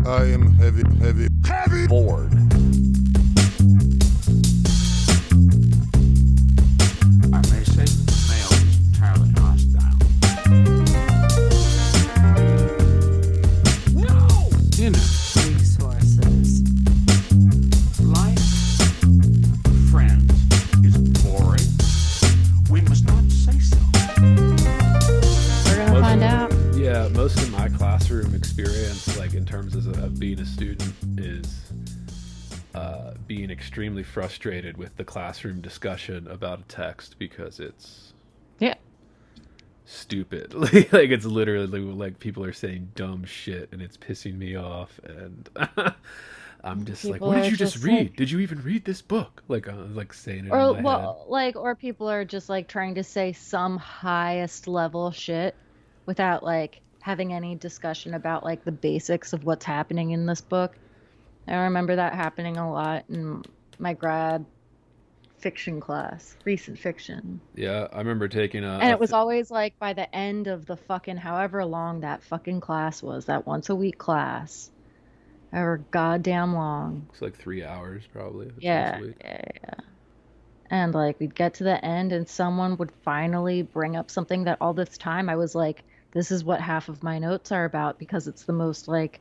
I am heavy bored. I may say that the male is entirely hostile. No! Resources. Life, friends, is boring. We must not say so. We're gonna find out. Yeah, most of my classroom experience, like in terms of being a student, is being extremely frustrated with the classroom discussion about a text because it's Yeah. stupid. Like it's literally like people are saying dumb shit and it's pissing me off, and I'm just like, People what did are you just just read? like- Did you even read this book? Like saying it Or in my head. well, like, or people are just like trying to say some highest level shit without like having any discussion about like the basics of what's happening in this book. I remember that happening a lot in my grad fiction class, recent fiction. Yeah, I remember taking And it was always like by the end of the fucking however long that fucking class was, that once a week class, however goddamn long. it's like 3 hours probably. If it's once Yeah, a week. yeah. And like we'd get to the end and someone would finally bring up something that all this time I was like, this is what half of my notes are about because it's the most like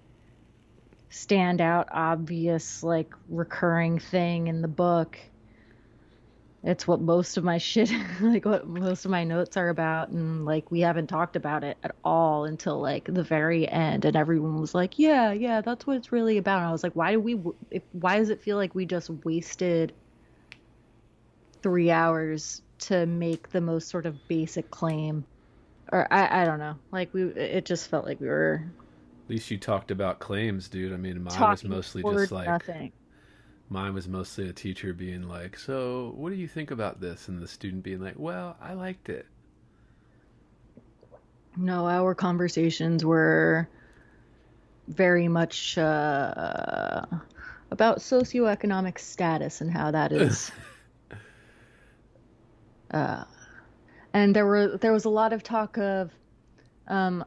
standout, obvious, like recurring thing in the book. It's what most of my shit, like what most of my notes are about. And like we haven't talked about it at all until like the very end. And everyone was like, yeah, that's what it's really about. And I was like, why does it feel like we just wasted 3 hours to make the most sort of basic claim? Or I don't know. Like it just felt like we were At least you talked about claims, dude. I mean, mine was talking mostly toward just like nothing. mine was mostly a teacher being like, "So, what do you think about this?" and the student being like, "Well, I liked it." No, our conversations were very much about socioeconomic status and how that is. uh, and there was a lot of talk of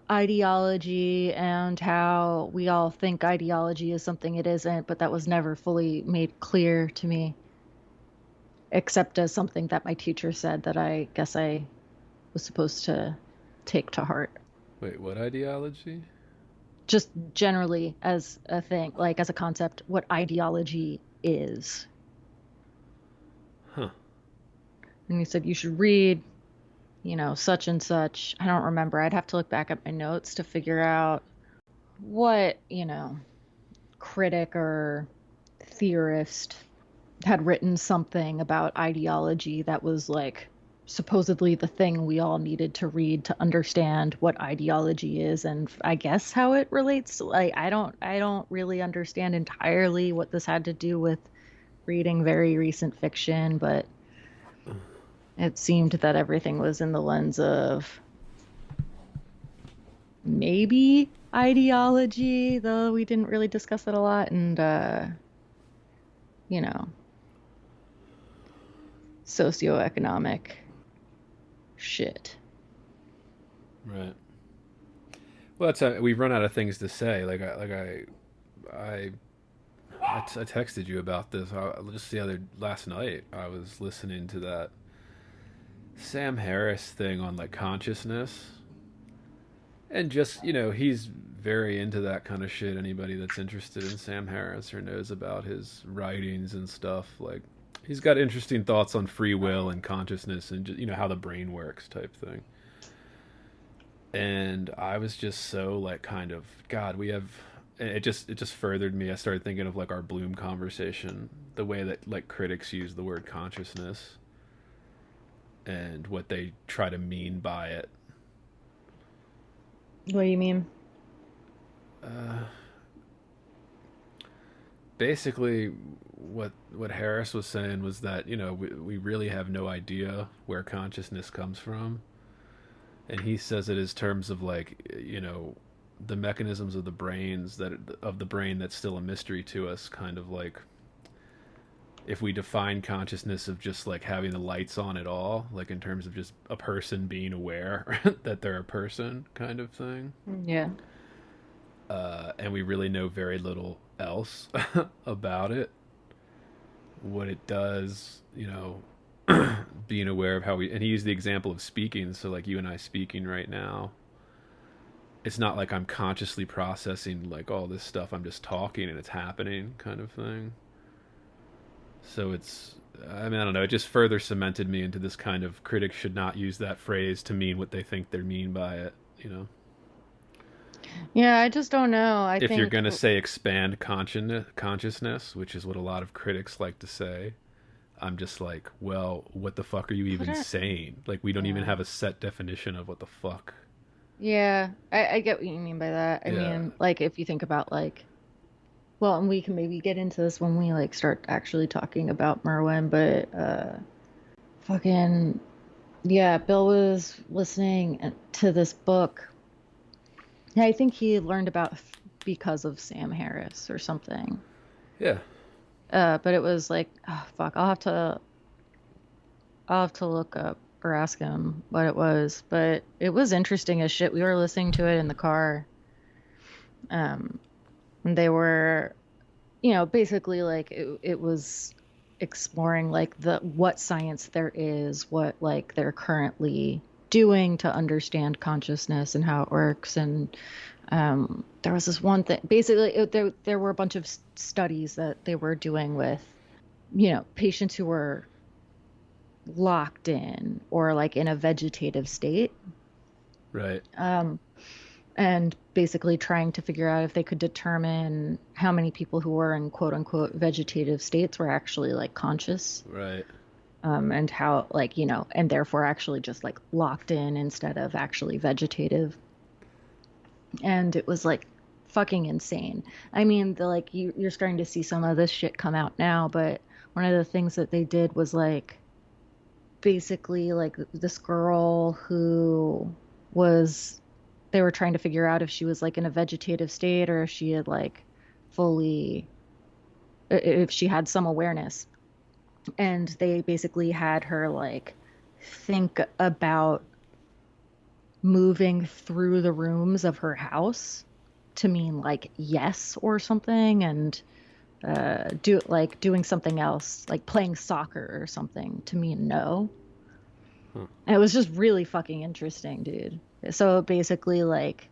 ideology and how we all think ideology is something it isn't, but that was never fully made clear to me, except as something that my teacher said that I guess I was supposed to take to heart. Wait, what ideology? Just generally as a thing, like as a concept, what ideology is. Huh. And he said you should read, such and such. I don't remember. I'd have to look back at my notes to figure out what, critic or theorist had written something about ideology that was like supposedly the thing we all needed to read to understand what ideology is, and I guess how it relates to, like, I don't really understand entirely what this had to do with reading very recent fiction, but it seemed that everything was in the lens of maybe ideology, though we didn't really discuss it a lot, and socioeconomic shit. Right. Well, we've run out of things to say. I texted you about this. Just last night I was listening to that Sam Harris thing on like consciousness, and just he's very into that kind of shit. Anybody that's interested in Sam Harris or knows about his writings and stuff, like he's got interesting thoughts on free will and consciousness and just, how the brain works type thing. And I was just so like kind of God, it just furthered me. I started thinking of like our Bloom conversation, the way that like critics use the word consciousness and what they try to mean by it. What do you mean? Basically, what Harris was saying was that we really have no idea where consciousness comes from, and he says it as terms of like the mechanisms of the brain that's still a mystery to us. Kind of like if we define consciousness of just like having the lights on at all, like in terms of just a person being aware that they're a person, kind of thing. Yeah. and we really know very little else about it. What it does, being aware of how and he used the example of speaking, so like you and I speaking right now, it's not like I'm consciously processing like all this stuff, I'm just talking and it's happening kind of thing. So I don't know, it just further cemented me into this kind of critics should not use that phrase to mean what they think they mean by it. Yeah, I just don't know. I If think you're going to say expand consciousness, which is what a lot of critics like to say, I'm just like, well, what the fuck are you even saying? Like, we don't even have a set definition of what the fuck. Yeah, I get what you mean by that. I mean, like, if you think about, like, well, and we can maybe get into this when we, like, start actually talking about Merwin, but, fucking, yeah, Bill was listening to this book. Yeah, I think he learned about because of Sam Harris or something. Yeah. But it was like, oh, fuck, I'll have to look up or ask him what it was. But it was interesting as shit. We were listening to it in the car. And they were, basically like it was exploring like what science there is, what like they're currently doing to understand consciousness and how it works. And there was this one thing, basically there were a bunch of studies that they were doing with patients who were locked in or like in a vegetative state, right? And basically trying to figure out if they could determine how many people who were in quote unquote vegetative states were actually like conscious, right? And how, like, and therefore actually just like locked in instead of actually vegetative. And it was like fucking insane. I mean, you're starting to see some of this shit come out now, but one of the things that they did was like basically like this girl who they were trying to figure out if she was like in a vegetative state or if she had like if she had some awareness. And they basically had her like think about moving through the rooms of her house to mean like yes or something, and doing something else like playing soccer or something to mean no. And it was just really fucking interesting, dude. So basically like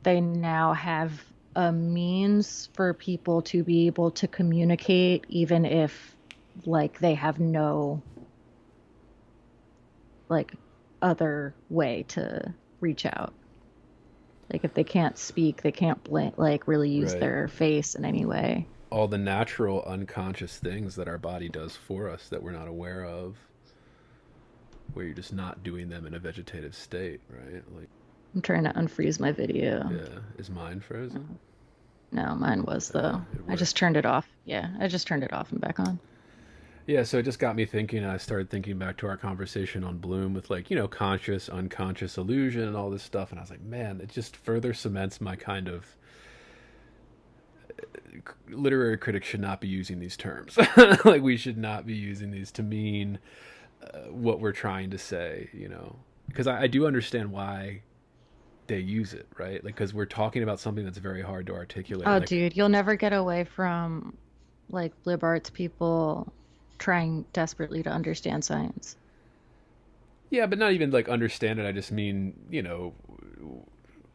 they now have a means for people to be able to communicate even if like they have no like other way to reach out. Like if they can't speak, they can't like really use their face in any way. All the natural unconscious things that our body does for us that we're not aware of, where you're just not doing them in a vegetative state, right? Like I'm trying to unfreeze my video. Yeah. Is mine frozen? No, mine was though. I just turned it off. Yeah, I just turned it off and back on. Yeah, so it just got me thinking, and I started thinking back to our conversation on Bloom with like, conscious, unconscious illusion and all this stuff, and I was like, man, it just further cements my kind of literary critics should not be using these terms. Like we should not be using these to mean what we're trying to say, because I do understand why they use it, right? Like, because we're talking about something that's very hard to articulate. Oh, like, dude, you'll never get away from like lib arts people trying desperately to understand science. Yeah, but not even like understand it. I just mean,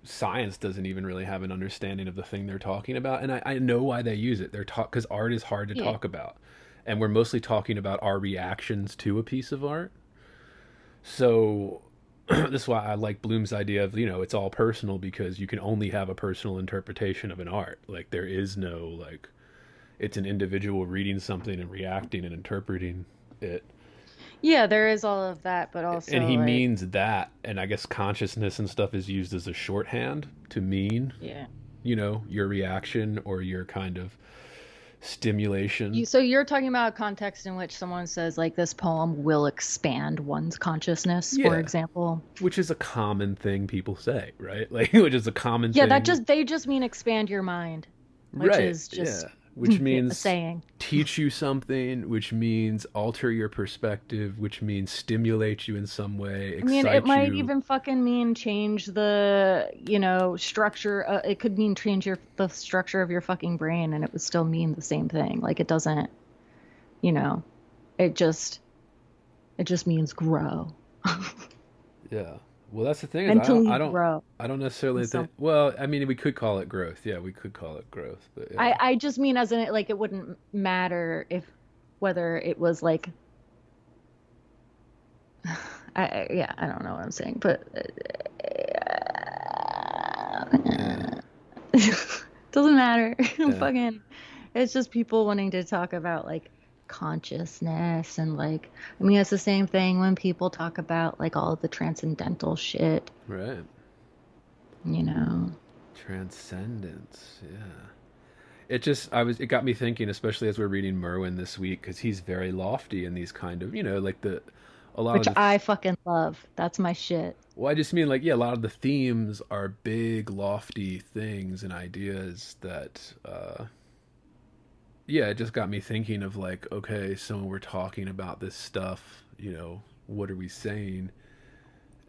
science doesn't even really have an understanding of the thing they're talking about. And I know why they use it. They're because art is hard to talk about. And we're mostly talking about our reactions to a piece of art. So this is why I like Bloom's idea of, it's all personal, because you can only have a personal interpretation of an art. Like there is no, like, it's an individual reading something and reacting and interpreting it. Yeah, there is all of that, but also... And he means that, and I guess consciousness and stuff is used as a shorthand to mean, your reaction or your kind of stimulation. So you're talking about a context in which someone says, like, this poem will expand one's consciousness, for example. Which is a common thing people say, right? Like, which is a common thing. Yeah, they just mean expand your mind, which is just which A means saying. teach you something, which means alter your perspective, which means stimulate you in some way, I mean, it excite might you. even fucking mean change the, structure. It could mean change the structure of your fucking brain, and it would still mean the same thing. Like it doesn't, you know, it just means grow. Yeah. Well, that's the thing is Mentally grow. I don't necessarily think. Some, Well, I mean, we could call it growth. Yeah, we could call it growth. But yeah, I just mean as in it, like it wouldn't matter if whether it was like, yeah, I don't know what I'm saying, but yeah, doesn't matter. yeah. Fucking, it's just people wanting to talk about like consciousness and like, I mean, it's the same thing when people talk about like all of the transcendental shit, Right. you know. Transcendence. Yeah. It got me thinking, especially as we're reading Merwin this week, because he's very lofty in these kind of, like a lot of Which the I fucking love. That's my shit. well, I just mean like, yeah, a lot of the themes are big, lofty things and ideas that, yeah, it just got me thinking of like, okay, so when we're talking about this stuff, what are we saying?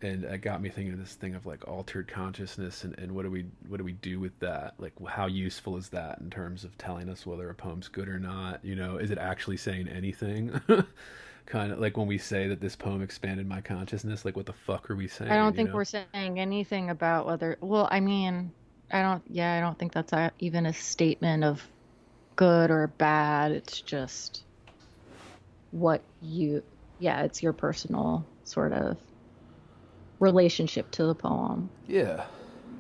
And it got me thinking of this thing of like altered consciousness and what do we do with that? Like, how useful is that in terms of telling us whether a poem's good or not? Is it actually saying anything? Kind of like when we say that this poem expanded my consciousness, like what the fuck are we saying? I don't think we're saying anything about whether, well, I mean, I don't think that's even a statement of good or bad. It's just it's your personal sort of relationship to the poem. Yeah.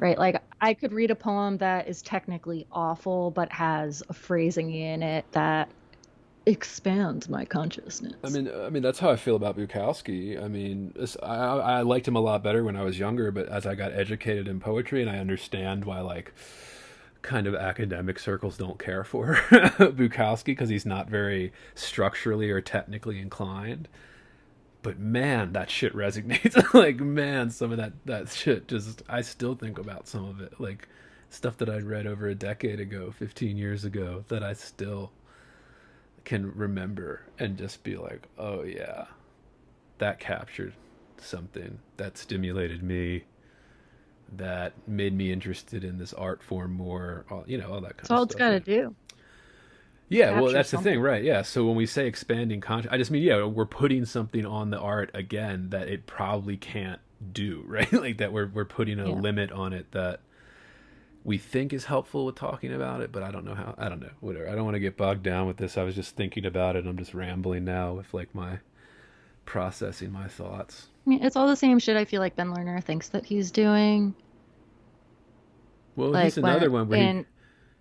Right? Like I could read a poem that is technically awful, but has a phrasing in it that expands my consciousness. I mean that's how I feel about Bukowski. I mean, I liked him a lot better when I was younger, but as I got educated in poetry and I understand why like kind of academic circles don't care for Bukowski because he's not very structurally or technically inclined. But man, that shit resonates. Like man, some of that shit just I still think about some of it. Like stuff that I'd read over a decade ago, 15 years ago that I still can remember and just be like, "Oh yeah, that captured something that stimulated me, that made me interested in this art form more, all that kind of stuff." That's all it's got to do. Yeah, well, that's the thing, right? Yeah. So when we say expanding conscious, I just mean, yeah, we're putting something on the art again that it probably can't do, right? Like that we're putting a limit on it that we think is helpful with talking about it, but I don't know how. I don't know. Whatever. I don't want to get bogged down with this. I was just thinking about it. I'm just rambling now with like my processing my thoughts. I mean, it's all the same shit I feel like Ben Lerner thinks that he's doing. Well, Like he's another one where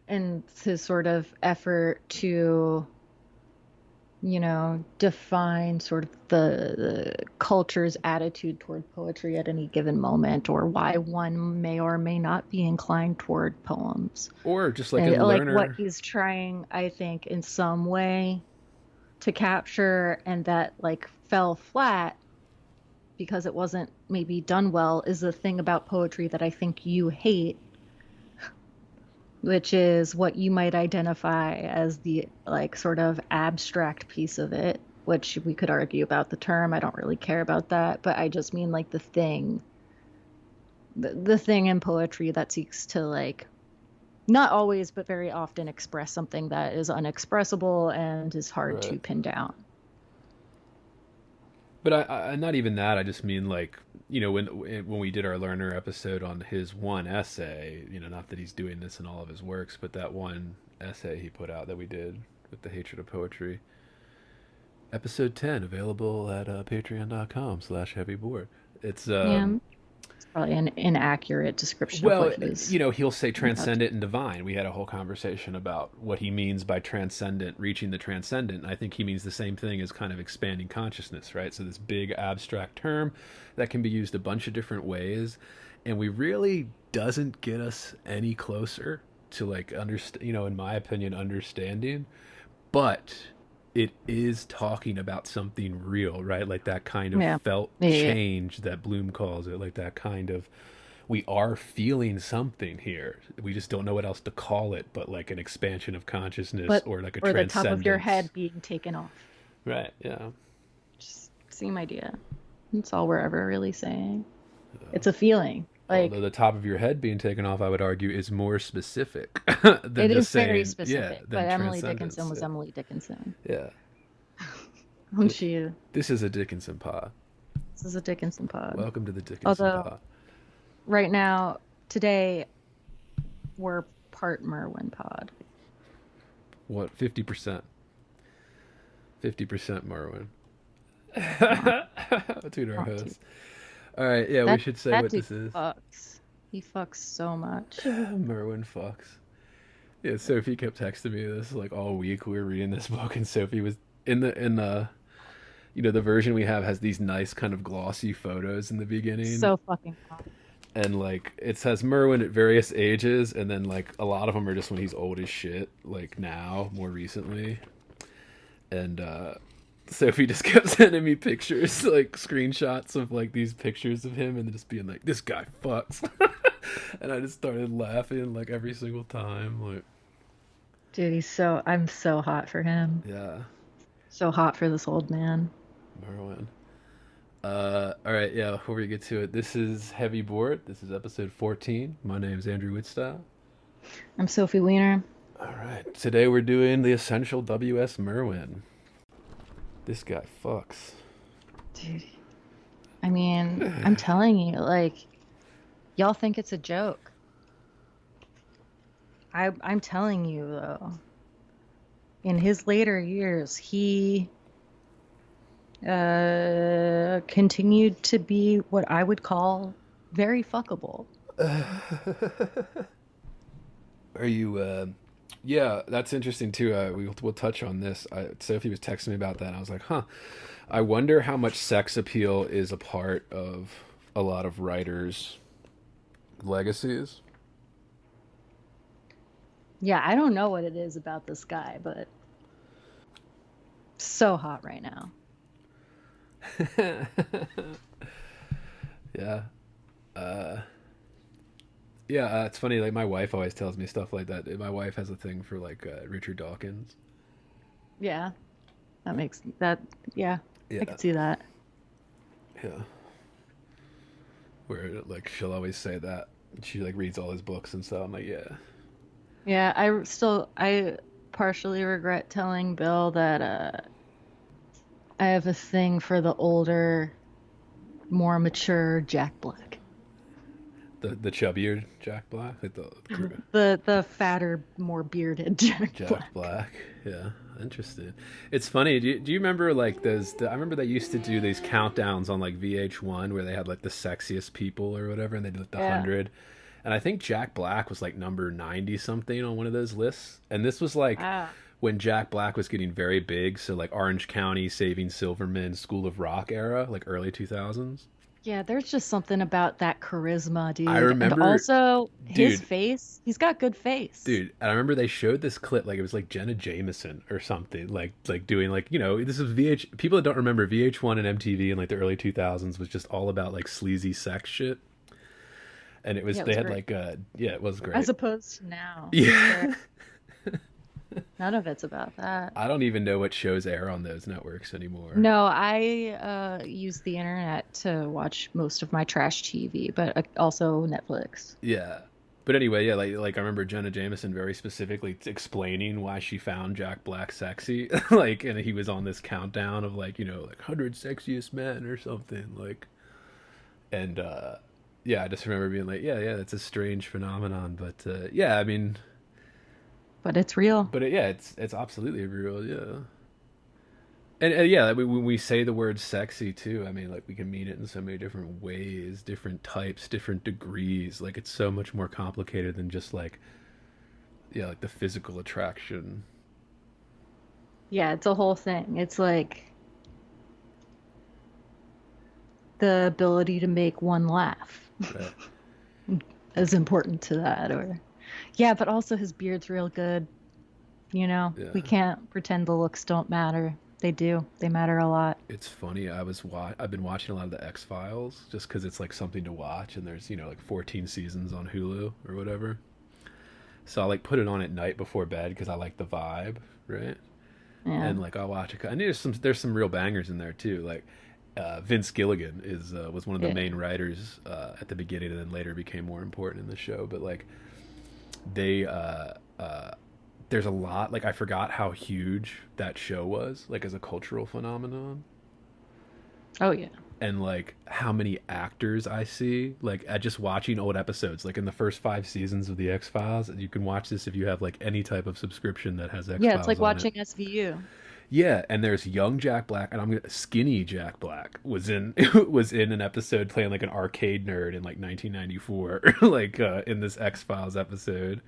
in his sort of effort to, define sort of the culture's attitude toward poetry at any given moment, or why one may or may not be inclined toward poems. or just like a Like learner. what he's trying, I think, in some way to capture, and that like fell flat because it wasn't maybe done well, is the thing about poetry that I think you hate, which is what you might identify as the like sort of abstract piece of it, which we could argue about the term. I don't really care about that, but I just mean like the thing in poetry that seeks to like not always but very often express something that is unexpressible and is hard to pin down. But I not even that. I just mean like, when we did our learner episode on his one essay, not that he's doing this in all of his works, but that one essay he put out that we did with the hatred of poetry. Episode 10, available at patreon.com/heavyboard. It's It's probably an inaccurate description well, of what he's he'll say transcendent and divine. We had a whole conversation about what he means by transcendent, reaching the transcendent. I think he means the same thing as kind of expanding consciousness, right? So this big abstract term that can be used a bunch of different ways, and we really doesn't get us any closer to like in my opinion, understanding, but it is talking about something real, right? Like that kind of felt change that Bloom calls it, like that kind of we are feeling something here. We just don't know what else to call it, but like an expansion of consciousness But or like a or the top of your transcendence. head being taken off. Right, yeah. Just same idea. That's all we're ever really saying. It's a feeling. Although Like the top of your head being taken off, I would argue, is more specific than it just is very saying, yeah, specific. But than Emily Dickinson transcendence. was Emily Dickinson. Yeah. Won't she? This is a Dickinson pod. This is a Dickinson pod. Welcome to the Dickinson Although pod. right now, today, we're part Merwin pod. What, 50%? 50% Merwin. Dude, our host. All right, yeah, we should say That what dude this is. fucks. He fucks so much. Merwin fucks. Yeah, Sophie kept texting me this like all week. We were reading this book, and Sophie was in the the version we have has these nice kind of glossy photos in the beginning, So fucking hot. and like it says Merwin at various ages, and then like a lot of them are just when he's old as shit, like now, more recently, and Sophie just kept sending me pictures, like screenshots of like these pictures of him, and just being like, "This guy fucks," and I just started laughing like every single time, like, Dude, I'm so hot for him. yeah, So hot for this old man. Merwin. All right, yeah. Before we get to it, this is Heavy Board. This is episode 14. My name's Andrew Whitstyle. I'm Sophie Weiner. All right, today we're doing the essential W.S. Merwin. This guy fucks. Dude. I mean, I'm telling you, like, y'all think it's a joke. I'm telling you, though. In his later years, he continued to be what I would call very fuckable. Are you? Yeah, that's interesting too. We'll touch on this. Sophie was texting me about that, and I was like, huh. I wonder how much sex appeal is a part of a lot of writers' legacies. Yeah, I don't know what it is about this guy, but so hot right now. Yeah. Yeah, it's funny. Like my wife always tells me stuff like that. My wife has a thing for like Richard Dawkins. Yeah, that makes that. Yeah, Yeah, I can see that. yeah. Where like she'll always say that she like reads all his books and stuff. I'm like, yeah. Yeah, I partially regret telling Bill that I have a thing for the older, more mature Jack Black. The chubbier Jack Black, like The fatter, more bearded Jack Jack Black. Black. Yeah, interesting. It's funny. Do you remember like those? I remember they used to do these countdowns on like VH1 where they had like the sexiest people or whatever, and they did like the 100. And I think Jack Black was like number 90 something on one of those lists. And this was like when Jack Black was getting very big. So like Orange County, Saving Silverman, School of Rock era, like early 2000s. Yeah, there's just something about that charisma, dude. I remember, and also his dude, face. He's got good face. Dude, I remember they showed this clip, like it was like Jenna Jameson or something, like doing like, this is people that don't remember VH1 and MTV in like the early 2000s was just all about like sleazy sex shit. And it was, they had great. like, it was great. As opposed to now. Yeah. None of it's about that. I don't even know what shows air on those networks anymore. No, I use the internet to watch most of my trash TV, but also Netflix. Yeah. But anyway, yeah, like I remember Jenna Jameson very specifically explaining why she found Jack Black sexy. Like, and he was on this countdown of like, like 100 sexiest men or something. Like, and, yeah, I just remember being like, yeah, it's a strange phenomenon, but yeah, I mean, but it's real. But it's absolutely real, yeah. And yeah, when we say the word sexy too, I mean, like we can mean it in so many different ways, different types, different degrees. Like it's so much more complicated than just like, yeah, like the physical attraction. Yeah, it's a whole thing. It's like the ability to make one laugh. Right. Is important to that, or yeah, but also his beard's real good. Yeah. We can't pretend the looks don't matter. They do. They matter a lot. It's funny. I've been watching a lot of the X Files just because it's like something to watch, and there's like 14 seasons on Hulu or whatever. So I like put it on at night before bed because I like the vibe, right? Yeah. And like I'll watch it. And there's some real bangers in there too. Like Vince Gilligan was one of the Yeah. main writers at the beginning, and then later became more important in the show. But like they there's a lot, like I forgot how huge that show was, like as a cultural phenomenon, Oh yeah. and like how many actors I see like at just watching old episodes, like in the first 5 seasons of the X Files. You can watch this if you have like any type of subscription that has X Yeah, Files it's like on it. watching SVU. Yeah, and there's young Jack Black, and skinny Jack Black was in was in an episode playing like an arcade nerd in like 1994, like in this X Files episode,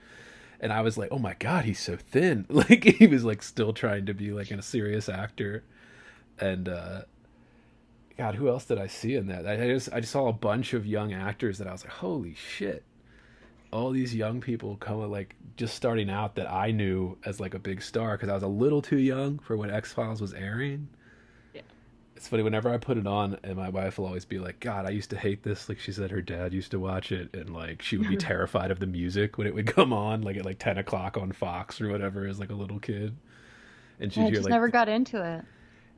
and I was like, oh my god, he's so thin. Like he was like still trying to be like a serious actor, and God, who else did I see in that? I just saw a bunch of young actors that I was like, holy shit, all these young people coming like just starting out that I knew as like a big star because I was a little too young for when X Files was airing. Yeah. It's funny whenever I put it on, and my wife will always be like, "God, I used to hate this." Like she said, her dad used to watch it, and like she would be terrified of the music when it would come on, like at like 10 o'clock on Fox or whatever, as like a little kid. And she'd I hear just like, never got into it.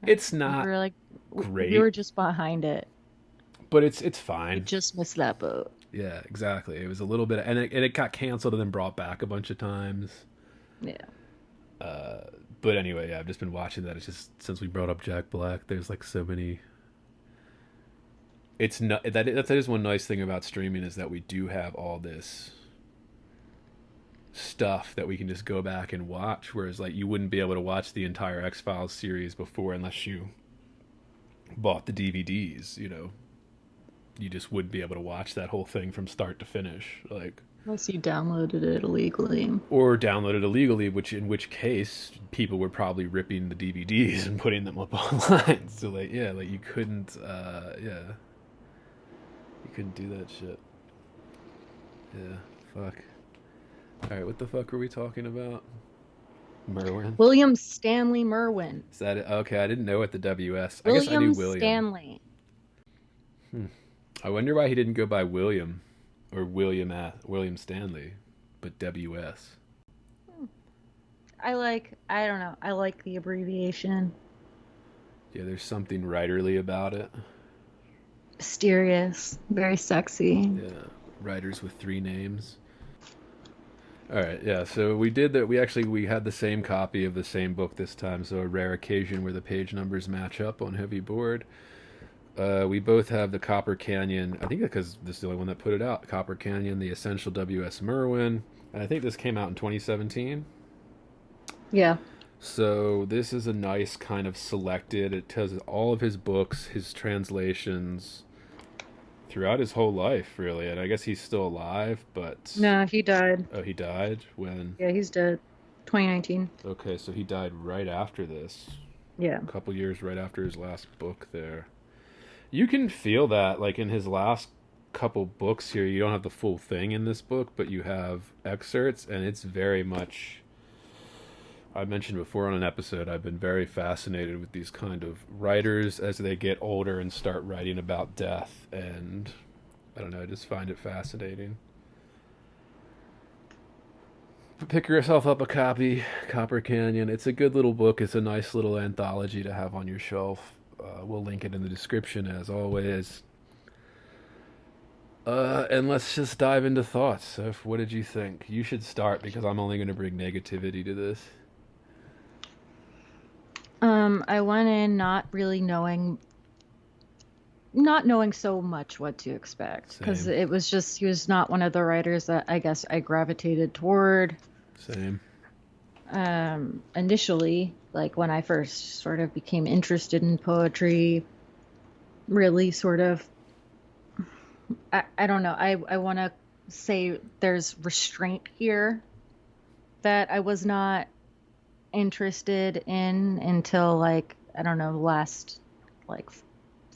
"It's We not were like, great, we were just behind it. but it's We fine." just missed that boat. Yeah, exactly. It was a little bit, and it got canceled and then brought back a bunch of times. Yeah. But anyway, yeah, I've just been watching that. It's just since we brought up Jack Black, there's like so many. It's not that is one nice thing about streaming is that we do have all this stuff that we can just go back and watch. Whereas like you wouldn't be able to watch the entire X Files series before unless you bought the DVDs. You just wouldn't be able to watch that whole thing from start to finish. Like. Unless you downloaded it illegally. Or downloaded illegally, in which case people were probably ripping the DVDs and putting them up online. So like, yeah, like you couldn't do that shit. Yeah, fuck. All right, what the fuck were we talking about? Merwin. William Stanley Merwin. Is that it? Okay? I didn't know what the WS. I guess I knew William. Stanley. I wonder why he didn't go by William. Or William Stanley, but WS. I don't know. I like the abbreviation. Yeah, there's something writerly about it. Mysterious. Very sexy. Yeah, writers with 3 names. All right, yeah. So we did that. We had the same copy of the same book this time. So a rare occasion where the page numbers match up on heavy board. We both have the Copper Canyon. I think because this is the only one that put it out. Copper Canyon, the Essential W.S. Merwin, and I think this came out in 2017. Yeah. So this is a nice kind of selected. It tells all of his books, his translations, throughout his whole life, really. And I guess he's still alive, but No, he died. oh, he died when? Yeah, he's dead. 2019. Okay, so he died right after this. Yeah. A couple years right after his last book there. You can feel that, like in his last couple books here, you don't have the full thing in this book, but you have excerpts, and it's very much. I mentioned before on an episode, I've been very fascinated with these kind of writers as they get older and start writing about death, and I don't know, I just find it fascinating. Pick yourself up a copy, Copper Canyon. It's a good little book. It's a nice little anthology to have on your shelf. We'll link it in the description as always. And let's just dive into thoughts. So what did you think? You should start because I'm only going to bring negativity to this. I went in not knowing so much what to expect because Same. it was just he was not one of the writers that I guess I gravitated toward. Same. Initially, like when I first sort of became interested in poetry, really sort of, I don't know, I want to say there's restraint here that I was not interested in until like, I don't know, the last like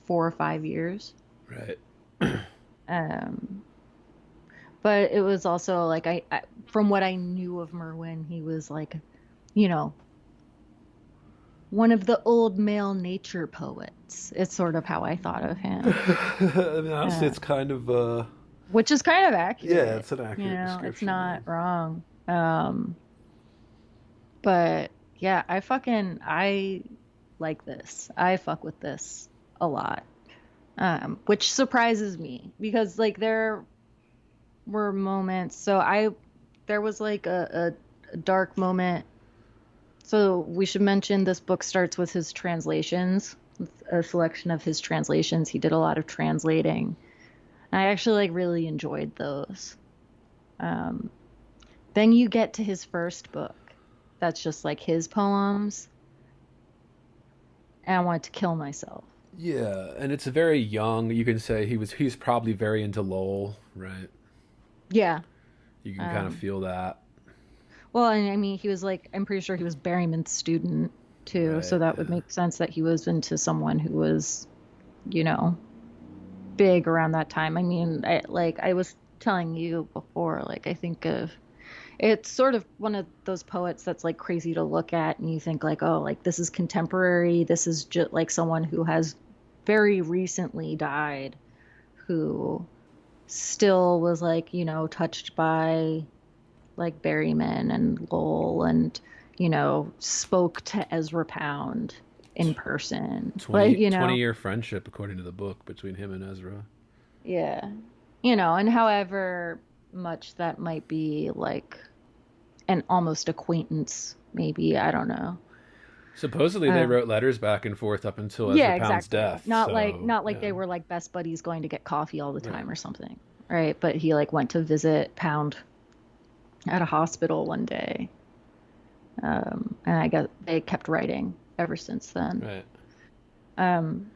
4 or 5 years. Right. But it was also like I from what I knew of Merwin, he was like, one of the old male nature poets. It's sort of how I thought of him. I mean, honestly, Uh, it's kind of which is kind of yeah, accurate. it's an You accurate know, it's description. not wrong. But yeah, I like this. I fuck with this a lot. Which surprises me because like there were moments. There was like a dark moment. So we should mention this book starts with his translations, with a selection of his translations. He did a lot of translating. I actually like really enjoyed those. Um, then you get to his first book. That's just like his poems, and I wanted to kill myself. Yeah, and it's very young. You can say he's probably very into Lowell, right? Yeah. You can kind of Um, feel that, well, and I mean, he was like, I'm pretty sure he was Berryman's student too, so right? that would Yeah, make sense that he was into someone who was, you know, big around that time. I mean, I was telling you before, like I think of it's sort of one of those poets that's like crazy to look at and you think like, oh, like this is contemporary. This is just like someone who has very recently died who still was like, touched by like Berryman and Lowell and, spoke to Ezra Pound in person. Like, 20-year friendship according to the book between him and Ezra. yeah. And however much that might be like an almost acquaintance, maybe, I don't know. Supposedly they Uh, wrote letters back and forth up until Ezra yeah, Pound's exactly. death. Not So like yeah, they were like best buddies going to get coffee all the right. time or something. Right? But he like went to visit Pound at a hospital one day. And I guess they kept writing ever since then. Right. Um,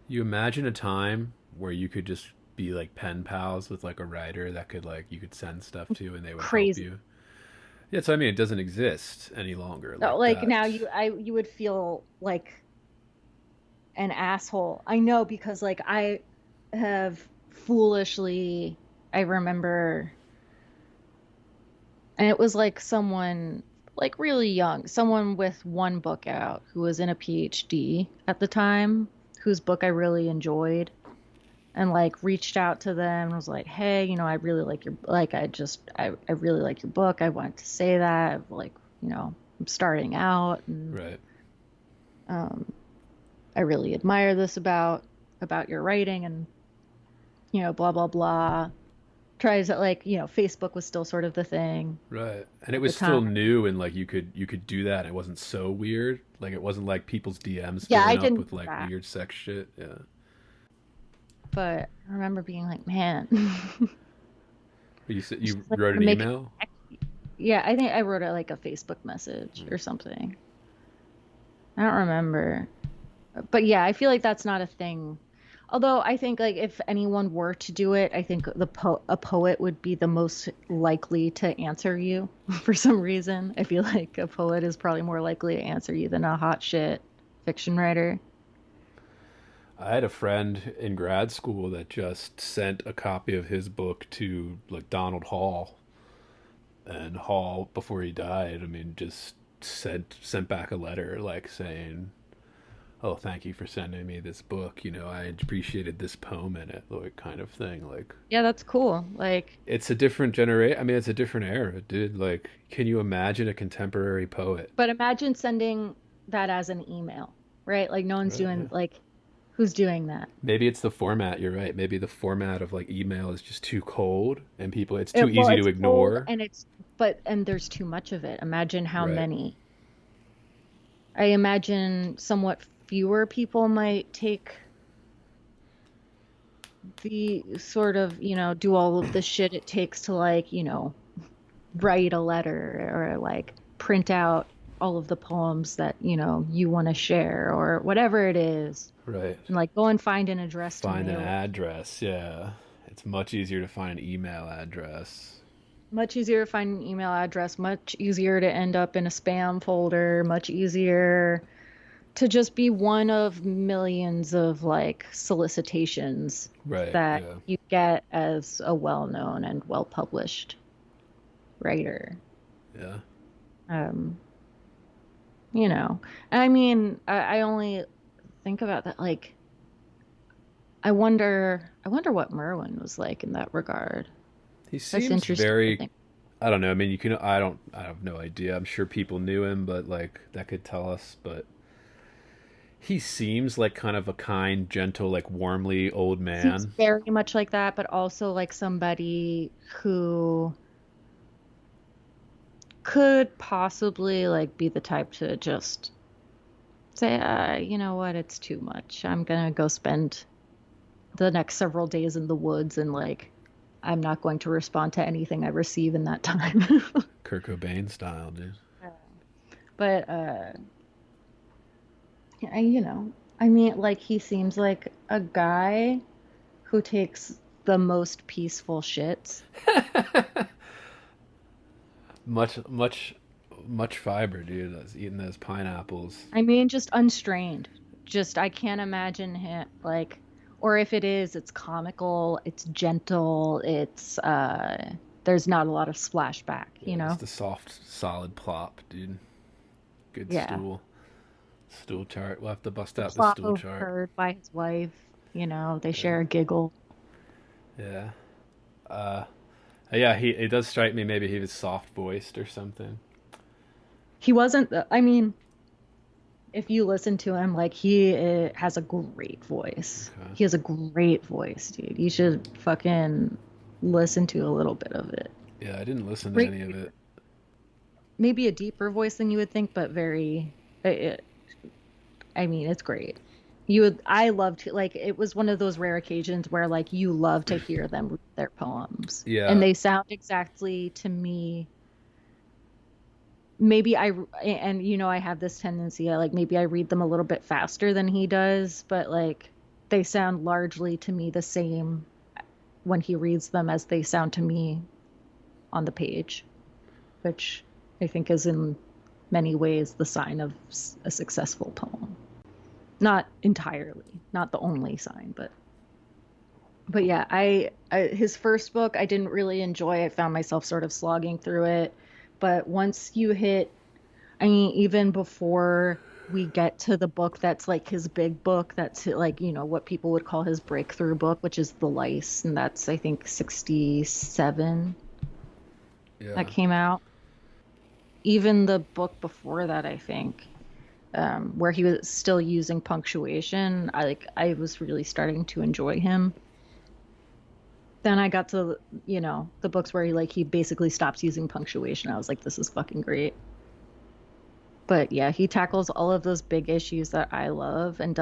You imagine a time where you could just be like pen pals with like a writer that could like you could send stuff to and they would help crazy. you. Yeah, so I mean it doesn't exist any longer No, like like now that. you would feel like an asshole. I know because like I have foolishly I remember and it was like someone like really young, someone with one book out who was in a PhD at the time, whose book I really enjoyed and like reached out to them and was like, "Hey, I really like your like I really like your book. I wanted to say that like, I'm starting out and Right. um I really admire this about your writing and blah blah blah." Tries that like, Facebook was still sort of the thing Right. And it at the was still time. new and like you could do that and it wasn't so weird. Like it wasn't like people's DMs Yeah, I filling up didn't with do like that. weird sex shit. Yeah. But I remember being like, man, But you said it's you just like wrote to an make it. email? Yeah, I think I wrote it like a Facebook message or something. I don't remember. But yeah, I feel like that's not a thing. Although I think like if anyone were to do it, I think a poet would be the most likely to answer you for some reason. I feel like a poet is probably more likely to answer you than a hot shit fiction writer. I had a friend in grad school that just sent a copy of his book to like Donald Hall, and Hall before he died, I mean, just sent back a letter like saying, "Oh, thank you for sending me this book. I appreciated this poem in it, like kind of thing." Like Yeah, that's cool. Like, it's a different generation. I mean, it's a different era, dude. Like, can you imagine a contemporary poet? but imagine sending that as an email, right? Like no one's Right? doing Yeah. like who's doing that? Maybe it's the format. You're right. Maybe the format of like email is just too cold, and people it's too Well, easy to it's cold ignore. and and there's too much of it. Imagine how Right. many. I imagine somewhat fewer people might take the sort of, do all of the shit it takes to like, write a letter or like print out all of the poems that, you want to share or whatever it is. Right. And like go and find an address to Find an mail it. address. Yeah. It's much easier to find an email address. Much easier to find an email address, much easier to end up in a spam folder, much easier to just be one of millions of like solicitations Right. that Yeah. you get as a well-known and well-published writer. Yeah. Um, you know. I mean, I only think about that like I wonder what Merwin was like in that regard. He That's seems interesting to very. think. I don't know. I mean, you can. I don't. I have no idea. I'm sure people knew him, but like that could tell us. But he seems like kind of a kind, gentle, like warmly old Seems man. very much like that, but also like somebody who could possibly like be the type to just say, you know what, it's too much. I'm gonna go spend the next several days in the woods and like I'm not going to respond to anything I receive in that time. Kurt Cobain style, dude. Yeah. But you know, I mean like he seems like a guy who takes the most peaceful shits. much, much, much fiber, dude. I was eating those pineapples. I mean just unstrained. Just I can't imagine him like or if it is, it's comical, it's gentle, it's there's not a lot of splashback, Yeah, you know? just a soft, solid plop, dude. Good Yeah. stool. Stool chart. We'll have to bust The out the plot stool chart. overheard by his wife, you know, they Yeah. share a giggle. Yeah. Uh, yeah, he it does strike me maybe he was soft voiced or something. He wasn't I mean, if you listen to him, like he has a great voice. Okay. He has a great voice, dude. You should fucking listen to a little bit of it. Yeah, I didn't listen to Great, any of it. maybe a deeper voice than you would think, but very. I mean, it's great. You would. I loved like it was one of those rare occasions where like you love to hear them read their poems, and Yeah. they sound exactly to me. Maybe and you know I have this tendency. I like maybe I read them a little bit faster than he does, but like they sound largely to me the same when he reads them as they sound to me on the page, which I think is in many ways the sign of a successful poem. Not entirely, not the only sign, but yeah, his first book I didn't really enjoy. I found myself sort of slogging through it, but once you hit, I mean, even before we get to the book that's like his big book, that's like, you know, what people would call his breakthrough book, which is The Lice, and that's I think 67 that Yeah. came out. Even the book before that, I think, where he was still using punctuation, I was really starting to enjoy him. Then I got to, you know, the books where he basically stops using punctuation. I was like, this is fucking great. But yeah, he tackles all of those big issues that I love and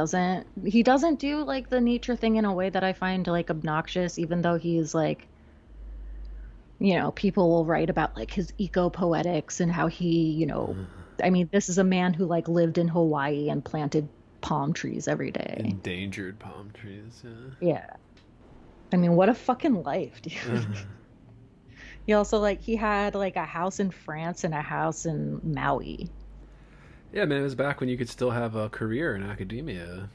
he doesn't do like the nature thing in a way that I find like obnoxious, even though he's like, you know, people will write about like his eco poetics and how he, you know, I mean, this is a man who like lived in Hawaii and planted palm trees every day. Endangered palm trees. Yeah. I mean, what a fucking life, dude. Yeah. He also like he had like a house in France and a house in Maui. Yeah, man, it was back when you could still have a career in academia.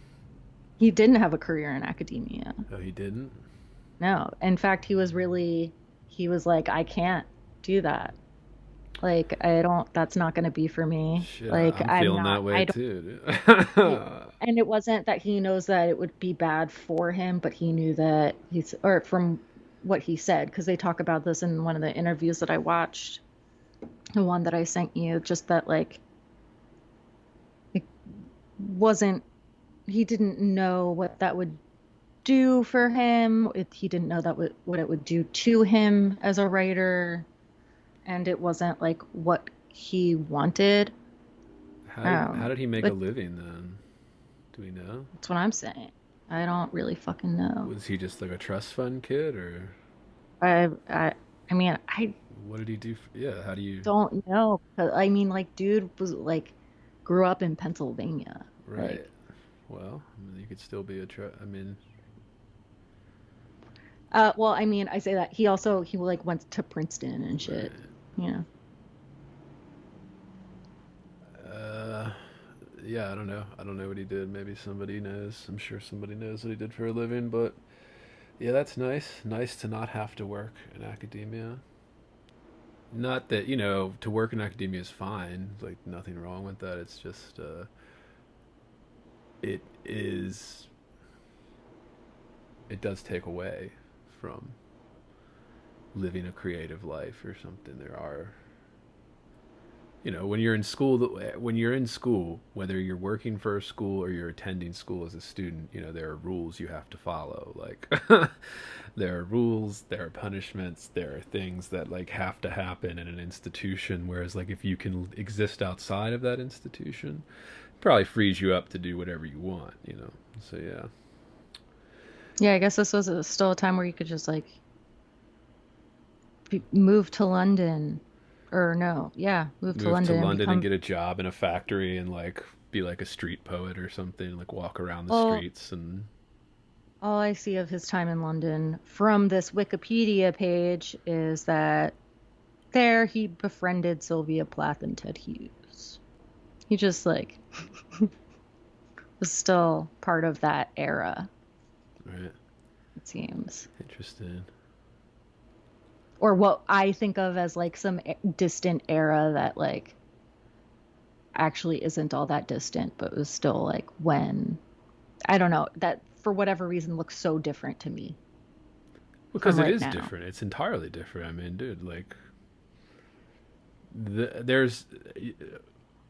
He didn't have a career in academia. Oh, he didn't? No. In fact, he was like, I can't do that. Like, I don't, that's not going to be for me. Shit, Like, I'm I'm feeling not, that way I don't, too, it, dude. and it wasn't that he knows that it would be bad for him, but he knew that or from what he said, because they talk about this in one of the interviews that I watched, the one that I sent you, just that, like, it wasn't, he didn't know what that would do for him. He didn't know what it would do to him as a writer, and it wasn't like what he wanted. How did he make a But living then? Do we know? that's what I'm saying. I don't really fucking know. Was he just like a trust fund kid, or I I I mean, I what did he do? Yeah, how do you? don't know. 'Cause, I mean, like, dude was like grew up in Pennsylvania. Right. Like, Well, I mean, you could still be a trust. I mean, well, I mean, I say that he like went to Princeton and shit. right. You know. Uh, yeah, I don't know. I don't know what he did. Maybe somebody knows. I'm sure somebody knows what he did for a living. But yeah, that's nice. Nice to not have to work in academia. not that, you know, to work in academia is fine. Like nothing wrong with that. It's just it is it does take away from living a creative life or something. There are, you know, when you're in school, whether you're working for a school or you're attending school as a student, you know, there are rules you have to follow. Like there are rules, there are punishments, there are things that like have to happen in an institution, whereas like if you can exist outside of that institution, it probably frees you up to do whatever you want, you know. So yeah. Yeah, I guess this was still a time where you could just like move to London, or no, yeah, move to Move to London and London and become. get a job in a factory and like be like a street poet or something, like walk around the Well, streets and all I see of his time in London from this Wikipedia page is that there he befriended Sylvia Plath and Ted Hughes. He just like was still part of that era, right. it seems. Interesting. Or what I think of as like some distant era that like actually isn't all that distant, but was still like when, I don't know, that for whatever reason looks so different to me Because from it right is now. different. It's entirely different. I mean, dude, like there's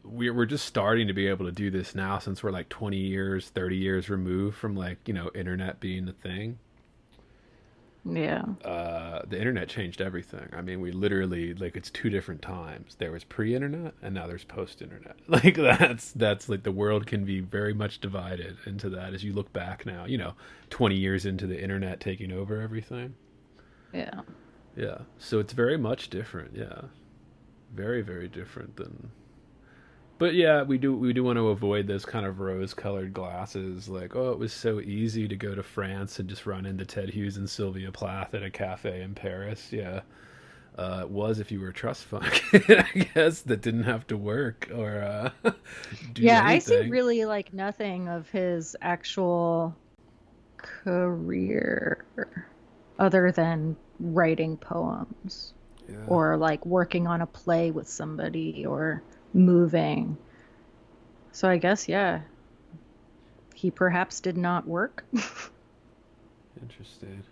we're just starting to be able to do this now since we're like 20 years, 30 years removed from like, you know, internet being the thing. Yeah. The internet changed everything. I mean, we literally like it's two different times. There was pre-internet and now there's post-internet. Like that's like the world can be very much divided into that as you look back now, you know, 20 years into the internet taking over everything. Yeah. Yeah. So it's very much different. Yeah. Very, very different than. But yeah, we do want to avoid those kind of rose-colored glasses. Like, oh, it was so easy to go to France and just run into Ted Hughes and Sylvia Plath at a cafe in Paris. Yeah, it was if you were a trust fund, I guess, that didn't have to work or do Yeah, I see anything. really like nothing of his actual career other than writing poems Yeah, or like working on a play with somebody or moving. So I guess, yeah, he perhaps did not work. interesting.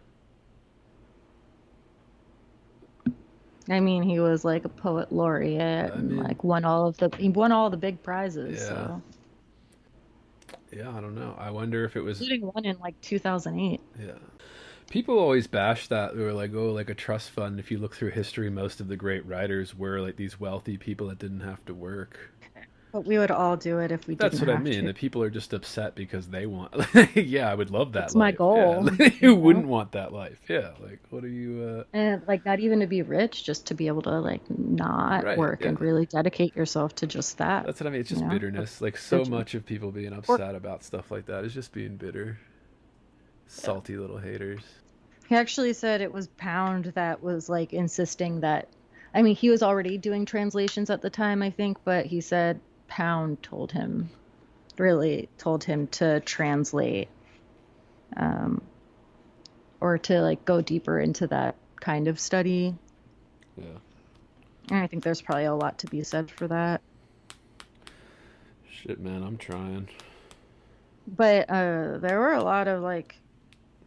I mean, he was like a poet laureate I and mean, like he won all the big prizes, yeah, so yeah. I don't know. I wonder if it was. including one in like 2008. Yeah. People always bash that. They were like, oh, like a trust fund. If you look through history, most of the great writers were like these wealthy people that didn't have to work. But we would all do it if we That's didn't what I have mean. to. The people are just upset because they want. Yeah, I would love that It's my life. Yeah, goal, who you wouldn't know? want that life? Yeah, like what are you? And like not even to be rich, just to be able to like not Right. work Yeah, and really dedicate yourself to just that, that's what I mean. It's you just know? bitterness. Like so Good. much of people being Or upset about stuff like that is just being bitter, yeah. salty little haters. He actually said it was Pound that was like insisting that, I mean, he was already doing translations at the time, I think, but he said Pound really told him to translate, um, or to like go deeper into that kind of study. Yeah. And I think there's probably a lot to be said for that. Shit, man, I'm trying. But there were a lot of like,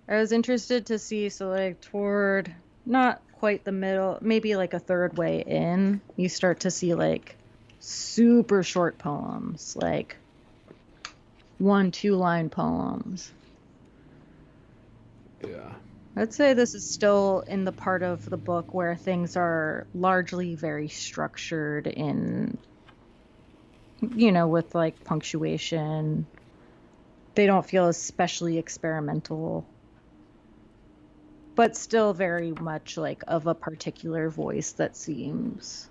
I was interested to see, so like toward not quite the middle, maybe like a third way in, you start to see like super short poems, like 1, 2 line poems. Yeah. I'd say this is still in the part of the book where things are largely very structured in, with like punctuation. They don't feel especially experimental, but still very much like of a particular voice that seems,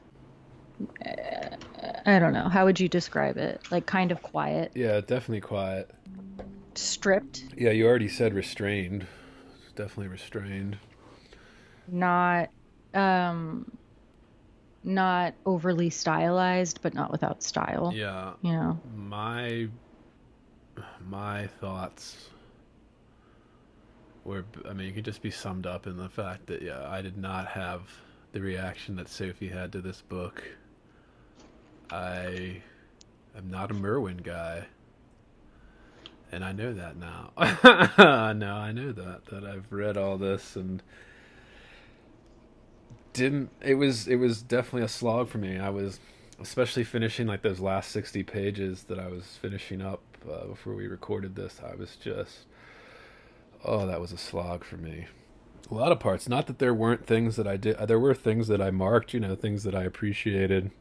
I don't know, how would you describe it? Like kind of quiet, Yeah, definitely quiet. stripped, Yeah, you already said restrained. It's definitely restrained. not um not overly stylized, but not without style, Yeah, you know. my thoughts were, I mean, it could just be summed up in the fact that yeah, I did not have the reaction that Sophie had to this book. I am not a Merwin guy, and I know that now. Now I know that I've read all this and didn't. It was definitely a slog for me. I was especially finishing like those last 60 pages that I was finishing up before we recorded this. I was just, oh, that was a slog for me. A lot of parts. Not that there weren't things that I did. There were things that I marked, things that I appreciated.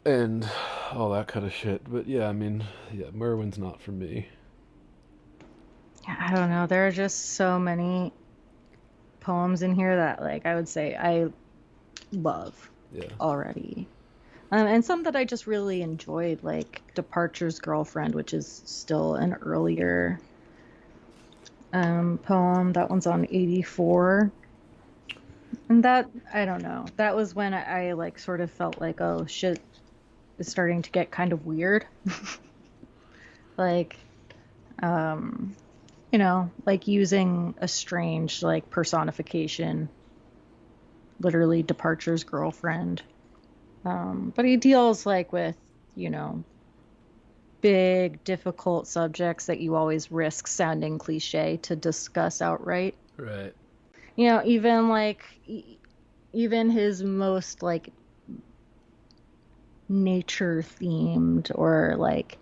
And all that kind of shit. But yeah, I mean, yeah, Merwin's not for me. Yeah, I don't know. There are just so many poems in here that, like, I would say I love Yeah. already. And some that I just really enjoyed, like Departure's Girlfriend, which is still an earlier poem. That one's on 84. And that, I don't know. That was when I like sort of felt like, oh, shit is starting to get kind of weird. Like, like using a strange, like, personification, literally Departure's girlfriend. But he deals, like, with, big, difficult subjects that you always risk sounding cliche to discuss outright. Right. Even, like, even his most, like, nature themed or, like,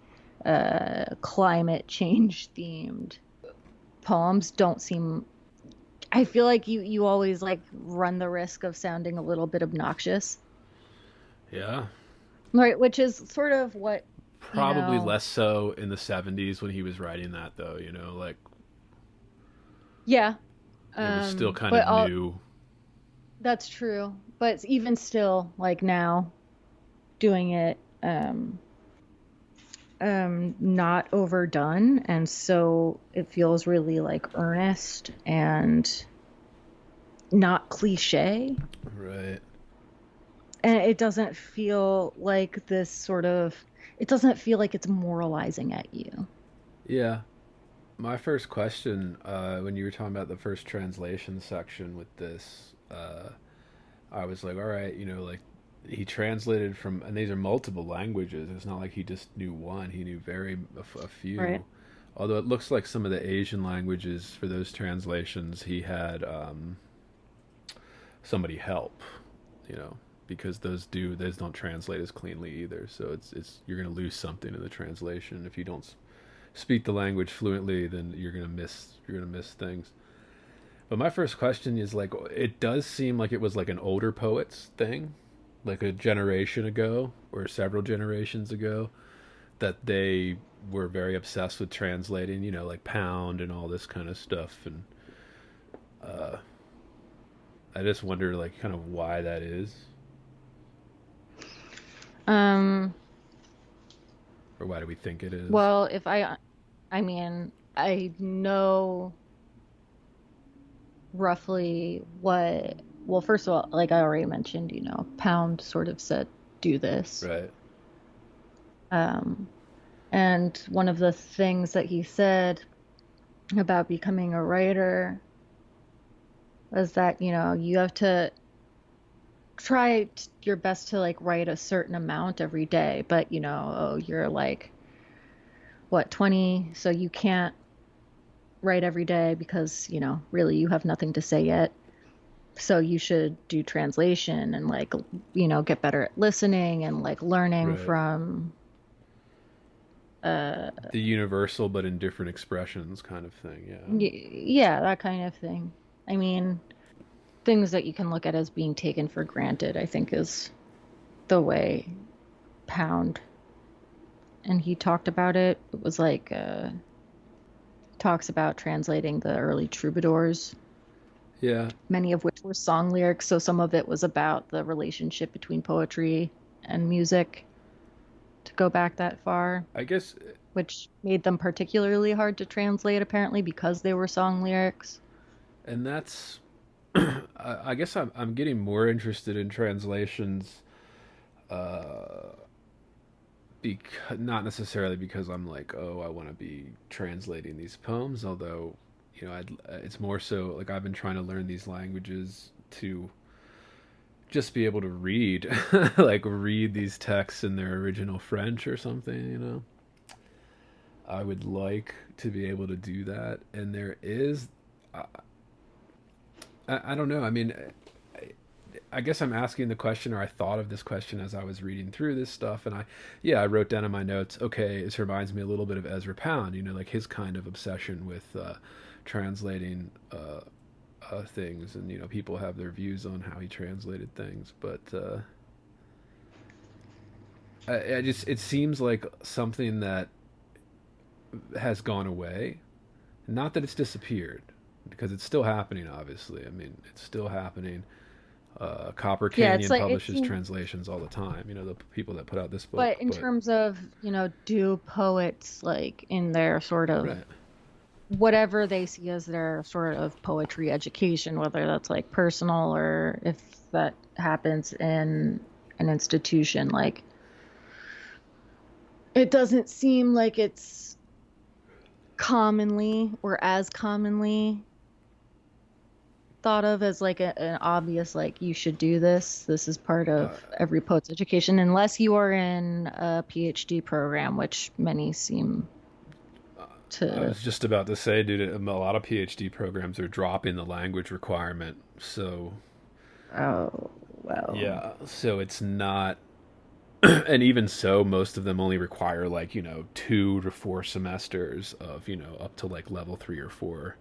climate change themed poems don't seem, I feel like you always, like, run the risk of sounding a little bit obnoxious, Yeah. right? Which is sort of what, Probably less so in the 70s when he was writing that, though, like, yeah, it was still kind but of new. that's true. But even still, like, now doing it not overdone, and so it feels really, like, earnest and not cliche. Right. And it doesn't feel like this sort of, it doesn't feel like it's moralizing at you. Yeah. My first question, when you were talking about the first translation section with this, I was like, all right, like, he translated from, and these are multiple languages. It's not like he just knew one. He knew a few. Right. Although it looks like some of the Asian languages for those translations, he had somebody help, because those don't translate as cleanly either. So it's you're going to lose something in the translation if you don't speak the language fluently. Then you're going to miss things. But my first question is, like, it does seem like it was like an older poet's thing, like a generation ago or several generations ago, that they were very obsessed with translating, like Pound and all this kind of stuff. And I just wonder, like, kind of why that is. Or why do we think it is? Well, I mean, I know roughly what, well, first of all, like I already mentioned, Pound sort of said, do this. Right. And one of the things that he said about becoming a writer was that, you have to try your best to, like, write a certain amount every day, but, you're like, what, 20, so you can't write every day because, really you have nothing to say yet. So you should do translation and, like, get better at listening and, like, learning Right. from The universal but in different expressions kind of thing. Yeah. yeah, that kind of thing. I mean, things that you can look at as being taken for granted, I think, is the way Pound, and he talked about it. It was like talks about translating the early troubadours, Yeah. many of which were song lyrics, so some of it was about the relationship between poetry and music, to go back that far, I guess. which made them particularly hard to translate, apparently, because they were song lyrics. And that's, I guess I'm getting more interested in translations, not necessarily because I'm like, oh, I want to be translating these poems, although, it's more so like I've been trying to learn these languages to just be able to read, like read these texts in their original French or something, you know. I would like to be able to do that, and there is, I don't know. I mean, I guess I'm asking the question, or I thought of this question as I was reading through this stuff, and I wrote down in my notes, okay, this reminds me a little bit of Ezra Pound, you know, like his kind of obsession with translating things, and you know, people have their views on how he translated things, but I just, it seems like something that has gone away. Not that it's disappeared, because it's still happening. Obviously, I mean, it's still happening. Copper Yeah, Canyon it's like publishes translations all the time. You know, the people that put out this book. but in terms of, do poets like in their sort of Right. whatever they see as their sort of poetry education, whether that's like personal or if that happens in an institution, like it doesn't seem like it's commonly or as commonly thought of as like an obvious, like, you should do this. This is part of every poet's education, unless you are in a PhD program, which many seem to. I was just about to say, dude, a lot of PhD programs are dropping the language requirement. So, Oh, well. yeah, so it's not, and even so, most of them only require like, you know, 2 to 4 semesters of, you know, up to like level 3 or 4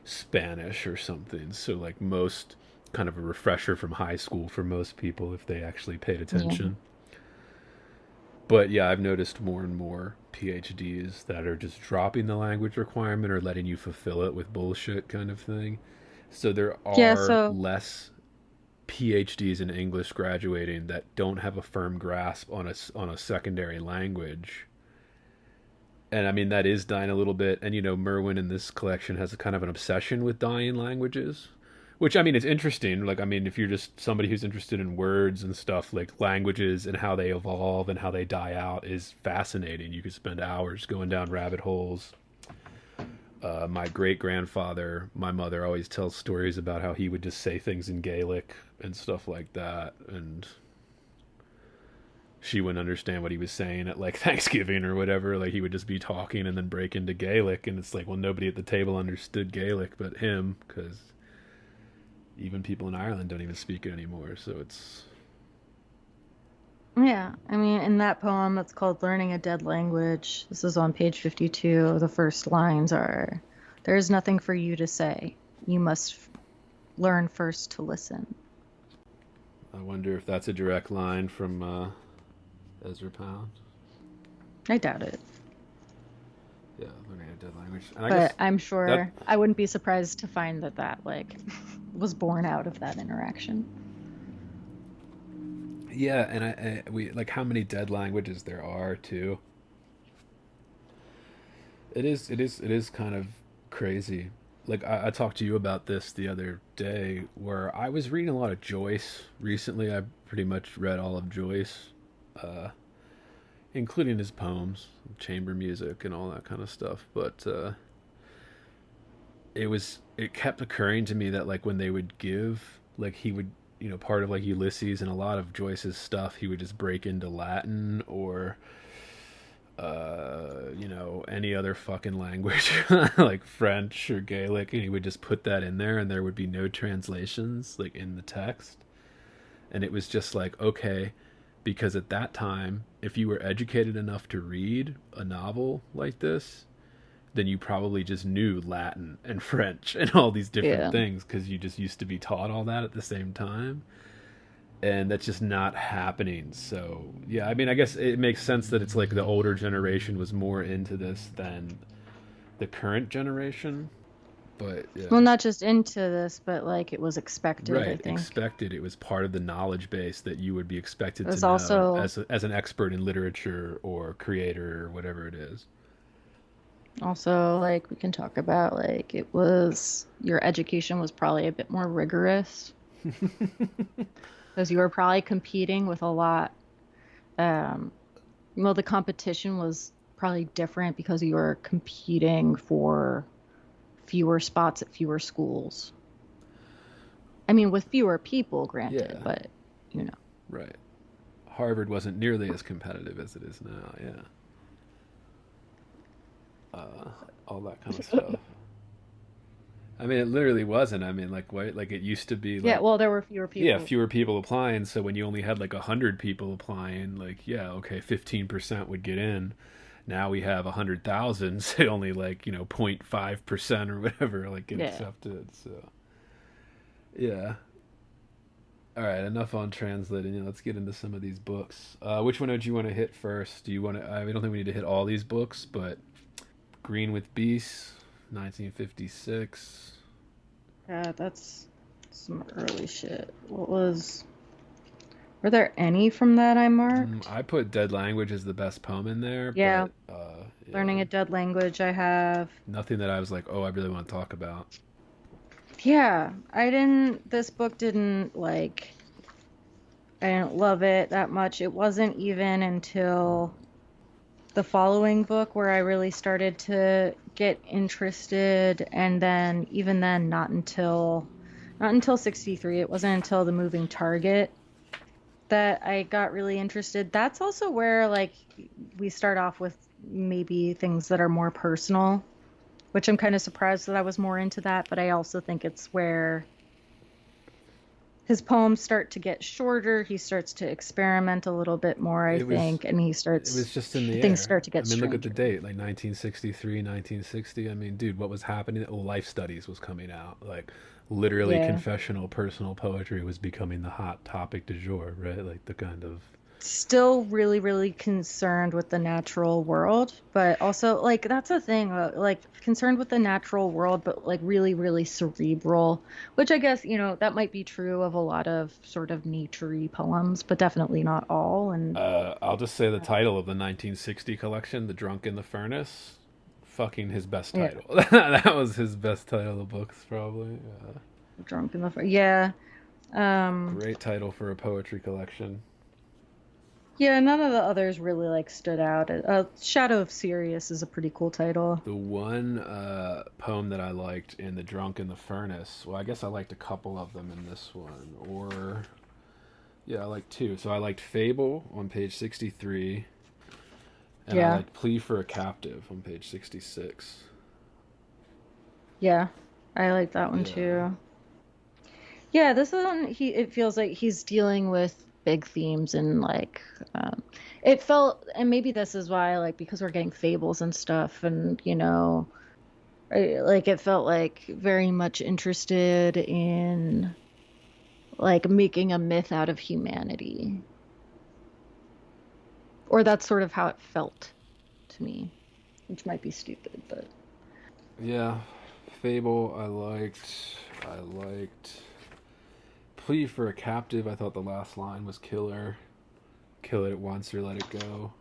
Spanish or something. So like most, kind of a refresher from high school for most people if they actually paid attention. But yeah, I've noticed more and more PhDs that are just dropping the language requirement or letting you fulfill it with bullshit kind of thing. So there are less PhDs in English graduating that don't have a firm grasp on a secondary language. And I mean, that is dying a little bit. And, you know, Merwin in this collection has a kind of an obsession with dying languages, which, I mean, it's interesting. Like, I mean, if you're just somebody who's interested in words and stuff, like languages and how they evolve and how they die out is fascinating. You could spend hours going down rabbit holes. My great-grandfather, my mother always tells stories about how he would just say things in Gaelic and stuff like that. And she wouldn't understand what he was saying at like Thanksgiving or whatever. Like he would just be talking and then break into Gaelic, and it's like, well, nobody at the table understood Gaelic but him, because even people in Ireland don't even speak it anymore. So it's, Yeah, I mean, in that poem that's called Learning a Dead Language, this is on page 52, the first lines are, "There is nothing for you to say. You must learn first to listen." I wonder if that's a direct line from Ezra Pound. I doubt it. Yeah, learning a dead language. And I But guess I'm sure that, I wouldn't be surprised to find that like was born out of that interaction. yeah, and we like how many dead languages there are too. It is kind of crazy. Like I talked to you about this the other day, where I was reading a lot of Joyce recently. I pretty much read all of Joyce, uh, including his poems, chamber music, and all that kind of stuff. But it kept occurring to me that like when they would give, like he would, you know, part of like Ulysses and a lot of Joyce's stuff, he would just break into Latin or you know, any other fucking language like French or Gaelic, and he would just put that in there and there would be no translations like in the text. And it was just like, okay, because at that time, if you were educated enough to read a novel like this, then you probably just knew Latin and French and all these different things, because you just used to be taught all that at the same time. And that's just not happening. So yeah, I mean, I guess it makes sense that it's like the older generation was more into this than the current generation. But yeah. Well, not just into this, but like it was expected, Right, I think. expected. It was part of the knowledge base that you would be expected It was to know also as an expert in literature or creator or whatever it is. also like we can talk about like it was your education was probably a bit more rigorous because you were probably competing with a lot. Well, the competition was probably different because you were competing for fewer spots at fewer schools. I mean, with fewer people, granted, Yeah. but you know. Right. Harvard wasn't nearly as competitive as it is now. Yeah. All that kind of stuff. I mean, it literally wasn't. I mean, like what? Like it used to be Yeah, like, well, there were fewer yeah, people. fewer people applying. So when you only had like 100 people applying, like yeah, okay, 15% would get in. Now we have 100,000, so only like 0.5% or whatever like get Yeah. accepted. So yeah. All right, enough on translating. Let's get into some of these books. Which one would you want to hit first? Do you want to? I don't think we need to hit all these books, but Green with Beasts, 1956. Yeah, that's some early shit. Were there any from that I marked? I put Dead Language as the best poem in there, Yeah, but yeah, learning a dead language I have. nothing that I was like, oh, I really want to talk about. Yeah, this book didn't I didn't love it that much. It wasn't even until the following book where I really started to get interested, and then even then not until 63. It wasn't until The Moving Target that I got really interested. That's also where we start off with maybe things that are more personal, which I'm kind of surprised that I was more into that, but I also think it's where his poems start to get shorter. He starts to experiment a little bit more, I It was think, and it was just in the things air. start to I get mean, look at the stranger. date, like 1963, 1960. I mean, dude, what was happening? Oh, Life Studies was coming out. Like, literally, Yeah. confessional personal poetry was becoming the hot topic du jour, right? Like the kind of Still really, really concerned with the natural world, but also that's a thing, concerned with the natural world, but really, really cerebral, which I guess, that might be true of a lot of sort of nature-y poems, but definitely not all. And I'll just say the title of the 1960 collection, The Drunk in the Furnace, fucking his best yeah, title. That was his best title of books, probably. drunk in the yeah. Great title for a poetry collection. Yeah, none of the others really stood out. Shadow of Sirius is a pretty cool title. The one poem that I liked in The Drunk in the Furnace, well, I guess I liked a couple of them in this one. Or, yeah, I liked two. So I liked Fable on page 63, and I Yeah, liked Plea for a Captive on page 66. yeah, I like that one Yeah. too. Yeah, this one it feels like he's dealing with big themes, and it felt, and maybe this is why, because we're getting fables and stuff, and it felt like very much interested in making a myth out of humanity, or that's sort of how it felt to me, which might be stupid, but Yeah. Fable, I liked. I liked Plea for a Captive. I thought the last line was killer. Kill it at once or let it go.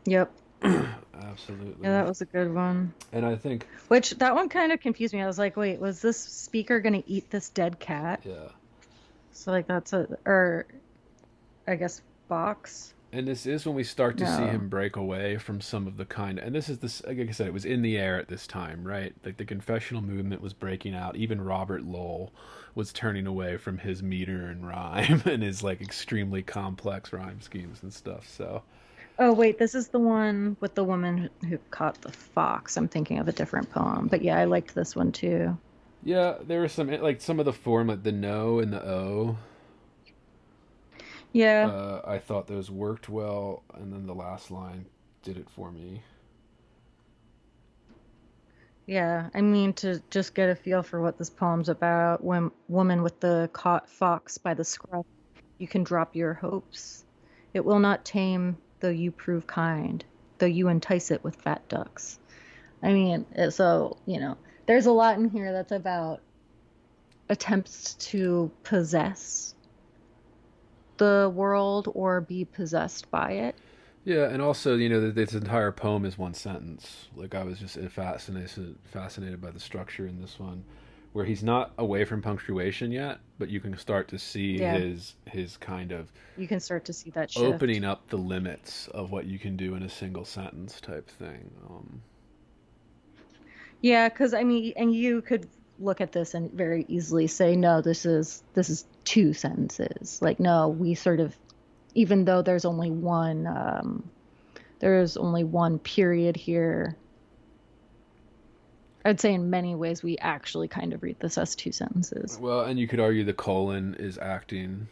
yep. Yeah, Absolutely. that was a good one. And I think, Which that one kind of confused me. I was like, wait, was this speaker gonna eat this dead cat? yeah. So or I guess Fox. And this is when we start to see No. him break away from some of the kind. And this is this, like I said, it was in the air at this time, right? Like the confessional movement was breaking out. Even Robert Lowell was turning away from his meter and rhyme and his like extremely complex rhyme schemes and stuff. So Oh wait, this is the one with the woman who caught the fox. I'm thinking of a different poem, but yeah, I liked this one too. yeah, there were some like some of the form, like the no and the o. Yeah, I thought those worked well, and then the last line did it for me. yeah. I mean, to just get a feel for what this poem's about, when woman with the caught fox by the scruff, you can drop your hopes. It will not tame, though you prove kind, though you entice it with fat ducks. I mean, so, there's a lot in here that's about attempts to possess the world or be possessed by it. Yeah, and also, this entire poem is one sentence. Like I was just fascinated by the structure in this one, where he's not away from punctuation yet, but you can start to see Yeah, his kind of you can start to see that shift. opening up the limits of what you can do in a single sentence type thing. Yeah, because I mean, and you could look at this and very easily say, no, this is two sentences. Like, no, we sort of, even though there's only one period here, I'd say in many ways we actually kind of read this as two sentences. Well, and you could argue the colon is acting,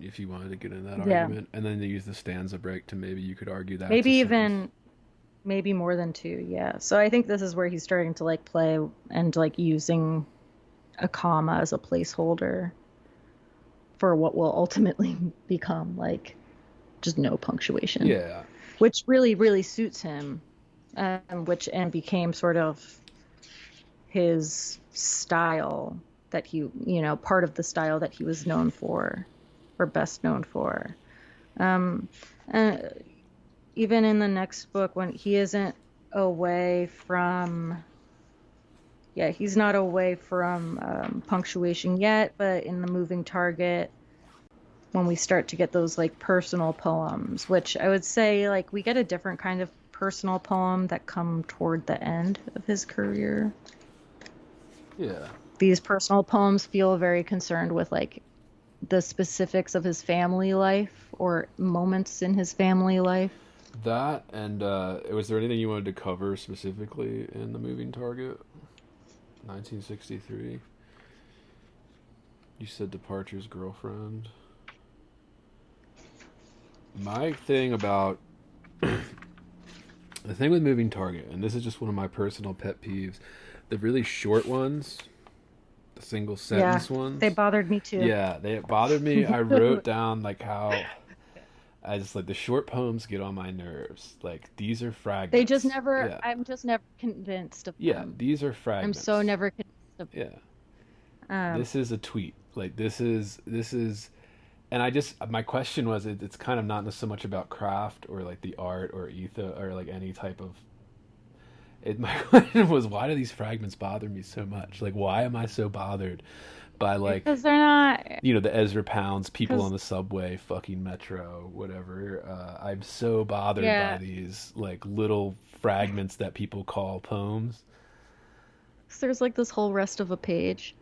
if you wanted to get in that Yeah. argument, and then they use the stanza break to maybe you could argue that Maybe even maybe more than two, yeah. So I think this is where he's starting to like play and like using a comma as a placeholder for what will ultimately become like just no punctuation. Yeah. Which really, really suits him, and became sort of his style that he, part of the style that he was known for, or best known for. And even in the next book, when he isn't away from, he's not away from punctuation yet, but in the moving target, when we start to get those like personal poems, which I would say like we get a different kind of personal poem that come toward the end of his career. Yeah. These personal poems feel very concerned with like the specifics of his family life or moments in his family life. That, and was there anything you wanted to cover specifically in the moving target? 1963. You said Departure's girlfriend. My thing about the thing with moving target, and this is just one of my personal pet peeves, the really short ones, the single sentence ones. They bothered me too. Yeah, they bothered me. I wrote down like how I just like the short poems get on my nerves. Like these are fragments. They just never. Yeah. I'm just never convinced of them. Yeah, these are fragments. I'm so never convinced of them. Yeah. This is a tweet. Like this is. And my question was, it's kind of not so much about craft or like the art or ethos or like any type of. My question was, why do these fragments bother me so much? Like, why am I so bothered by like? Because they're not. The Ezra Pounds, people on the subway, fucking metro, whatever. I'm so bothered by these like little fragments that people call poems. So there's like this whole rest of a page.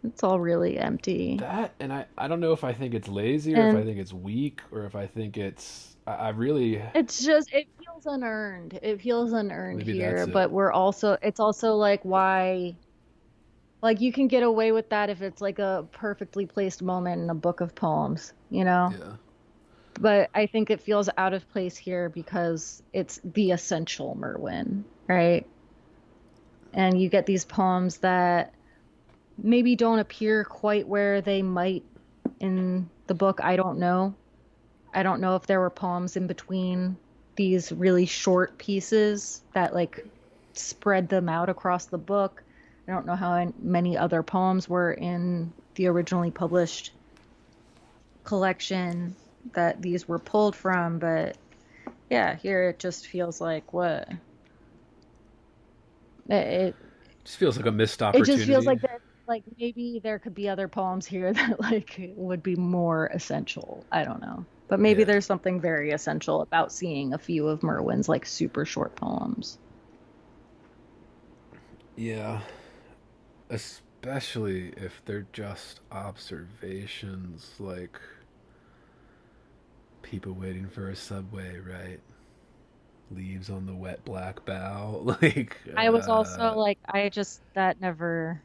It's all really empty. That, and I don't know if I think it's lazy or if I think it's weak or if I think it's I really. It's just it feels unearned. It feels unearned Maybe here, but it's also like why. Like you can get away with that if it's like a perfectly placed moment in a book of poems, Yeah. But I think it feels out of place here because it's the essential Merwin, right? And you get these poems that maybe don't appear quite where they might in the book. I don't know. I don't know if there were poems in between these really short pieces that like spread them out across the book. I don't know how many other poems were in the originally published collection that these were pulled from, but yeah, here it just feels like what? It just feels like a missed opportunity. It just feels like that. Like maybe there could be other poems here that like would be more essential. I don't know. But maybe there's something very essential about seeing a few of Merwin's like super short poems. Yeah. Especially if they're just observations, like people waiting for a subway, right? Leaves on the wet black bow. Like I was also like that never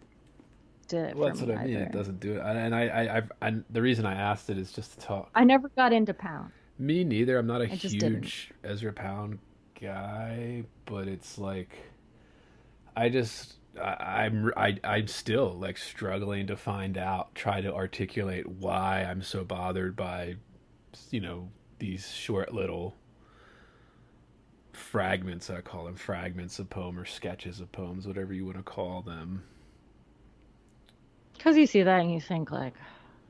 did. Well, that's what I mean. It doesn't do it. And the reason I asked it is just to talk. I never got into Pound. Me neither. I'm not a huge Ezra Pound guy, but it's like I'm still like struggling to try to articulate why I'm so bothered by, these short little fragments. I call them fragments of poem or sketches of poems, whatever you want to call them. Because you see that and you think like,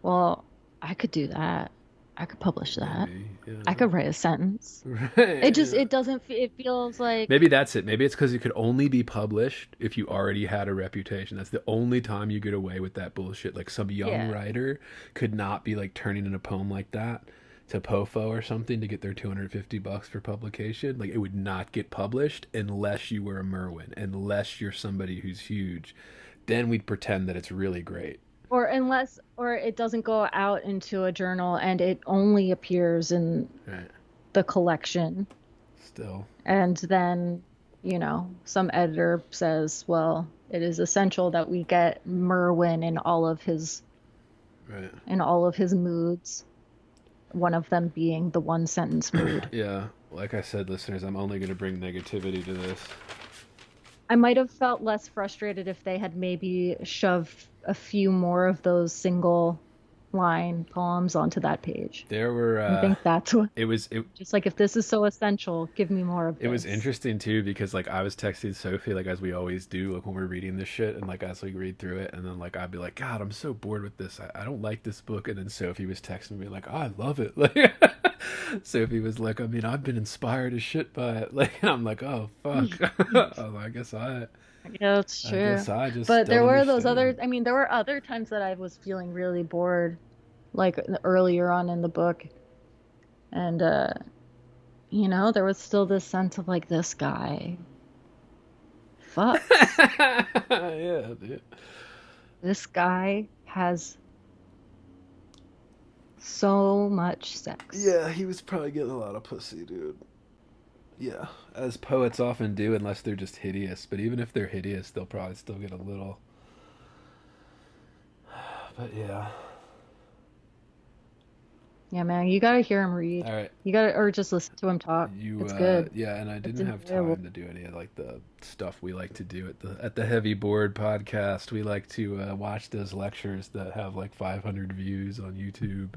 well, I could do that. I could publish that. Maybe, yeah. I could write a sentence. Right, it feels like... Maybe that's it. Maybe it's because it could only be published if you already had a reputation. That's the only time you get away with that bullshit. Like some young writer could not be like turning in a poem like that to POFO or something to get their $250 for publication. Like it would not get published unless you were a Merwin, unless you're somebody who's huge. then we'd pretend that it's really great. Or it doesn't go out into a journal and it only appears in Right. the collection. Still. And then, some editor says, well, it is essential that we get Merwin in all of his moods. One of them being the one sentence mood. Yeah. Like I said, listeners, I'm only going to bring negativity to this. I might have felt less frustrated if they had maybe shoved a few more of those single line poems onto that page. There were I think that's what it was just like, if this is so essential, give me more of this. It was interesting too, because like I was texting Sophie, like as we always do, like when we're reading this shit, and like as we read through it, and then like I'd be like, God, I'm so bored with this, I don't like this book. And then Sophie was texting me like, oh, I love it. Like Sophie was like, I mean, I've been inspired as shit by it. Like, and I'm like, oh fuck. I guess yeah, it's true. I guess I just but there don't were understand. there were other times that I was feeling really bored, like earlier on in the book. And there was still this sense of like, this guy fuck. Yeah, dude. This guy has so much sex. Yeah, he was probably getting a lot of pussy, dude. Yeah, as poets often do, unless they're just hideous. But even if they're hideous, they'll probably still get a little. But yeah. Yeah, man, you gotta hear him read. All right. Or just listen to him talk. It's good. Yeah, and I didn't have enjoyable. time to do any of like the stuff we like to do at the Heavy Board podcast. We like to watch those lectures that have like 500 views on YouTube.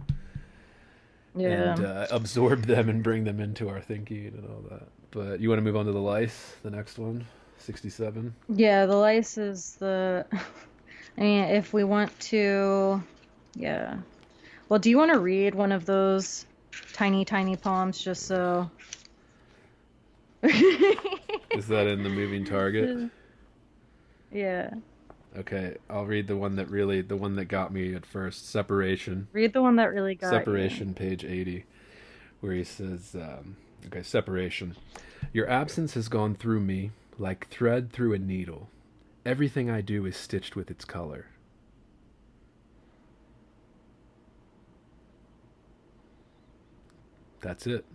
Yeah. And absorb them and bring them into our thinking and all that. But you want to move on to the lice, the next one, 67? Yeah, the lice is the. I mean, if we want to, yeah. Well, do you want to read one of those tiny, tiny poems just so? Is that in the moving target? Yeah. Okay, I'll read the one that got me at first. Separation. Read the one that really got Separation, you. page 80, where he says, okay, separation. Your absence has gone through me like thread through a needle. Everything I do is stitched with its color. That's it.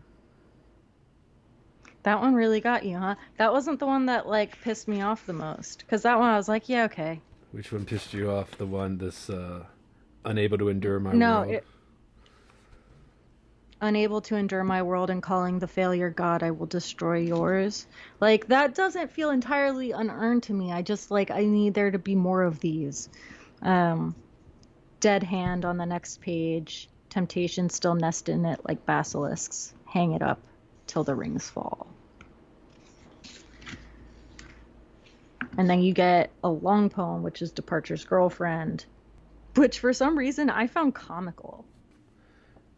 That one really got you, huh? That wasn't the one that like pissed me off the most, because that one I was like, yeah, okay. Which one pissed you off? The one that's unable to endure my No, world? Unable to endure my world and calling the failure God, I will destroy yours. Like, that doesn't feel entirely unearned to me. I just like, I need there to be more of these. Dead hand on the next page. Temptation still nest in it like basilisks. Hang it up till the rings fall. And then you get a long poem, which is Departure's Girlfriend, which for some reason I found comical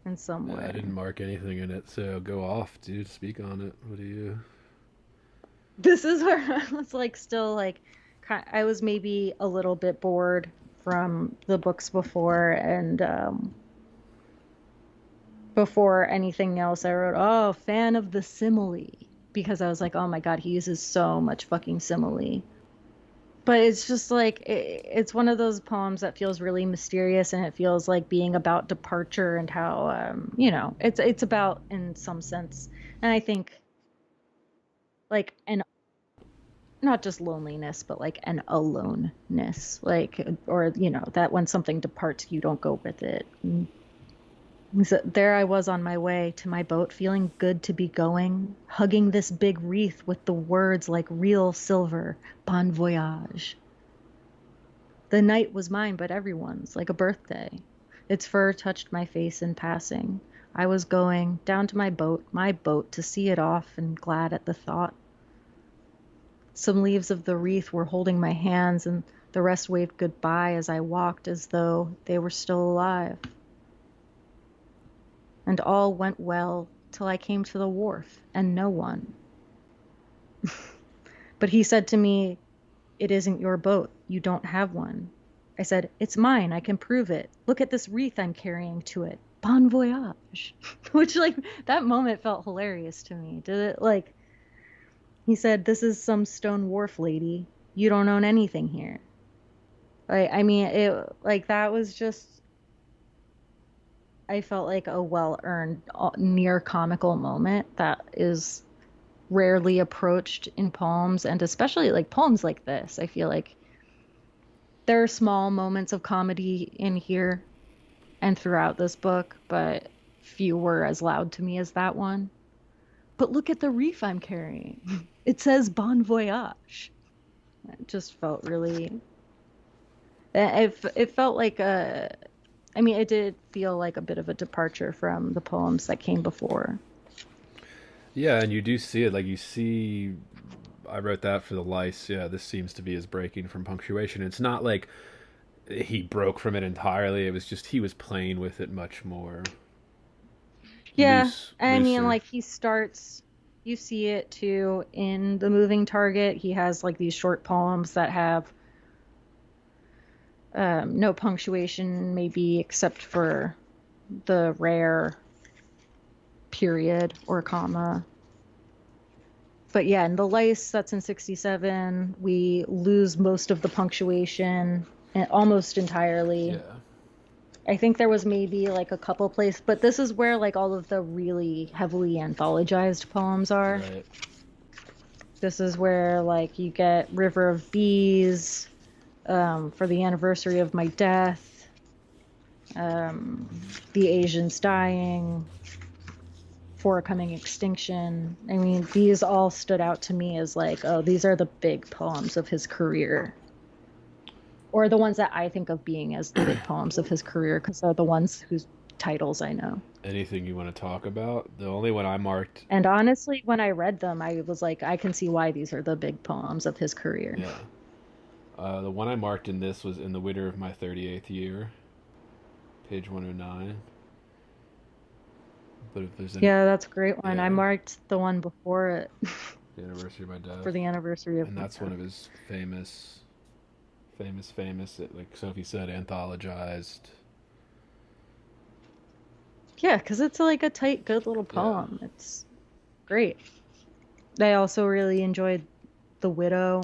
in some way. I didn't mark anything in it, so go off, dude. Speak on it. What do you... This is where I was like, still like, I was maybe a little bit bored from the books before, and before anything else, I wrote, oh, fan of the simile, because I was like, oh my god, he uses so much fucking simile. But it's just like, it's one of those poems that feels really mysterious, and it feels like being about departure and how, it's about, in some sense, and I think, like, not just loneliness, but like an aloneness, like, or, that when something departs, you don't go with it. So there I was on my way to my boat, feeling good to be going, hugging this big wreath with the words like real silver, bon voyage. The night was mine, but everyone's, like a birthday. Its fur touched my face in passing. I was going down to my boat, to see it off, and glad at the thought. Some leaves of the wreath were holding my hands, and the rest waved goodbye as I walked as though they were still alive. And all went well till I came to the wharf, and no one. But he said to me, it isn't your boat. You don't have one. I said, it's mine. I can prove it. Look at this wreath I'm carrying to it. Bon voyage. Which, like, that moment felt hilarious to me. Did it, like, he said, this is some stone wharf, lady. You don't own anything here. Like, I mean, it like that was just I felt like a well-earned near comical moment that is rarely approached in poems, and especially like poems like this. I feel like there are small moments of comedy in here and throughout this book, but few were as loud to me as that one. But look at the reef I'm carrying. It says Bon Voyage. It just felt really. It felt like a. I mean, it did feel like a bit of a departure from the poems that came before. Yeah, and you do see it. Like you see, I wrote that for the lice. Yeah, this seems to be his breaking from punctuation. It's not like he broke from it entirely. It was just he was playing with it much more Yeah, I mean, looser. like he starts. You see it too in the moving target. He has like these short poems that have no punctuation, maybe except for the rare period or comma. But yeah, in the lice, that's in 67. We lose most of the punctuation almost entirely. Yeah, I think there was maybe like a couple places, but this is where like all of the really heavily anthologized poems are. right. This is where like you get River of Bees, for the anniversary of my death, the Asians dying, for a coming extinction. I mean, these all stood out to me as like, oh, these are the big poems of his career. Or the ones that I think of being as the big poems of his career, because they're the ones whose titles I know. Anything you want to talk about? The only one I marked. And honestly, when I read them, I was like, I can see why these are the big poems of his career. Yeah. The one I marked in this was In the Winter of My 38th Year, page 109. But if there's any. Yeah, that's a great one. I Yeah, marked the one before it the anniversary of my for death. the anniversary of And my that's one death. of his famous, like Sophie said, anthologized. Yeah, because it's like a tight, good little Yeah. poem. It's great. I also really enjoyed The Widow,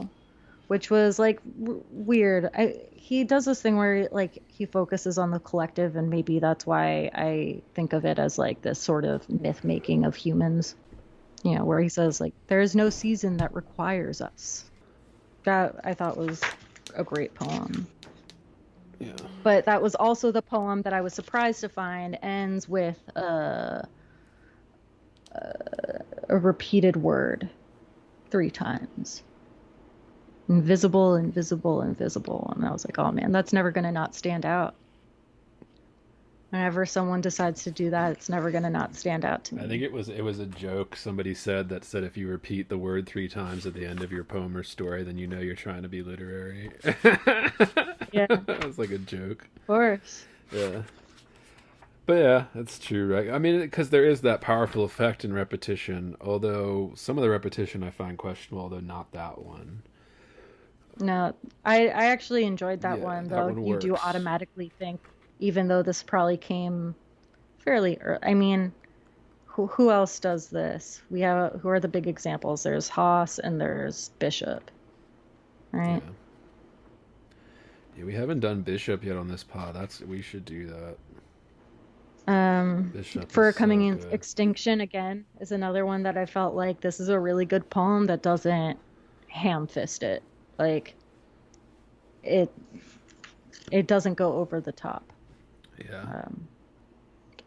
which was like weird. He does this thing where like he focuses on the collective, and maybe that's why I think of it as like this sort of myth making of humans. You know, where he says like there is no season that requires us. That I thought was a great poem. Yeah. But that was also the poem that I was surprised to find ends with a repeated word 3 times. Invisible, invisible, invisible. And I was like, oh man, that's never going to not stand out. Whenever someone decides to do that, it's never going to not stand out to I think me. it was a joke somebody said that said if you repeat the word 3 times at the end of your poem or story, then you know you're trying to be literary. Yeah, of That was like a joke. course. Yeah. But yeah, that's true, right? I mean, because there is that powerful effect in repetition, although some of the repetition I find questionable, although not that one. No, I actually enjoyed that Yeah, one, that though. one You do works. automatically think, even though this probably came fairly early. I mean, who else does this? We have who are the big examples? There's Haas and there's Bishop, right? Yeah. Yeah, we haven't done Bishop yet on this pod. We should do that. Bishop is For so coming in good. extinction again is another one that I felt like this is a really good poem that doesn't ham fist it. Like it it doesn't go over the top. Yeah. Um,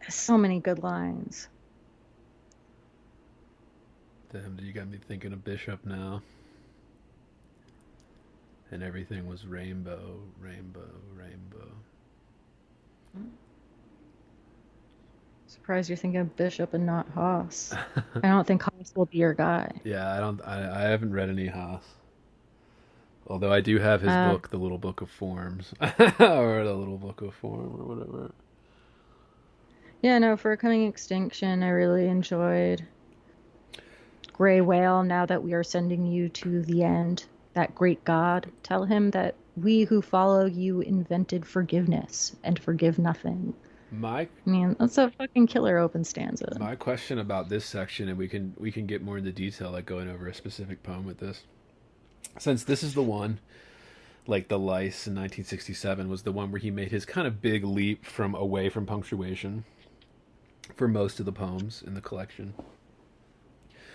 so many good lines. Damn, you got me thinking of Bishop now. And everything was rainbow, rainbow, rainbow. Surprised you're thinking of Bishop and not Haas. I don't think Haas will be your guy. Yeah, I don't. I haven't read any Haas. Although I do have his Uh, book, The Little Book of Forms, or The Little Book of Form, or whatever. yeah, no, for coming extinction, I really enjoyed Gray Whale. Now that we are sending you to the end, that great God, tell him that we who follow you invented forgiveness and forgive nothing. My I mean, that's a fucking killer open stanza. my question about this section, and we can get more into detail, like going over a specific poem with this, since this is the one. like The Lice in 1967 was the one where he made his kind of big leap from away from punctuation for most of the poems in the collection.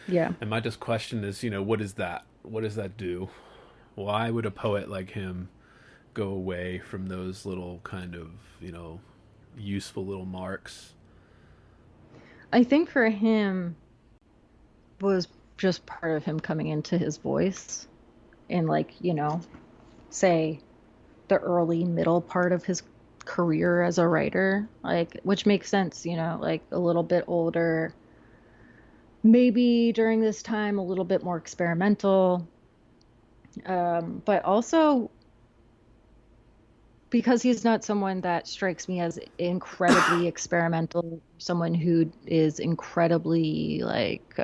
Yeah. And my just question is, what is that? What does that do? Why would a poet like him go away from those little kind of, useful little marks? I think for him was just part of him coming into his voice in, like, say the early middle part of his career as a writer, like, which makes sense, like a little bit older, maybe during this time a little bit more experimental, but also because he's not someone that strikes me as incredibly experimental, someone who is incredibly like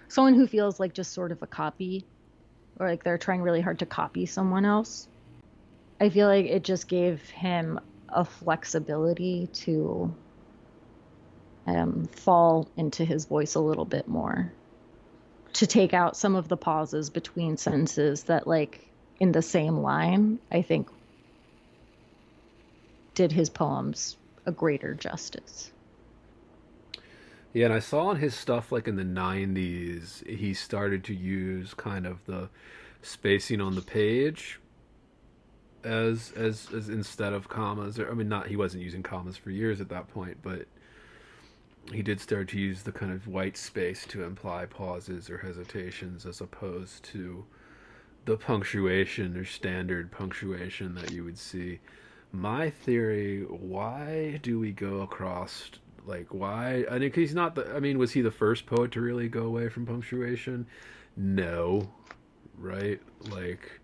someone who feels like just sort of a copy, or like they're trying really hard to copy someone else. I feel like it just gave him a flexibility to fall into his voice a little bit more, to take out some of the pauses between sentences that, like, in the same line, I think did his poems a greater justice. Yeah, and I saw in his stuff like in the 90s, he started to use kind of the spacing on the page as instead of commas. Or, I mean, not he wasn't using commas for years at that point, but he did start to use the kind of white space to imply pauses or hesitations as opposed to the punctuation or standard punctuation that you would see. My theory, why do we go across, like, why? I think he's not the, I mean, was he the first poet to really go away from punctuation? No, right? Like,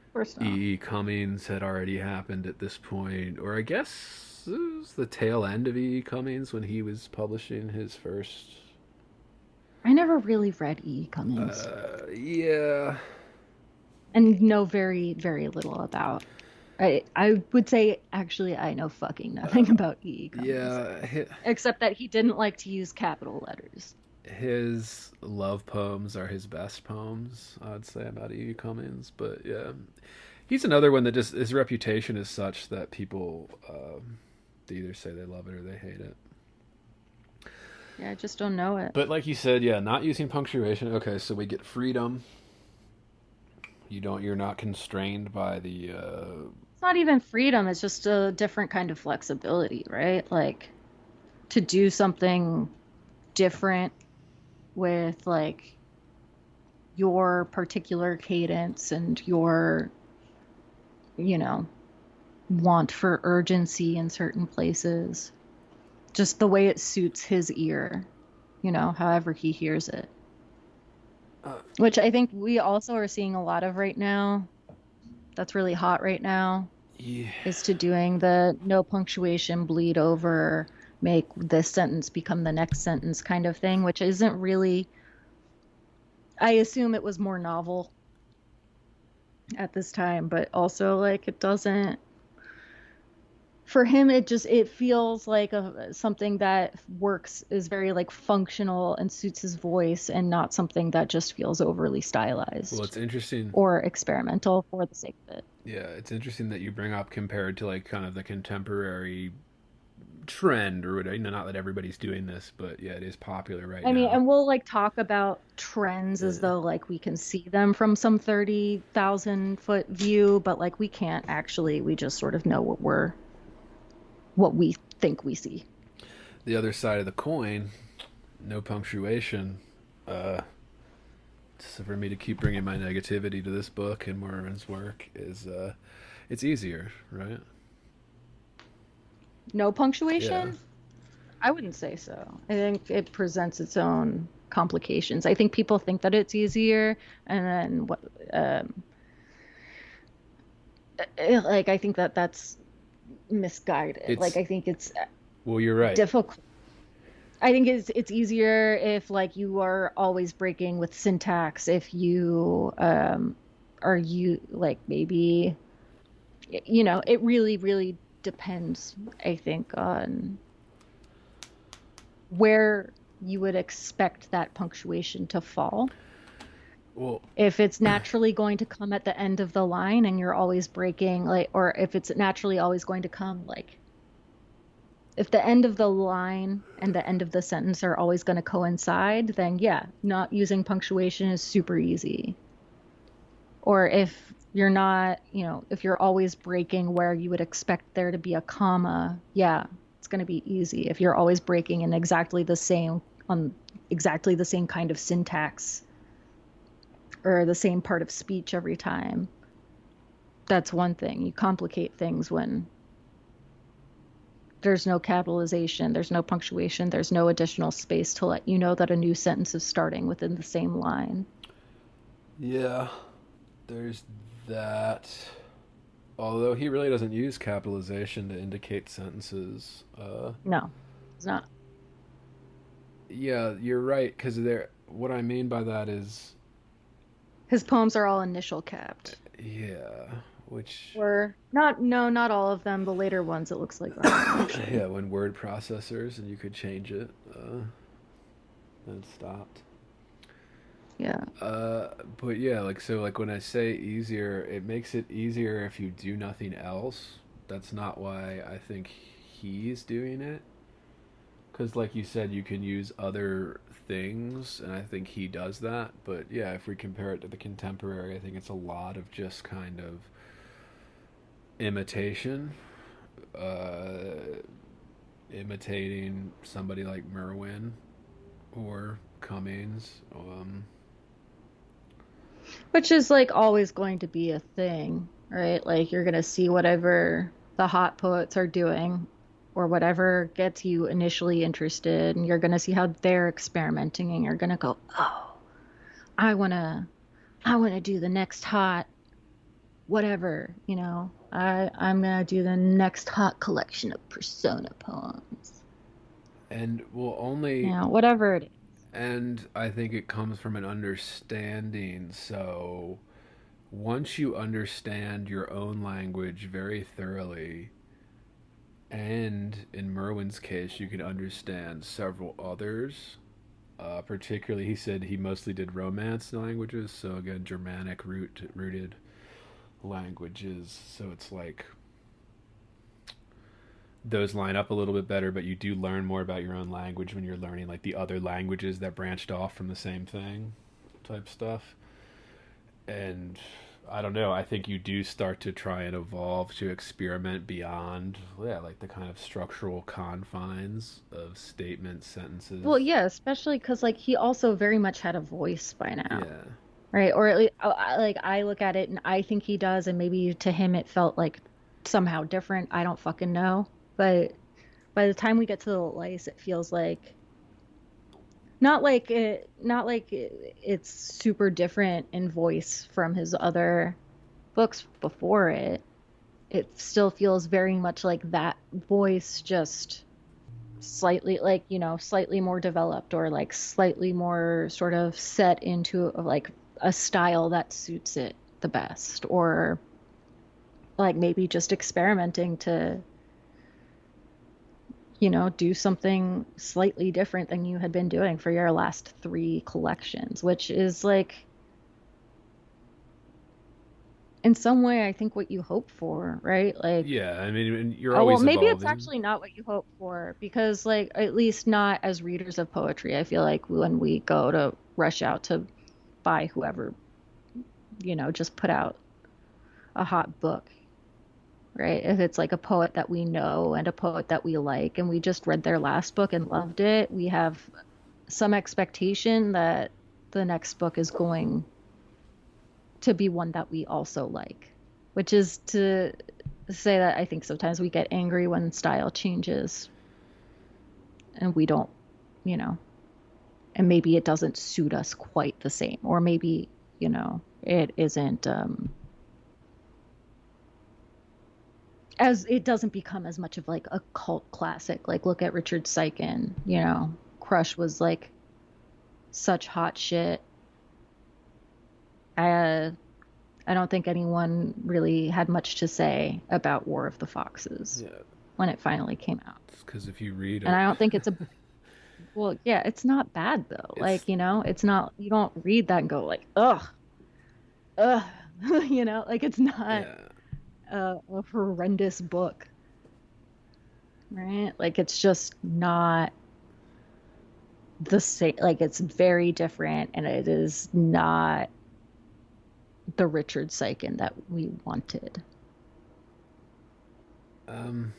Of course not. E. Cummings had already happened at this point, or I guess it was the tail end of E. Cummings when he was publishing his first. I never really read E. Cummings Yeah. and know very, very little about. I would say, actually, I know fucking nothing about E. Cummings. Yeah. Except that he didn't like to use capital letters. His love poems are his best poems, I'd say, about E. Cummings. But yeah, he's another one that just, his reputation is such that people they either say they love it or they hate it. Yeah, I just don't know it. But like you said, yeah, not using punctuation. Okay, so we get freedom. You're not constrained by the. It's not even freedom. It's just a different kind of flexibility, right? Like, to do something different with, like, your particular cadence and your, want for urgency in certain places. Just the way it suits his ear, however he hears it. Which I think we also are seeing a lot of right now. That's really hot right now. Yeah. Is to doing the no punctuation, bleed over, make this sentence become the next sentence kind of thing, which isn't really. I assume it was more novel at this time, but also, like, it doesn't. For him, it feels like something that works, is very, like, functional and suits his voice, and not something that just feels overly stylized. Well, it's interesting. Or experimental for the sake of it. Yeah, it's interesting that you bring up compared to, like, kind of the contemporary trend or whatever. Not that everybody's doing this, but yeah, it is popular right now. I mean, and we'll, like, talk about trends as though, like, we can see them from some 30,000 foot view, but, like, we can't actually. We just sort of know what we think we see. The other side of the coin, no punctuation. So for me to keep bringing my negativity to this book and Merwin's work is, it's easier, right? No punctuation? Yeah. I wouldn't say so. I think it presents its own complications. I think people think that it's easier, and then like, I think that's misguided. Like, I think it's well, you're right. Difficult. I think it's easier if, like, you are always breaking with syntax. If you like, maybe, it really, really depends, I think, on where you would expect that punctuation to fall. Well, If it's naturally going to come at the end of the line and you're always breaking, like, or if it's naturally always going to come, like, if the end of the line and the end of the sentence are always going to coincide, then yeah, not using punctuation is super easy. Or if you're not, if you're always breaking where you would expect there to be a comma, yeah, it's going to be easy. If you're always breaking in on exactly the same kind of syntax or the same part of speech every time, that's one thing. You complicate things when there's no capitalization, there's no punctuation, there's no additional space to let you know that a new sentence is starting within the same line. yeah, there's that. Although he really doesn't use capitalization to indicate sentences. No, it's not. Yeah, you're right. Because there, what I mean by that is, His poems are all initial capped. yeah, which, Or not, no, not all of them. The later ones, it looks like are actually. yeah, when word processors and you could change it, then it stopped. Yeah. But yeah, like so, like when I say easier, it makes it easier if you do nothing else. That's not why I think he's doing it. Because, like you said, you can use other things, and I think he does that. But yeah, if we compare it to the contemporary, I think it's a lot of just kind of imitation, uh, imitating somebody like Merwin or Cummings. Which is like always going to be a thing, right? Like you're going to see whatever the hot poets are doing or whatever gets you initially interested, and you're going to see how they're experimenting, and you're going to go, "Oh, I want to I want to do the next hot whatever, I'm going to do the next hot collection of persona poems." And will only Whatever it is. And I think it comes from an understanding. So once you understand your own language very thoroughly, and in Merwin's case, you can understand several others. Particularly, he said he mostly did Romance languages, so again, Germanic rooted languages. So it's like those line up a little bit better, but you do learn more about your own language when you're learning like the other languages that branched off from the same thing type stuff. And I don't know, I think you do start to try and evolve to experiment beyond, yeah, like the kind of structural confines of statements, sentences. Well, yeah, especially because like he also very much had a voice by now, Yeah. right? Or at least like I look at it and I think he does, and maybe to him it felt like somehow different. I don't fucking know. But by the time we get to the lice, it feels like it's super different in voice from his other books before it. It still feels very much like that voice, just slightly like, slightly more developed, or like slightly more sort of set into like a style that suits it the best, or like maybe just experimenting to do something slightly different than you had been doing for your last three collections, which is like, in some way, I think what you hope for, right? Like, Yeah, I mean, you're oh, well, always maybe it's evolving. actually not what you hope for, because, like, at least not as readers of poetry. I feel like when we go to rush out to buy whoever, just put out a hot book, right? If it's like a poet that we know and a poet that we like, and we just read their last book and loved it, we have some expectation that the next book is going to be one that we also like, which is to say that I think sometimes we get angry when style changes and we don't, you know, and maybe it doesn't suit us quite the same, or maybe, it isn't, as it doesn't become as much of like a cult classic. Like, look at Richard Seiken, Crush was like such hot shit. I don't think anyone really had much to say about War of the Foxes Yeah, when it finally came out. because if you read And it, I don't think it's a Well, yeah, it's not bad though. It's Like, it's not, you don't read that and go like, ugh, ugh, like it's not yeah. a horrendous book, right? Like it's just not the same, like it's very different and it is not the Richard Sykin that we wanted. Um,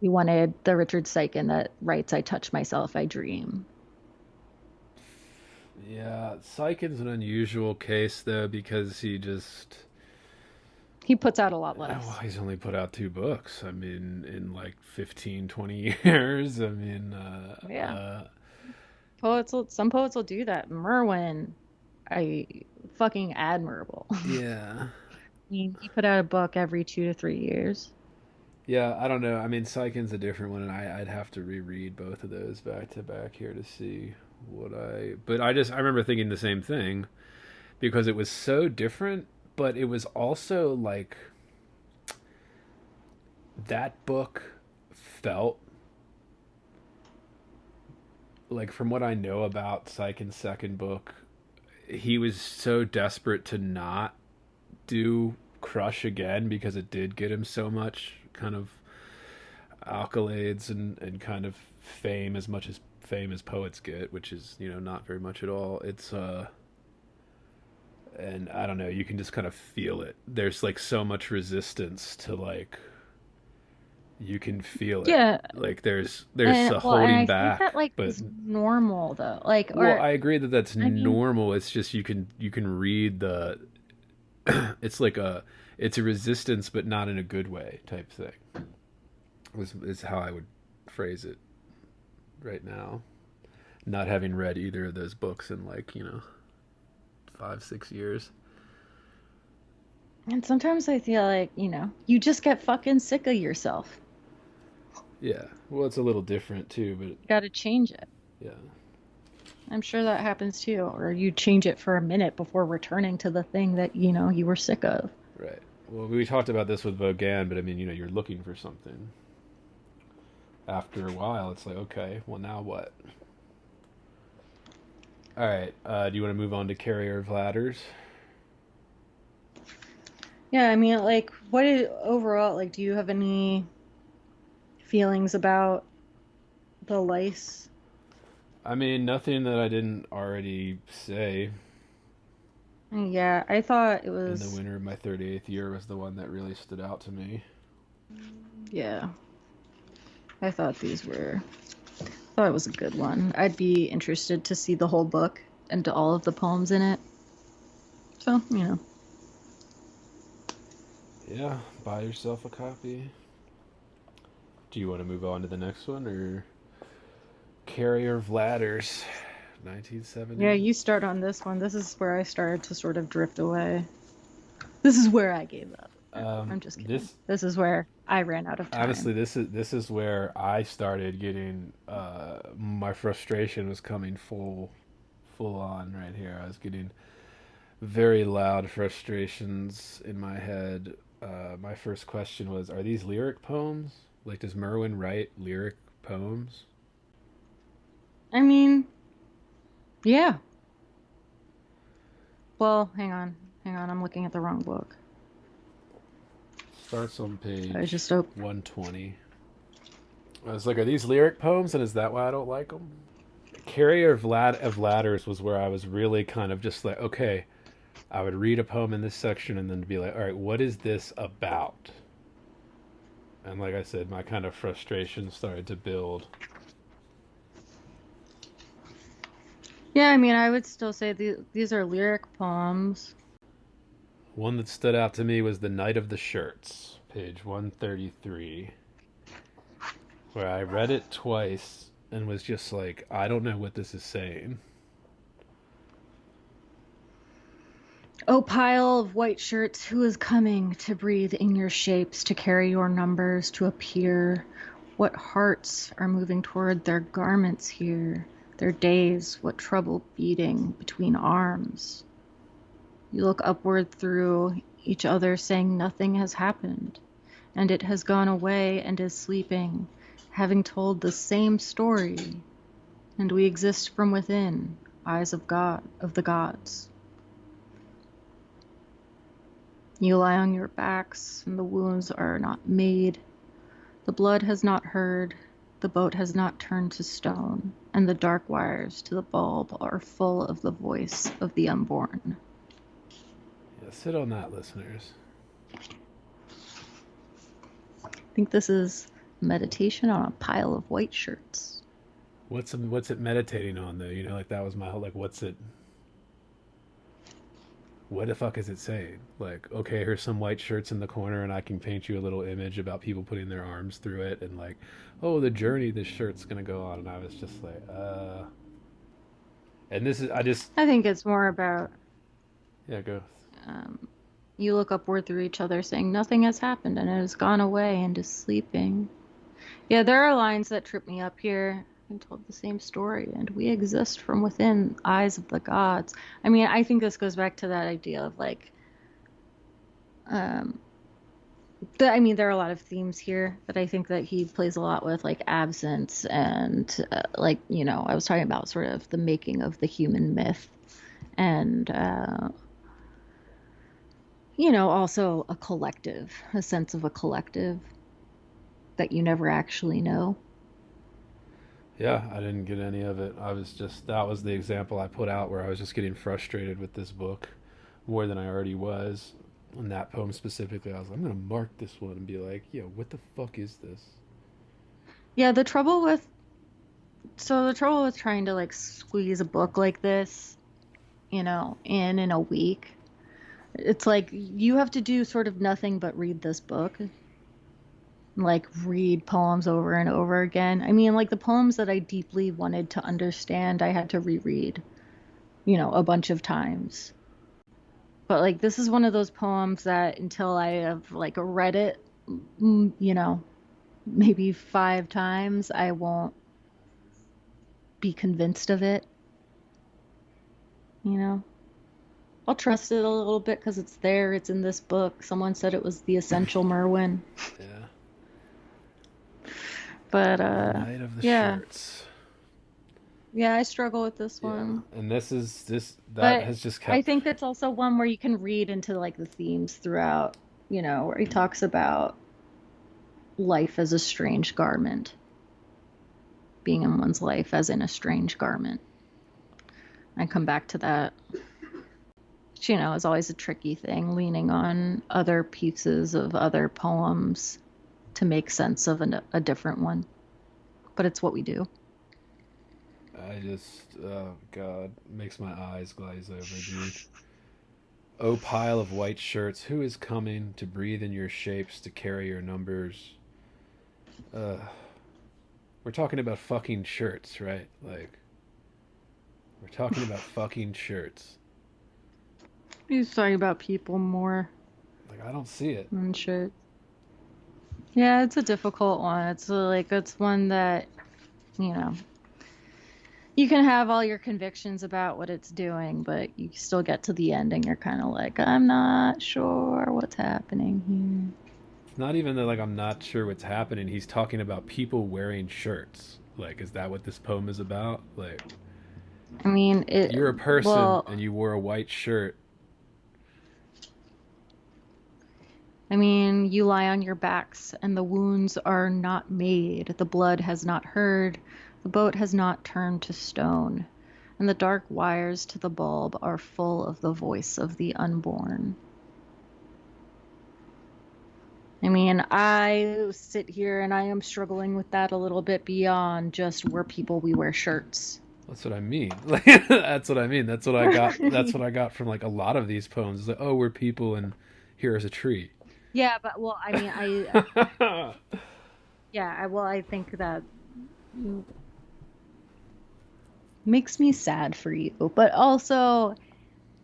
We wanted the Richard Sykin that writes I touch myself, I dream. yeah, Sykin's an unusual case though because he just He puts out a lot well, less. he's only put out 2 books. I mean, in like 15, 20 years. I mean, Yeah. Some poets will do that. Merwin, I fucking admirable. I yeah. mean, he put out a book every 2 to 3 years. Yeah, I don't know. I mean, Psychon's a different one, and I'd have to reread both of those back to back here to see what I. But I remember thinking the same thing because it was so different, but it was also like that book felt like from what I know about Psychon's second book, he was so desperate to not do Crush again because it did get him so much kind of accolades and kind of fame as much as fame as poets get, which is, not very much at all. It's and I don't know, you can just kind of feel it. There's like so much resistance to like you can feel it. Yeah, Like there's and a well, and holding I think back, that like but is normal though. Like, well, or I agree that that's I mean, normal. It's just you can read the it's like it's a resistance but not in a good way type thing. Is how I would phrase it right now. Not having read either of those books in like 5-6 years. and sometimes I feel like, you just get fucking sick of yourself. Yeah, well, it's a little different too, but You got to change it. yeah, I'm sure that happens too. Or you change it for a minute before returning to the thing that, you were sick of. right. Well, we talked about this with Bogan, but I mean, you're looking for something. After a while, it's like, okay, well, now what? All right. Do you want to move on to Carrier of Ladders? Yeah, I mean, like, overall, like, do you have any feelings about the lice? I mean, nothing that I didn't already say. Yeah, I thought it And the was, winner of my 38th year was the one that really stood out to me. yeah, I thought thought it was a good one. I'd be interested to see the whole book and to all of the poems in it. So, Yeah, buy yourself a copy. Do you want to move on to the next one or Carrier of Ladders, 1970? yeah, you start on this one. This is where I started to sort of drift away. This is where I gave up. No, I'm just kidding. This is where I ran out of time. Honestly, this is where I started getting my frustration was coming full on right here. I was getting very loud frustrations in my head. My first question was, are these lyric poems? Like, does Merwin write lyric poems? I mean, yeah. Well, hang on. I'm looking at the wrong book. Starts on page I just 120. I was like, are these lyric poems, and is that why I don't like them? Carrier of Ladders was where I was really kind of just like, okay, I would read a poem in this section and then be like, all right, what is this about? And like I said, my kind of frustration started to build. Yeah, I mean, I would still say these are lyric poems. One that stood out to me was The Night of the Shirts, page 133, where I read it twice and was just like, I don't know what this is saying. Oh, pile of white shirts, who is coming to breathe in your shapes, to carry your numbers, to appear? What hearts are moving toward their garments here? Their days, what trouble beating between arms? You look upward through each other, saying nothing has happened, and it has gone away and is sleeping, having told the same story. and we exist from within, eyes of God, of the gods. You lie on your backs, and the wounds are not made. The blood has not heard, the boat has not turned to stone, and the dark wires to the bulb are full of the voice of the unborn. Yeah, sit on that, listeners. I think this is meditation on a pile of white shirts. What's it meditating on though? You know, like that was my whole like. What the fuck is it saying? Like, okay, here's some white shirts in the corner, and I can paint you a little image about people putting their arms through it, and like, oh, the journey this shirt's gonna go on. And I was just like, And this is, I think it's more about yeah, go. you look upward through each other saying nothing has happened and it has gone away and is sleeping. Yeah, there are lines that trip me up here. I told the same story, and we exist from within, eyes of the gods. I mean, I think this goes back to that idea of like, I mean, there are a lot of themes here that I think that he plays a lot with, like absence and like, you know, I was talking about sort of the making of the human myth and, you know, also a collective, a sense of a collective that you never actually know. Yeah, I didn't get any of it. That was the example I put out where I was just getting frustrated with this book more than I already was. In that poem specifically, I was like, I'm going to mark this one and be like, yo, what the fuck is this? Yeah, the trouble with trying to like squeeze a book like this, you know, in a week, it's like you have to do sort of nothing but read this book. Like read poems over and over again. I mean, like the poems that I deeply wanted to understand, I had to reread, you know, a bunch of times. But like this is one of those poems that until I have like read it, you know, maybe 5 times, I won't be convinced of it. You know, I'll trust it a little bit because it's there. It's in this book. Someone said it was the essential Merwin. Yeah. But Night of the yeah. Shirts. Yeah, I struggle with this Yeah. one. And that But has just kept. I think that's also one where you can read into like the themes throughout, you know, where he talks about life as a strange garment, being in one's life as in a strange garment. I come back to that. Which, you know, is always a tricky thing, leaning on other pieces of other poems to make sense of a different one. But it's what we do. Oh God, makes my eyes glaze over, dude. Oh, pile of white shirts, who is coming to breathe in your shapes, to carry your numbers? Uh, we're talking about fucking shirts, right? Like, we're talking about fucking shirts. He's talking about people more Like, I don't see it. than shit. Yeah, it's a difficult one. It's one that, you know, you can have all your convictions about what it's doing, but you still get to the end and you're kind of like, I'm not sure what's happening here. It's not even that, like, I'm not sure what's happening. He's talking about people wearing shirts. Like, is that what this poem is about? Like, I mean, you're a person well, and you wore a white shirt. I mean, you lie on your backs and the wounds are not made. The blood has not heard. The boat has not turned to stone. And the dark wires to the bulb are full of the voice of the unborn. I mean, I sit here and I am struggling with that a little bit beyond just we're people, we wear shirts. That's what I mean. Like, that's what I mean. That's what I got. That's what I got from like a lot of these poems. It's like, oh, we're people, and here is a tree. Yeah, but well, I mean, I think that makes me sad for you, but also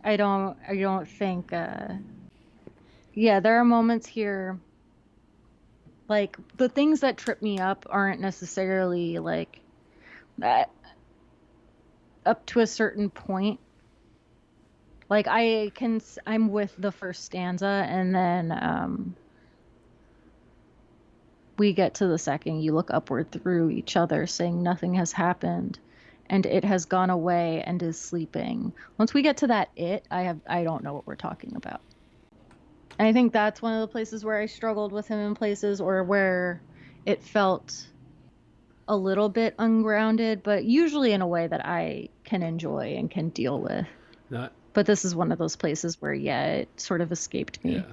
I don't think yeah, there are moments here like the things that trip me up aren't necessarily like that up to a certain point. Like I'm with the first stanza and then we get to the second, you look upward through each other saying nothing has happened and it has gone away and is sleeping. Once we get to that I don't know what we're talking about. And I think that's one of the places where I struggled with him in places, or where it felt a little bit ungrounded, but usually in a way that I can enjoy and can deal with. Not, But this is one of those places where, yeah, it sort of escaped me. yeah.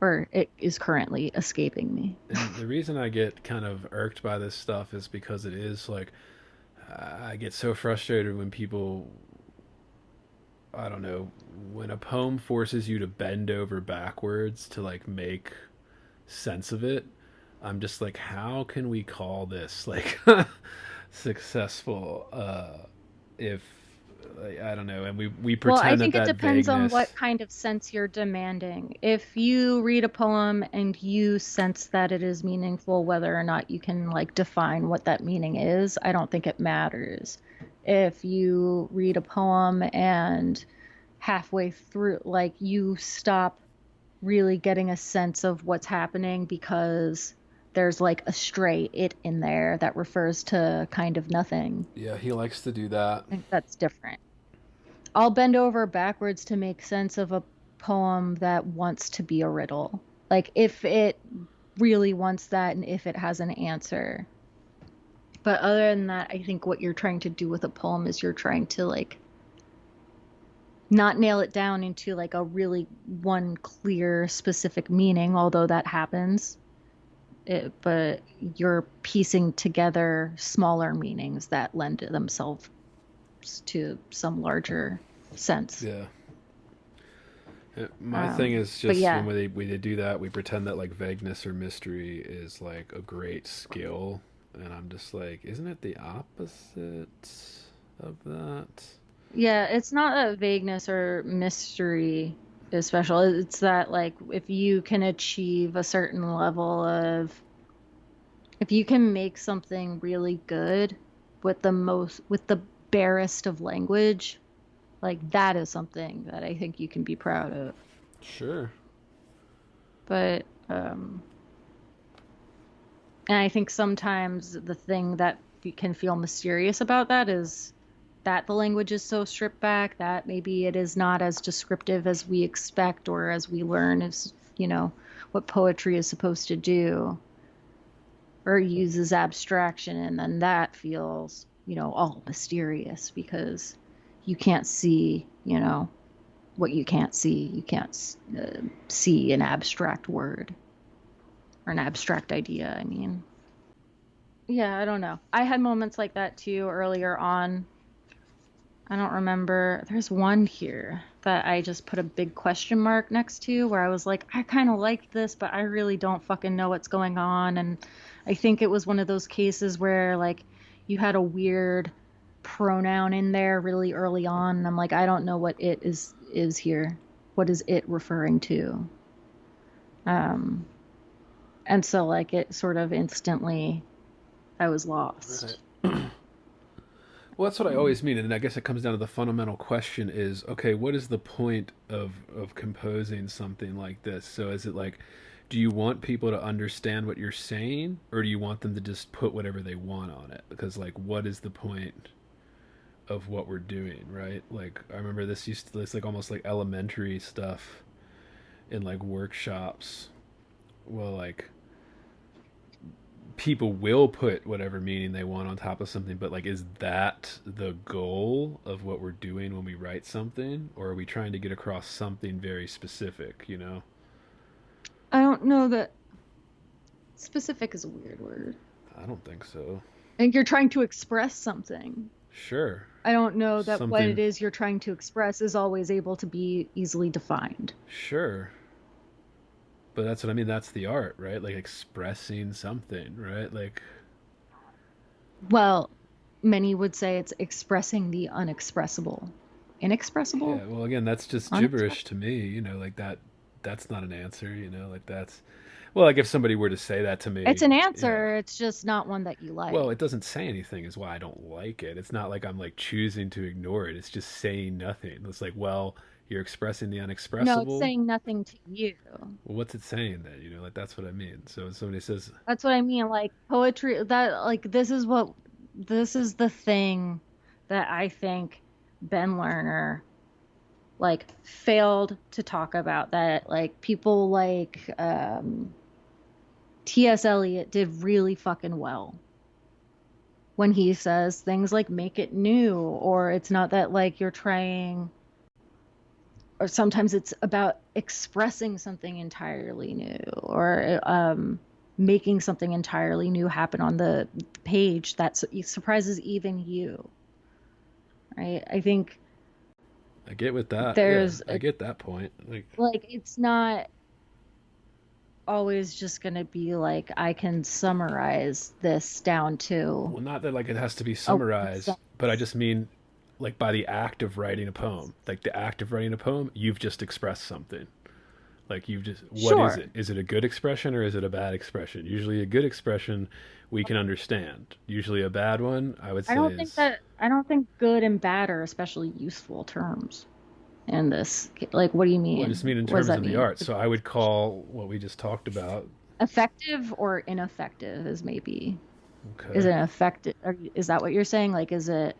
Or it is currently escaping me. And the reason I get kind of irked by this stuff is because it is like, I get so frustrated when people, I don't know, when a poem forces you to bend over backwards to like make sense of it. I'm just like, how can we call this like successful if like, I don't know, and we Well, I pretend that think it that depends on vagueness. what kind of sense you're demanding. If you read a poem and you sense that it is meaningful, whether or not you can like define what that meaning is, I don't think it matters. If you read a poem and halfway through, like, you stop really getting a sense of what's happening because there's like a stray it in there that refers to kind of nothing, Yeah, he likes to do that. I think that's different. I'll bend over backwards to make sense of a poem that wants to be a riddle. Like, if it really wants that and if it has an answer. But other than that, I think what you're trying to do with a poem is you're trying to like not nail it down into like a really one clear specific meaning, although that happens. But you're piecing together smaller meanings that lend themselves to some larger sense. Yeah. My thing Um, is but just yeah, when we do that, we pretend that like vagueness or mystery is like a great skill, and I'm just like, isn't it the opposite of that? yeah, it's not that vagueness or mystery is special. It's that like if you can achieve a certain level of, if you can make something really good with the barest of language, like that is something that I think you can be proud of. Sure. But and I think sometimes the thing that can feel mysterious about that is that the language is so stripped back that maybe it is not as descriptive as we expect or as we learn as, what poetry is supposed to do, or uses abstraction, and then that feels, all mysterious because you can't see, what you can't see. You can't see an abstract word or an abstract idea, I mean. Yeah, I don't know. I had moments like that too earlier on. I don't remember. There's one here that I just put a big question mark next to, where I was like, I kind of liked this, but I really don't fucking know what's going on. And I think it was one of those cases where like you had a weird pronoun in there really early on, and I'm like, I don't know what it is here. What is it referring to? Um, and so like it sort of instantly I was lost. Right. Well, that's what I always mean, and I guess it comes down to the fundamental question: is okay, what is the point of composing something like this? So, is it like, do you want people to understand what you're saying, or do you want them to just put whatever they want on it? Because, like, what is the point of what we're doing, right? Like, I remember it's like almost like elementary stuff in like workshops. Well, like people will put whatever meaning they want on top of something, but like, is that the goal of what we're doing when we write something, or are we trying to get across something very specific, you know? I don't know that specific is a weird word. I don't think so. I think you're trying to express something. Sure. I don't know that what it Something. is you're trying to express is always able to be easily defined. Sure. But that's what I mean, that's the art, right? Like expressing something, right? Like, Well, many would say it's expressing the unexpressible. Inexpressible? yeah, well, again, that's just gibberish Unexpressible? to me, like that's not an answer, like that's, well, like if somebody were to say that to It's me, an yeah. answer, it's just not one that you Well, like. it doesn't say anything is why I don't like it. It's not like I'm like choosing to ignore it. It's just saying nothing. It's like, well, you're expressing the No, it's unexpressible. saying nothing to you. Well, what's it saying then? Like that's what I mean. So if somebody says, That's what I mean. Like poetry, that like this is what this is the thing that I think Ben Lerner like failed to talk about, that like people like T.S. Eliot did really fucking well when he says things like make it new, or it's not that like you're trying, or sometimes it's about expressing something entirely new, or making something entirely new happen on the page that surprises even you, right? I think I get with that. Yeah, there's I get that point. like it's not always just going to be like I can summarize this down to Well, not that like it has to be a summarized, but I just mean like by the act of writing a poem. Like the act of writing a poem, you've just expressed something. Like you've just, what is sure. it? Is it a good expression or is it a bad expression? Usually a good expression we can understand. Usually a bad one, I would say is, I don't think good and bad are especially useful terms in this. Like, what do you well, I just mean? mean in What does terms that of the mean? art. So I would call what we just talked about. Effective or ineffective is maybe, is Okay. it effective? Is that what you're saying? Like, is it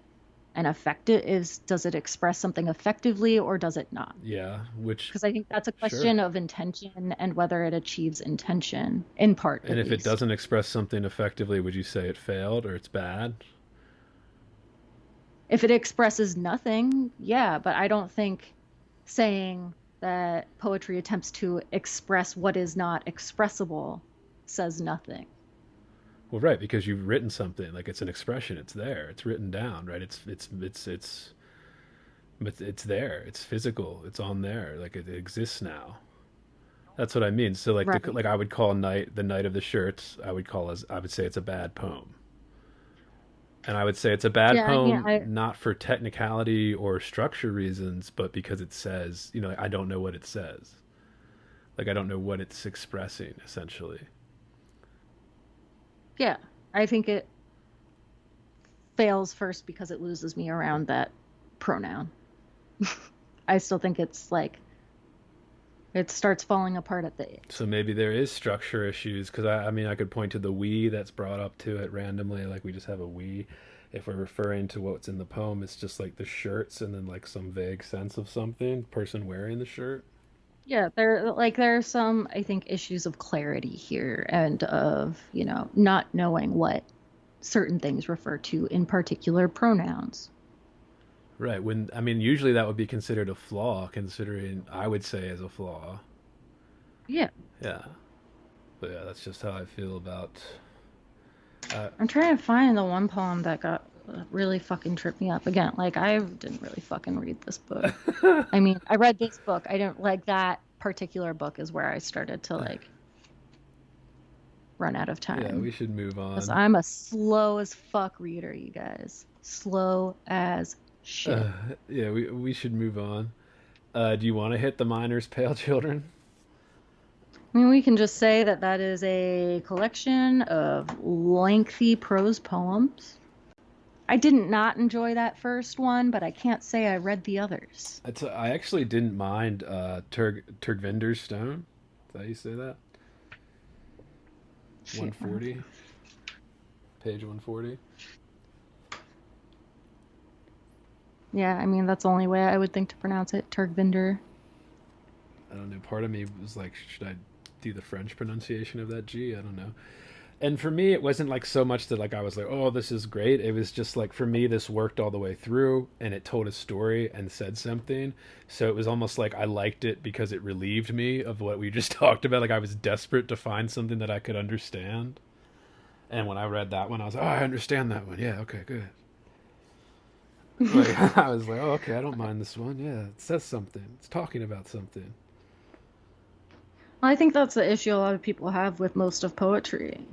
an effective? Does it express something effectively or does it not? Yeah, which, Because I think that's a sure. question of intention and whether it achieves intention, in part And at if it least. doesn't express something effectively, would you say it failed or it's bad? If it expresses nothing, yeah, but I don't think saying that poetry attempts to express what is not expressible says nothing. Well, right, because you've written something like it's an expression. It's there. It's written down, right? It's there. It's physical. It's on there. Like it exists now. That's what I mean. So Right. like I would call night the night of the shirts. I would say it's a bad poem, and I would say it's a bad Yeah, I mean, poem not for technicality or structure reasons, but because it says, I don't know what it says. Like I don't know what it's expressing essentially. yeah, I think it fails first because it loses me around that pronoun. I still think it's like it starts falling apart at the So maybe there is structure issues because I mean I could point to the we that's brought up to it randomly, like we just have a we. If we're referring to what's in the poem, it's just like the shirts and then like some vague sense of something, person wearing the shirt. Yeah, there are some, I think, issues of clarity here and of, not knowing what certain things refer to in particular pronouns. Right. When I mean usually that would be considered a flaw, considering I would say as a flaw. Yeah. Yeah. But yeah, that's just how I feel about. Uh, I'm trying to find the one poem that got really fucking tripped me up. Again, like I didn't really fucking read this book. I mean, I read this book. I didn't like that particular book is where I started to like run out of yeah, we time. should move Because on. I'm a slow as fuck reader, you guys. Slow as shit. Uh, yeah, we should move on. Do you want to hit the miners' pale children? I mean, we can just say that that is a collection of lengthy prose poems. I didn't not enjoy that first one, but I can't say I read the others. I actually didn't mind Turgvinder's Stone. Is that how you say that? Shit. 140, page 140. Yeah, I mean, that's the only way I would think to pronounce it. Turgvinder. I don't know. Part of me was like, should I do the French pronunciation of that G? I don't know. And for me, it wasn't like so much that like I was like, oh, this is great. It was just like for me, this worked all the way through, and it told a story and said something. So it was almost like I liked it because it relieved me of what we just talked about. Like I was desperate to find something that I could understand. And when I read that one, I was like, oh, I understand that one. Yeah, okay, good. Like I was like, oh, okay, I don't mind this one. Yeah, it says something. It's talking about something. Well, I think that's the issue a lot of people have with most of poetry,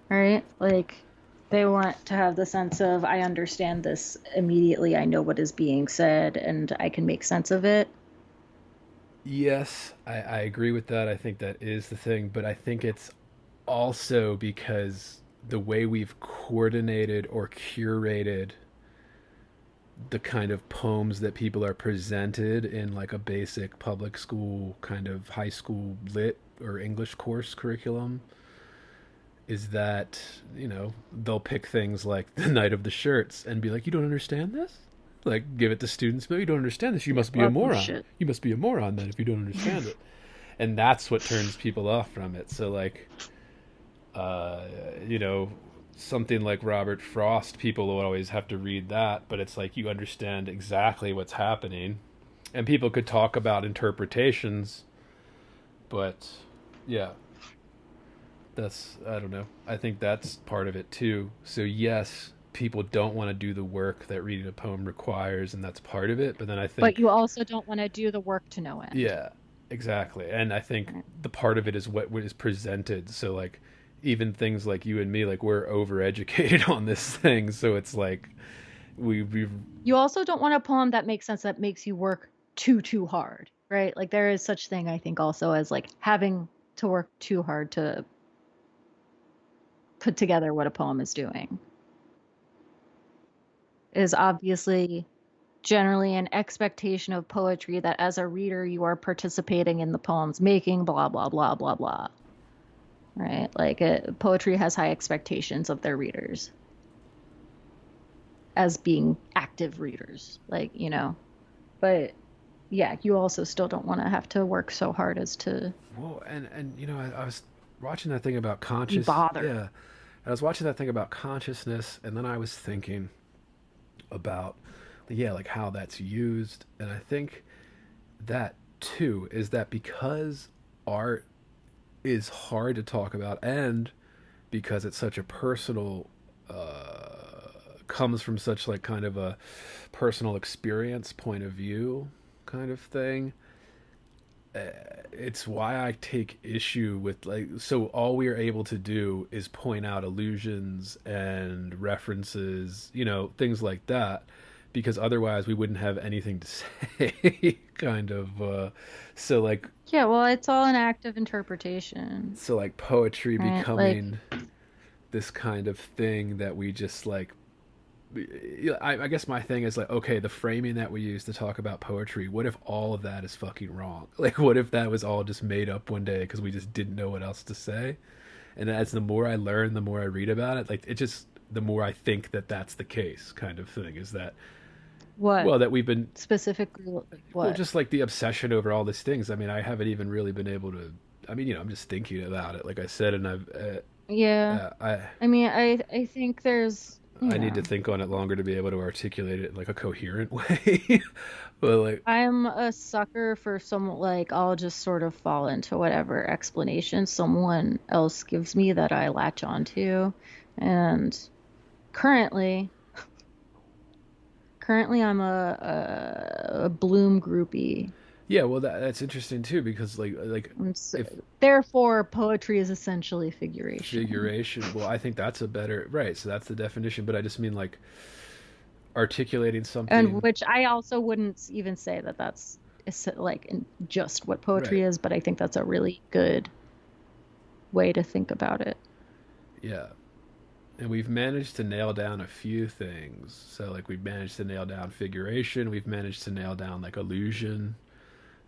right? Like, they want to have the sense of, I understand this immediately, I know what is being said, and I can make sense of it. Yes, I agree with that. I think that is the thing, but I think it's also because the way we've coordinated or curated the kind of poems that people are presented in like a basic public school kind of high school lit or English course curriculum is that, they'll pick things like the Night of the Shirts and be like, you don't understand this? Like, give it to students, but you don't understand this. You must be a Love them moron. shit. You must be a moron then if you don't understand it. And that's what turns people off from it. So, like, uh, you know, something like Robert Frost, people will always have to read that, but it's like you understand exactly what's happening. And people could talk about interpretations, but yeah, I don't know. I think that's part of it too. So, yes, people don't want to do the work that reading a poem requires, and that's part of it. But then I But think, you also don't want to do the work to no end. yeah, exactly. And I think Right. the part of it is what is presented. So, like, even things like you and me, like, we're overeducated on this thing. So it's like, we You also don't want a poem that makes sense, that makes you work too hard, right? Like there is such thing, I think, also as like having to work too hard to put together what a poem is doing. It is obviously generally an expectation of poetry that as a reader you are participating in the poem's making, blah blah blah blah blah. Right? Like poetry has high expectations of their readers as being active readers, like, but yeah, you also still don't want to have to work so hard as to well, and I was watching that thing about be bothered. yeah, I was watching that thing about consciousness, and then I was thinking about, yeah, like how that's used. And I think that too is that because art is hard to talk about, and because it's such a personal, comes from such like kind of a personal experience point of view kind of thing, it's why I take issue with, like, so all we are able to do is point out allusions and references, things like that, because otherwise we wouldn't have anything to say, kind of. So like, Yeah, well, it's all an act of interpretation, poetry right? Like, becoming this kind of thing that we just like. I guess my thing is like, okay, the framing that we use to talk about poetry, what if all of that is fucking wrong? Like, what if that was all just made up one day because we just didn't know what else to say? And as the more I learn, the more I read about it, like, it just, the more I think that that's the case, kind of thing, is that, what well, that we've been, specifically, like, well, what? just like the obsession over all these things. I mean, I haven't even really been able to, I mean, I'm just thinking about it, like I said, and Yeah, I I mean, I think there's, I need to think on it longer to be able to articulate it in like a coherent way. But like, I'm a sucker for some, like, I'll just sort of fall into whatever explanation someone else gives me that I latch onto. And currently, currently I'm a Bloom groupie. yeah, well, that's interesting too, because And so, if therefore, poetry is essentially figuration. figuration, well, I think that's a better, right. So that's the definition, but I just mean like articulating And something, which I also wouldn't even say that that's like just what poetry right. is, but I think that's a really good way to think about it. Yeah. And we've managed to nail down a few things. So like we've managed to nail down figuration, we've managed to nail down like illusion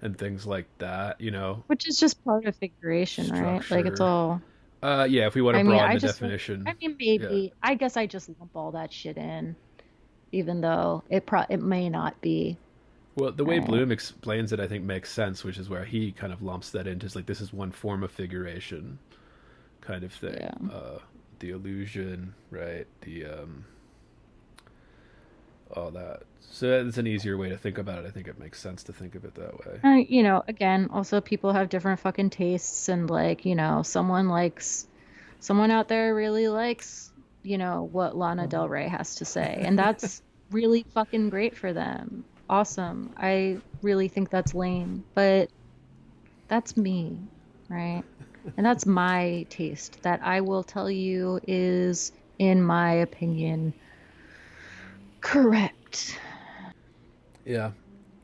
and things like that, Which is just part of figuration, right? Like it's structure. all. Yeah, if we want to I mean, broaden I the just. definition. I mean, Yeah. maybe. I guess I just lump all that shit in, even though it may not be. Well, the way Right. Bloom explains it, I think makes sense, which is where he kind of lumps that into, like, this is one form of figuration, kind of thing. Yeah. The illusion, right? All that. So it's an easier way to think about it. I think it makes sense to think of it that way. And, again, also people have different fucking tastes, and like, someone out there really likes, what Lana Del Rey has to say, and that's really fucking great for them. Awesome. I really think that's lame, but that's me, right? And that's my taste that I will tell you is, in my opinion, correct. Yeah,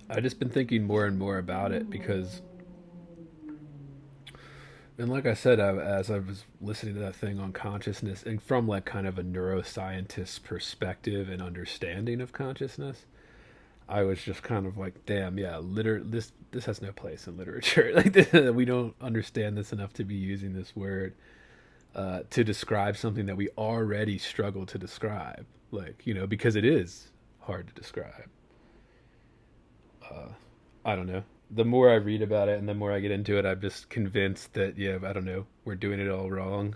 I've just been thinking more and more about it because, and like I said, as I was listening to that thing on consciousness, and from like kind of a neuroscientist perspective and understanding of consciousness, I was just kind of like, damn, yeah, this has no place in literature. Like, we don't understand this enough to be using this word. to describe something that we already struggle to describe, like, you know, because it is hard to describe. I don't know. The more I read about it and the more I get into it, I'm just convinced that, yeah, I don't know, we're doing it all wrong.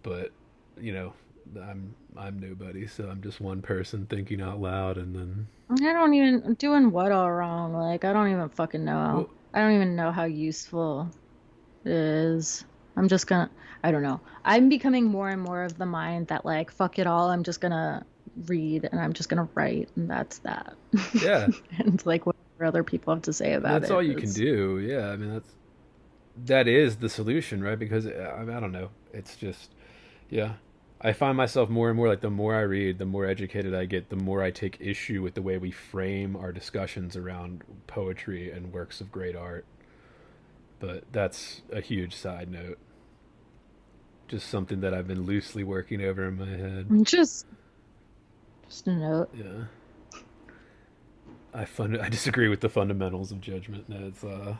But, you know, I'm nobody, so I'm just one person thinking out loud, and then, I don't even doing what all wrong. Like, I don't even fucking know. well, I don't even know how useful it is. I'm just gonna, I don't know. I'm becoming more and more of the mind that, like, fuck it all. I'm just gonna read and I'm just gonna write, and that's that. yeah, And like whatever other people have to say about that's all it you can is. do. Yeah, I mean, that is the solution, right? Because I don't know. It's just, yeah. I find myself more and more like the more I read, the more educated I get, the more I take issue with the way we frame our discussions around poetry and works of great art. But that's a huge side note. Just something that I've been loosely working over in my head. Just a note. Yeah. I disagree with the fundamentals of judgment. No, it's all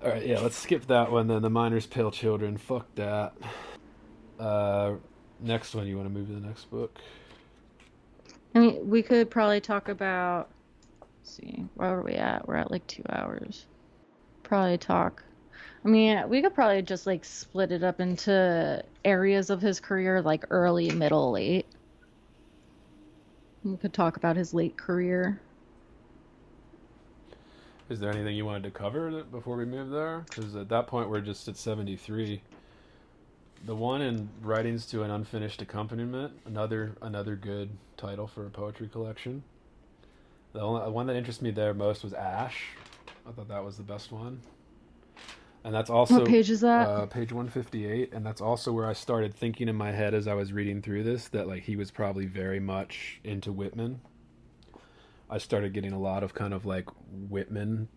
right, yeah, let's skip that one then. The Miners Pale Children. Fuck that. Uh Next one, you want to move to the next book? I mean, we could probably talk about, let's see, where are we at? We're at like 2 hours. Probably talk. I mean, we could probably just like split it up into areas of his career, like early, middle, late. We could talk about his late career. Is there anything you wanted to cover before we move there? Because at that point we're just at 73. The one in Writings to an Unfinished Accompaniment, another good title for a poetry collection. The one that interested me there most was Ash. I thought that was the best one. And that's What also page is that? page 158, and that's also where I started thinking in my head as I was reading through this that like he was probably very much into Whitman. I started getting a lot of kind of like Whitman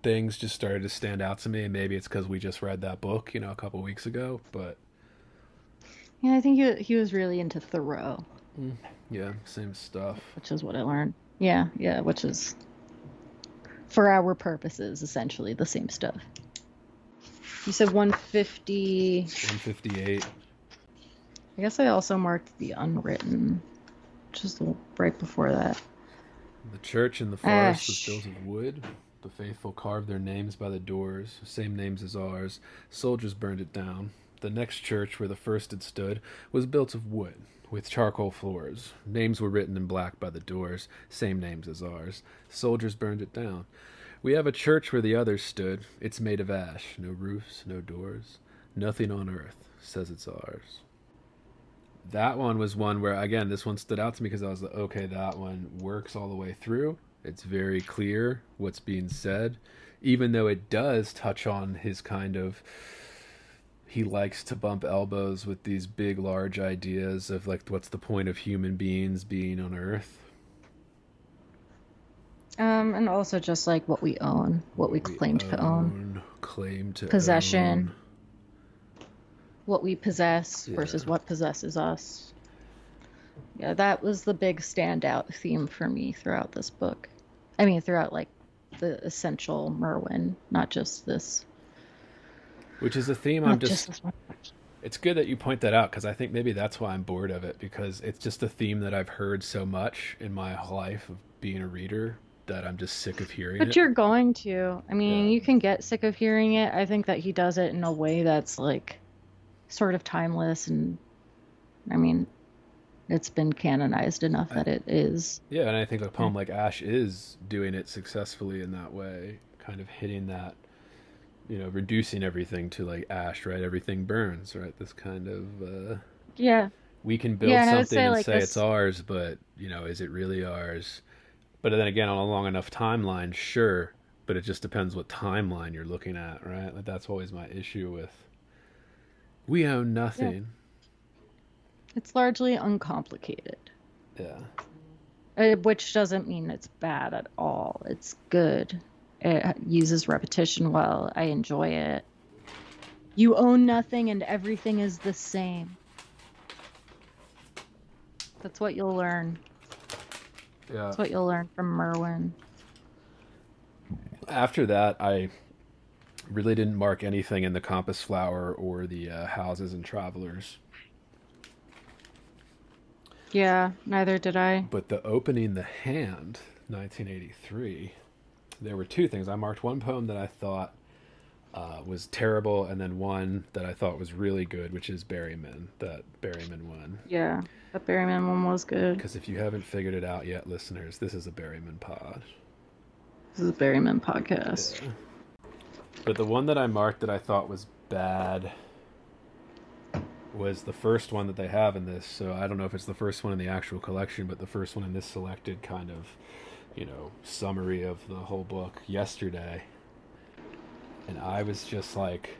things just started to stand out to me, and maybe it's because we just read that book, you know, a couple weeks ago. But Yeah, I think he was really into Thoreau, yeah, same stuff. which is what I learned. Yeah, which is for our purposes essentially the same stuff. You said 150. 158. I guess I also marked the unwritten, just right before that. The church in the forest was Ash. built of wood. The faithful carved their names by the doors, same names as ours. Soldiers burned it down. The next church, where the first had stood, was built of wood, with charcoal floors. Names were written in black by the doors, same names as ours. Soldiers burned it down. We have a church where the others stood. It's made of ash, no roofs, no doors. Nothing on earth says it's ours. That one was one where, again, this one stood out to me because I was like, okay, that one works all the way through. It's very clear what's being said, even though it does touch on his kind of, he likes to bump elbows with these big, large ideas of like, what's the point of human beings being on Earth? And also just like what we own, what we claim to own, Claim to possession, own. what we possess versus Yeah. what possesses us. Yeah, that was the big standout theme for me throughout this book. I mean, throughout like the essential Merwin, not just this, Which is a theme not just this one. it's good that you point that out because I think maybe that's why I'm bored of it, because it's just a theme that I've heard so much in my life of being a reader that I'm just sick of hearing But it. you're going to. I mean, Yeah. you can get sick of hearing it. I think that he does it in a way that's like sort of timeless, and I mean, it's been canonized enough that it is. Yeah, and I think a poem like Ash is doing it successfully in that way, kind of hitting that, you know, reducing everything to like ash, right? Everything burns, right? This kind of, Yeah. we can build Yeah, and I would something say and like say it's this. ours, but, you know, is it really ours? But then again, on a long enough timeline, sure, but it just depends what timeline you're looking at, right? Like that's always my issue with, we own Yeah. nothing. It's largely uncomplicated, Yeah. which doesn't mean it's bad at all. It's good. It uses repetition well. I enjoy it. You own nothing and everything is the same. That's what you'll learn. Yeah. That's what you'll learn from Merwin. After that, I Really didn't mark anything in the Compass Flower or the Houses and Travelers. Yeah, neither did I. But the opening the hand, 1983, there were two things. I marked one poem that I thought was terrible, and then one that I thought was really good, which is Berryman, that Berryman one. Yeah, that Berryman one was good. Because if you haven't figured it out yet, listeners, this is a Berryman pod. This is a Berryman podcast. Yeah. But the one that I marked that I thought was bad was the first one that they have in this. So I don't know if it's the first one in the actual collection, but the first one in this selected kind of, summary of the whole book, Yesterday. And I was just like,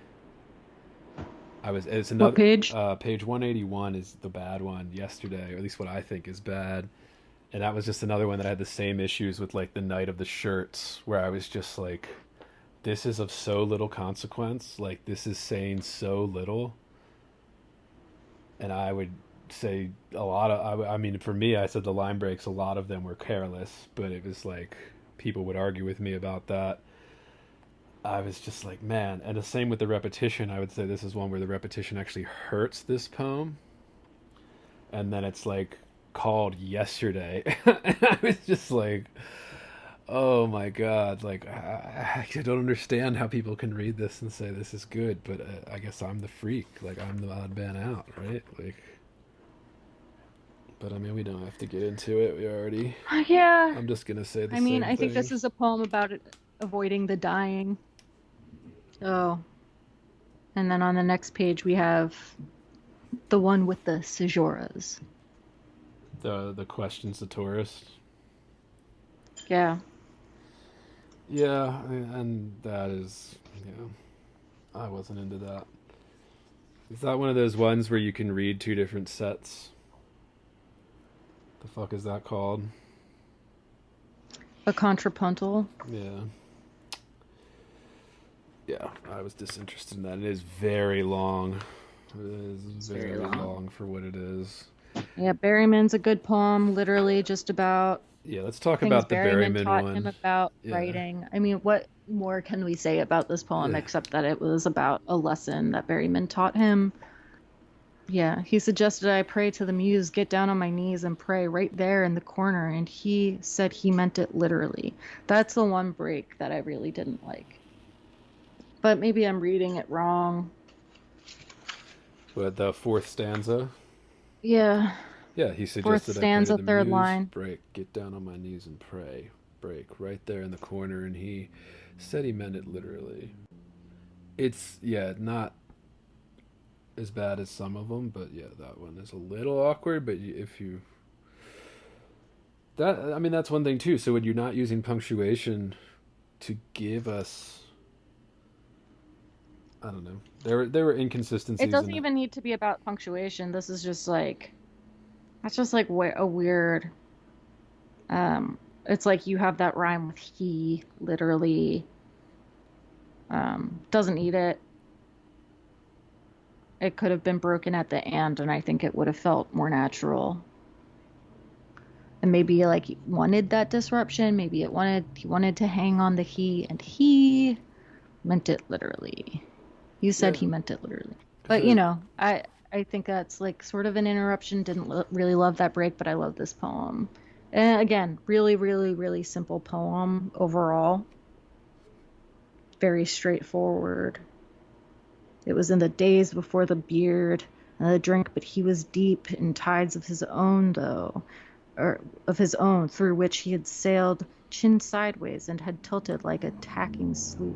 it's another What page? Page 181 is the bad one, Yesterday, or at least what I think is bad. And that was just another one that had the same issues with like the Night of the Shirts, where I was just like, this is of so little consequence. Like, this is saying so little. And I would say a lot of, I mean, for me, I said the line breaks, a lot of them were careless, but it was like, people would argue with me about that. I was just like, man. And the same with the repetition. I would say this is one where the repetition actually hurts this poem. And then it's like called Yesterday. And I was just like, oh my God. Like, I don't understand how people can read this and say this is good, but I guess I'm the freak. Like, I'm the odd man out, right? Like, but I mean, we don't have to get into it. We already. Yeah. I'm just gonna say the I mean, same I think thing. this is a poem about avoiding the dying. Oh. And then on the next page we have the one with the Sejoras. The questions the tourist. Yeah. Yeah, and that is, I wasn't into that. Is that one of those ones where you can read two different sets? The fuck is that called? A contrapuntal. Yeah. Yeah, I was disinterested in that. It is very long. It is very long for what it is. Yeah, Berryman's a good poem, literally just about Yeah, let's talk things about the Berryman Berryman taught one. him about Yeah. writing. I mean, what more can we say about this poem Yeah. except that it was about a lesson that Berryman taught him? Yeah, he suggested I pray to the muse, get down on my knees and pray right there in the corner, and he said he meant it literally. That's the one break that I really didn't like. But maybe I'm reading it wrong. What, the fourth stanza? Yeah. Yeah, he suggested Fourth stanza, I pray to the third muse, line. break, get down on my knees and pray, break, right there in the corner, and he said he meant it literally. It's, not as bad as some of them, but yeah, that one is a little awkward, but if you... that's one thing too, so when you're not using punctuation to give us... I don't know. There were inconsistencies. It doesn't even need to be about punctuation. This is just like... That's just like a weird... it's like you have that rhyme with he, literally. Doesn't need it. It could have been broken at the and I think it would have felt more natural. And maybe like he wanted that disruption. Maybe he wanted to hang on the he, and he meant it literally. You said he meant it literally. But I think that's like sort of an interruption. Didn't really love that break, but I love this poem. And again, really, really, really simple poem overall. Very straightforward. It was in the days before the beard and the drink, but he was deep in tides of his own, though, or of his own, through which he had sailed chin sideways and had tilted like a tacking sloop.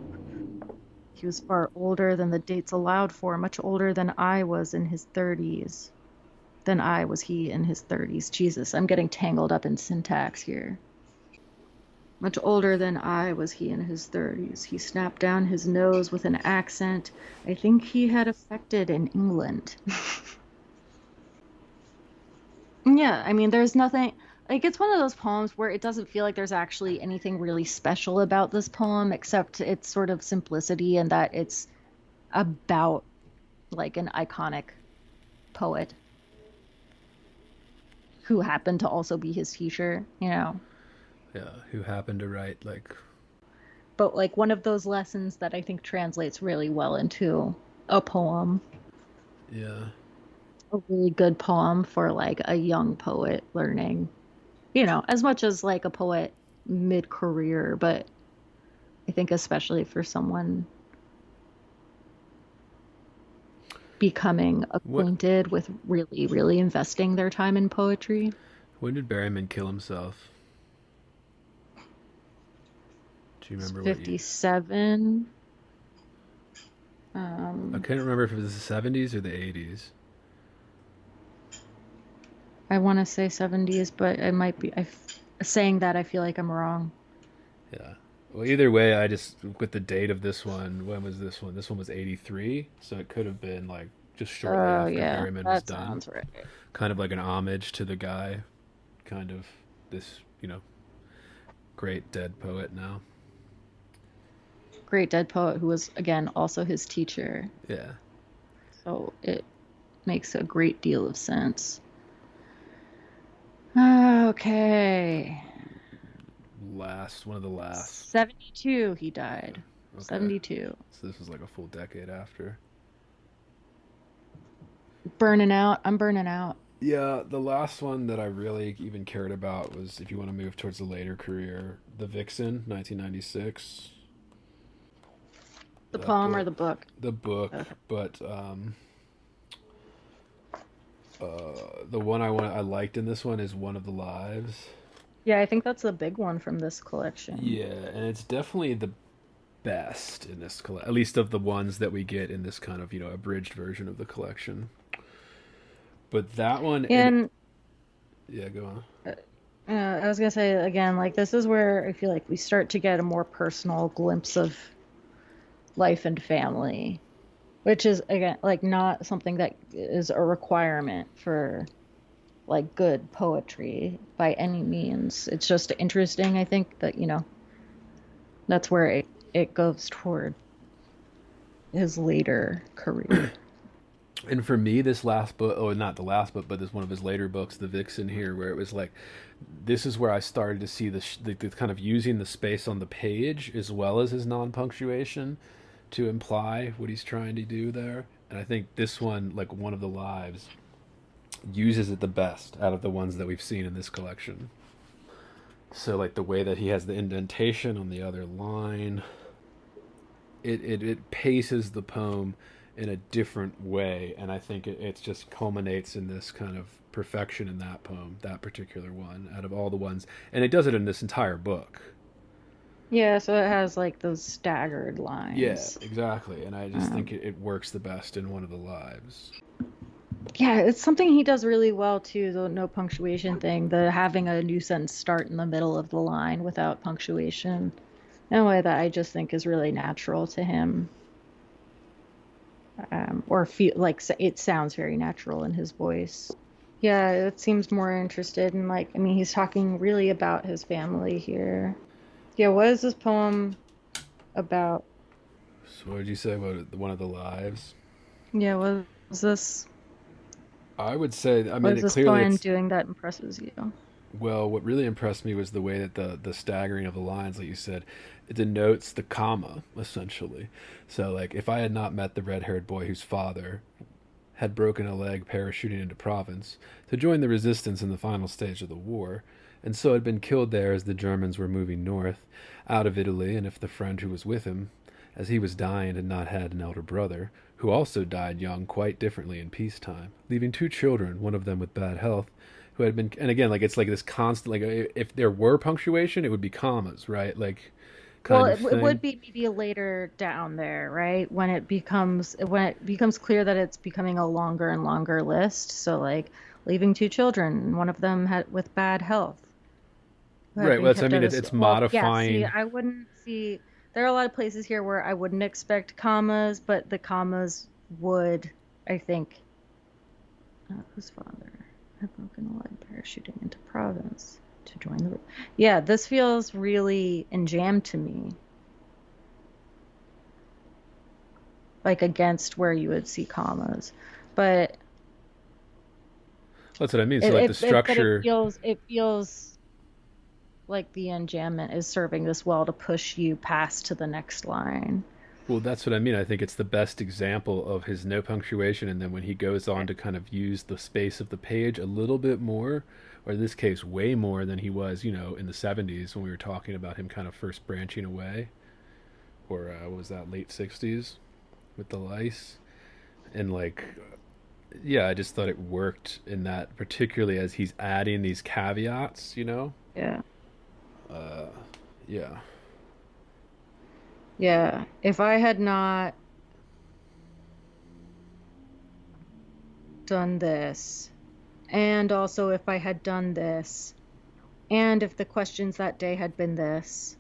He was far older than the dates allowed for, much older than I was in his 30s. Then I was he in his 30s. Jesus, I'm getting tangled up in syntax here. Much older than I was he in his 30s. He snapped down his nose with an accent I think he had affected in England. Yeah, I mean, there's nothing... Like, it's one of those poems where it doesn't feel like there's actually anything really special about this poem, except its sort of simplicity and that it's about, like, an iconic poet who happened to also be his teacher, Yeah, who happened to write, like... but like one of those lessons that I think translates really well into a poem, Yeah. a really good poem for like a young poet learning, as much as like a poet mid-career, but I think especially for someone becoming What? acquainted with really, really investing their time in poetry. When did Berryman kill himself? Do you It's remember what you? 57. I Um, can't remember if it was the 70s or the 80s. I want to say 70s, but I might be saying that I feel like I'm wrong. Yeah. Well, either way, I just with the date of this one. When was this one? This one was 83, so it could have been like just shortly Oh, after yeah, Berryman was that done. sounds right. Kind of like an homage to the guy, kind of this, great dead poet now. Great dead poet who was, again, also his teacher. Yeah. So it makes a great deal of sense. Okay. One of the last. 72 he died. Okay. 72. So this was like a full decade after. Burning out. I'm burning out. Yeah, the last one that I really even cared about was, if you want to move towards the later career, The Vixen, 1996. The That poem or book. the book? The book, Okay. but the one I liked in this one is One of the Lives. Yeah, I think that's a big one from this collection. Yeah, and it's definitely the best in this collection, at least of the ones that we get in this kind of abridged version of the collection. But that one, and And yeah, go on. I was gonna say again, like this is where I feel like we start to get a more personal glimpse of life and family, which is again like not something that is a requirement for like good poetry by any means. It's just interesting, I think, that that's where it goes toward his later career. And for me, this last book, oh, not the last book, but this one of his later books, The Vixen here, where it was like, this is where I started to see the kind of using the space on the page as well as his non-punctuation to imply what he's trying to do there. And I think this one, like One of the Lives, uses it the best out of the ones that we've seen in this collection. So like the way that he has the indentation on the other line, it paces the poem in a different way, and I think it just culminates in this kind of perfection in that poem, that particular one, out of all the ones, and it does it in this entire book. Yeah, so it has like those staggered Yeah, lines. exactly, and I just think Um, it works the best in One of the Lives. yeah, it's something he does really well too, the no punctuation thing, the having a new sentence start in the middle of the line without punctuation, in a way that I just think is really natural to him. Or feel like it sounds very natural in his voice. Yeah, it seems more interested in like, I mean, he's talking really about his family here. Yeah, what is this poem about? So what did you say about One of the Lives? Yeah, what is this? I would say, I What mean, is this clearly poem it's, doing that impresses you? well, what really impressed me was the way that the staggering of the lines, like you said, it denotes the comma, essentially. So, like, if I had not met the red haired boy whose father had broken a leg parachuting into Provence to join the resistance in the final stage of the war, and so had been killed there as the Germans were moving north, out of Italy, and if the friend who was with him, as he was dying, had not had an elder brother, who also died young quite differently in peacetime, leaving two children, one of them with bad health, who had been, and again, like it's like this constant, like if there were punctuation, it would be commas, right? Like, Well, kind of it would thing. be maybe later down there, right? When it becomes clear that it's becoming a longer and longer list. So like leaving two children, one of them had with bad health, who had Right. been Well, that's, I kept mean, out of it's school. Well, yeah, see, modifying. I wouldn't see there are a lot of places here where I wouldn't expect commas, but the commas would, I think, whose father had broken a leg parachuting into Provence to join the. Yeah, this feels really enjammed to me, like against where you would see commas, but That's what I mean. So, it, like the it but it structure. feels it feels like the enjambment is serving this well to push you past to the next line. Well, that's what I mean. I think it's the best example of his no punctuation, and then when he goes Yeah. on to kind of use the space of the page a little bit more, or in this case, way more than he was, in the 70s when we were talking about him kind of first branching away, or what was that, late 60s with the lice. And like, yeah, I just thought it worked in that, particularly as he's adding these caveats. Yeah. Uh, yeah. Yeah. If I had not done this, and also if I had done this, and if the questions that day had been this,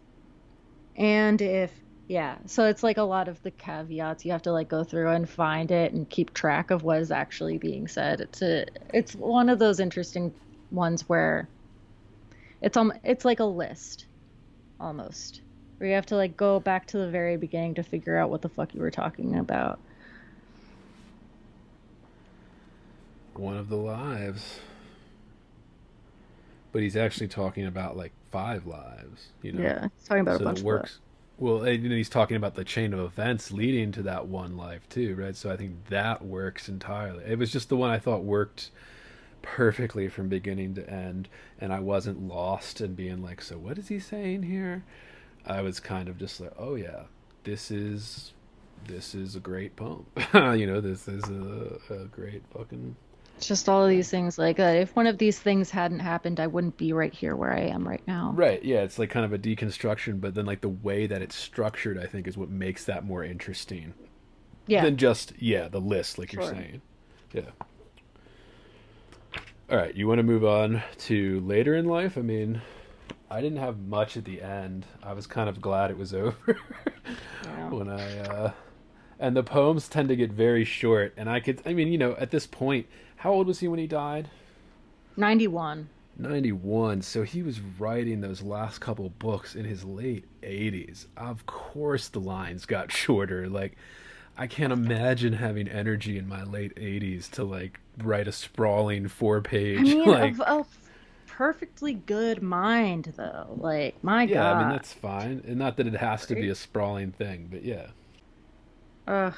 and if, yeah. So it's like a lot of the caveats. You have to like go through and find it and keep track of what is actually being said. It's one of those interesting ones where it's like a list almost, where you have to like go back to the very beginning to figure out what the fuck you were talking about. One of the lives. But he's actually talking about like 5 lives. Yeah, it's talking about a So bunch that of works. Well, and he's talking about the chain of events leading to that one life too, right? So I think that works entirely. It was just the one I thought worked perfectly from beginning to end, and I wasn't lost and being like, so what is he saying here? I was kind of just like, oh yeah, this is a great poem. This is a great fucking. It's just all of these things like that. If one of these things hadn't happened, I wouldn't be right here where I am right now. Right, yeah, it's like kind of a deconstruction, but then like the way that it's structured, I think, is what makes that more interesting Yeah, than just the list, like you're sure. saying. Yeah. All right, you want to move on to later in life? I mean, I didn't have much at the end. I was kind of glad it was over Yeah. when and the poems tend to get very short, and I mean, at this point, how old was he when he died? 91. 91. So he was writing those last couple books in his late 80s. Of course the lines got shorter. Like, I can't imagine having energy in my late 80s to like write a sprawling 4-page I mean, like a perfectly good mind, though. Like, my yeah, I mean God. that's fine. And not that it has to be Right? a sprawling thing, but yeah. Ugh.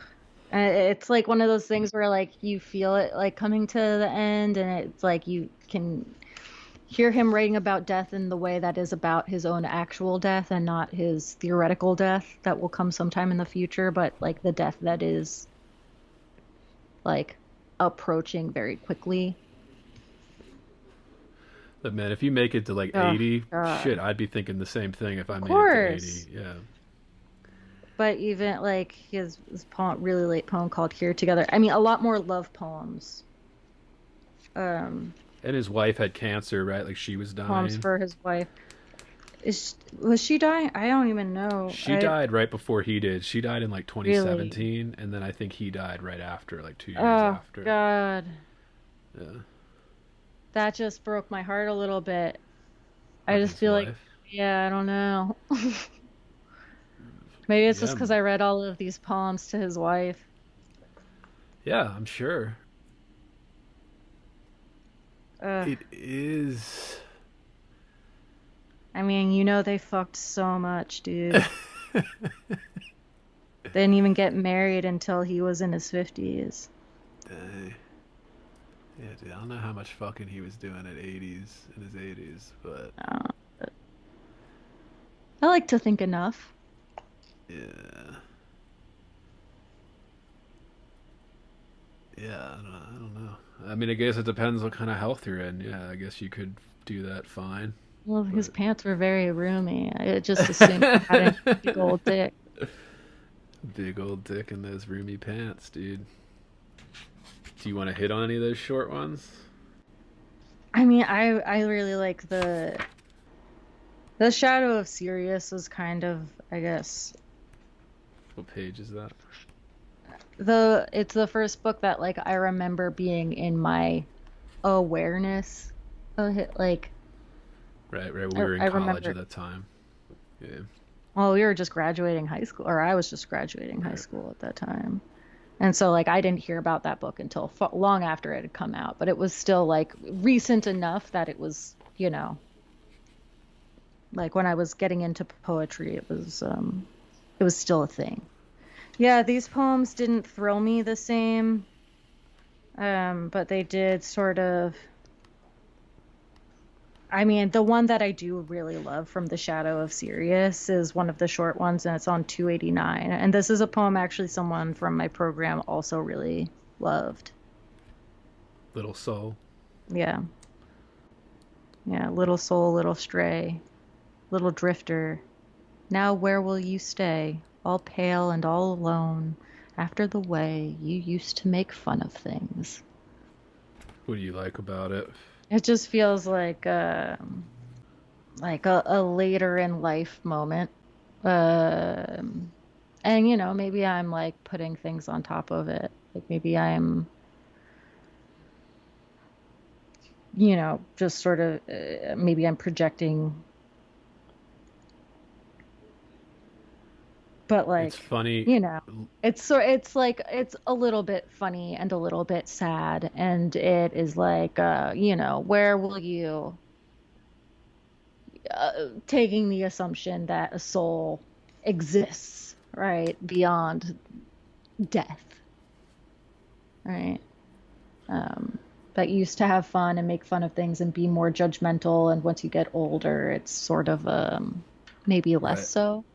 And it's like one of those things where, like, you feel it, like, coming to the end, and it's like you can hear him writing about death in the way that is about his own actual death and not his theoretical death that will come sometime in the future, but, like, the death that is, like, approaching very quickly. But man, if you make it to like Oh, 80, shit, God. I'd be thinking the same thing if I Of made it to 80. course. Yeah. But even like his poem, really late poem called "Here Together." I mean, a lot more love poems. Um, And his wife had cancer, right? Like she was Poems dying. for his wife. Was she dying? I don't even know. She I died right before he did. She died in like really. 2017, and then I think he died right after, like 2 years Oh after. God, Yeah. that just broke my heart a little bit. I Of just his feel like, wife. yeah, I don't know. Maybe it's just Yeah. because I read all of these poems to his wife. Yeah, I'm sure. Ugh. It is. I mean, they fucked so much, dude. They didn't even get married until he was in his 50s. Dang. Yeah, dude, I don't know how much fucking he was doing at 80s in his 80s, but Uh, I like to think enough. yeah, yeah, I don't know. I mean, I guess it depends what kind of health you're in. Yeah, I guess you could do that fine, Well, his but pants were very roomy. I just assumed he had a big old dick. big old dick in those roomy pants, dude. Do you want to hit on any of those short ones? I mean, I really like the Shadow of Sirius was kind of, I guess, What page is that? it's the first book that like I remember being in my awareness of it. Like Right, right. We were in I college at remember, that time. Yeah, well, we were just graduating high school, or I was just graduating high right. school at that time. And so like I didn't hear about that book until long after it had come out, but it was still like recent enough that it was, Like when I was getting into poetry, it was still a thing. Yeah, these poems didn't thrill me the same, but they did sort of. I mean, the one that I do really love from The Shadow of Sirius is one of the short ones, and it's on 289. And this is a poem actually someone from my program also really loved. Little Soul. Yeah. Yeah, little soul, little stray, little drifter. Now where will you stay, all pale and all alone, after the way you used to make fun of things? What do you like about it? It just feels like a later in life moment. And maybe I'm like putting things on top of it. Like maybe I'm, just sort of, maybe I'm projecting. But It's like, funny. it's like it's a little bit funny and a little bit sad, and it is like, where will you, taking the assumption that a soul exists, right, beyond death, right? That used to have fun and make fun of things and be more judgmental, and once you get older, it's sort of maybe less Right. so.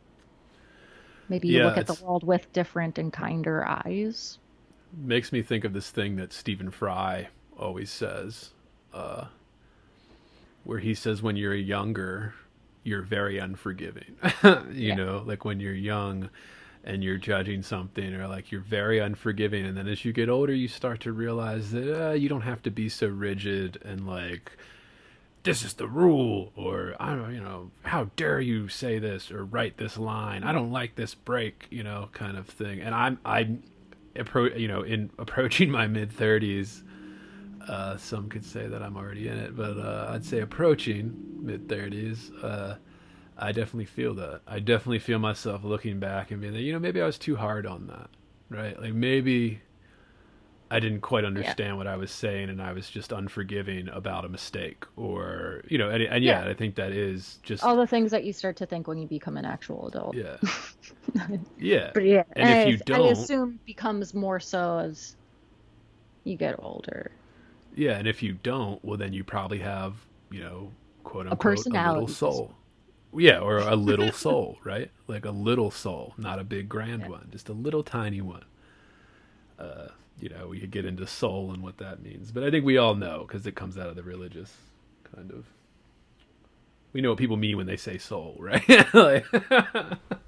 Maybe you Yeah, look at the it's world with different and kinder eyes. makes me think of this thing that Stephen Fry always says, uh, where he says when you're younger, you're very unforgiving. Yeah. Like when you're young and you're judging something, or like you're very unforgiving, and then as you get older, you start to realize that you don't have to be so rigid and like this is the rule, or I don't, how dare you say this or write this line? I don't like this break, kind of thing. And in approaching my mid 30s. Some could say that I'm already in it, but I'd say approaching mid 30s. I definitely feel that. I definitely feel myself looking back and being like, maybe I was too hard on that, right? Like maybe I didn't quite Yeah. understand what I was saying, and I was just unforgiving about a mistake, or and Yeah. yeah, I think that is All just the things that you start to think when you become an actual adult. yeah, yeah. But yeah, And if and you I don't, assume becomes more so as you get older. yeah, and if you don't, well, then you probably have quote A unquote a little personality soul. Yeah, or a little soul, right? Like a little soul, not a big grand Yeah. one, just a little tiny one. We could get into soul and what that means, but I think we all know because it comes out of the religious kind of. We know what people mean when they say soul, right? Like,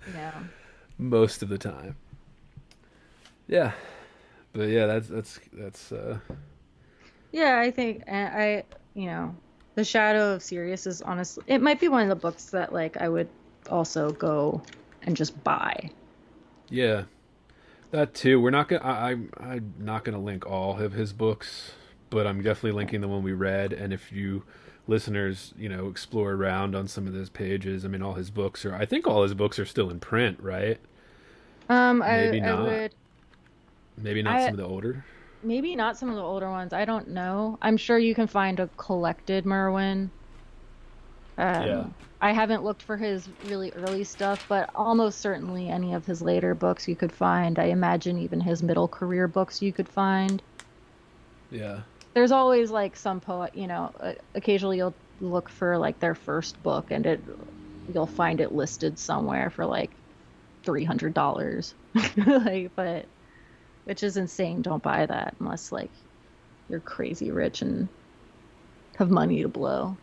Yeah. most of the time. Yeah, but yeah, that's. Yeah, I think The Shadow of Sirius is honestly, it might be one of the books that like I would also go and just buy. Yeah, that too. We're not gonna. I'm not gonna link all of his books, but I'm definitely linking the one we read. And if you listeners, explore around on some of those pages, I mean, all his books are. I think all his books are still in print, right? Maybe I not. would, Maybe not I some of the older. maybe not some of the older ones. I don't know. I'm sure you can find a collected Merwin. Yeah, I haven't looked for his really early stuff, but almost certainly any of his later books you could find. I imagine even his middle career books you could find. yeah, There's always like some poet, occasionally you'll look for like their first book and you'll find it listed somewhere for like $300. Like, but which is insane. Don't buy that unless like you're crazy rich and have money to blow.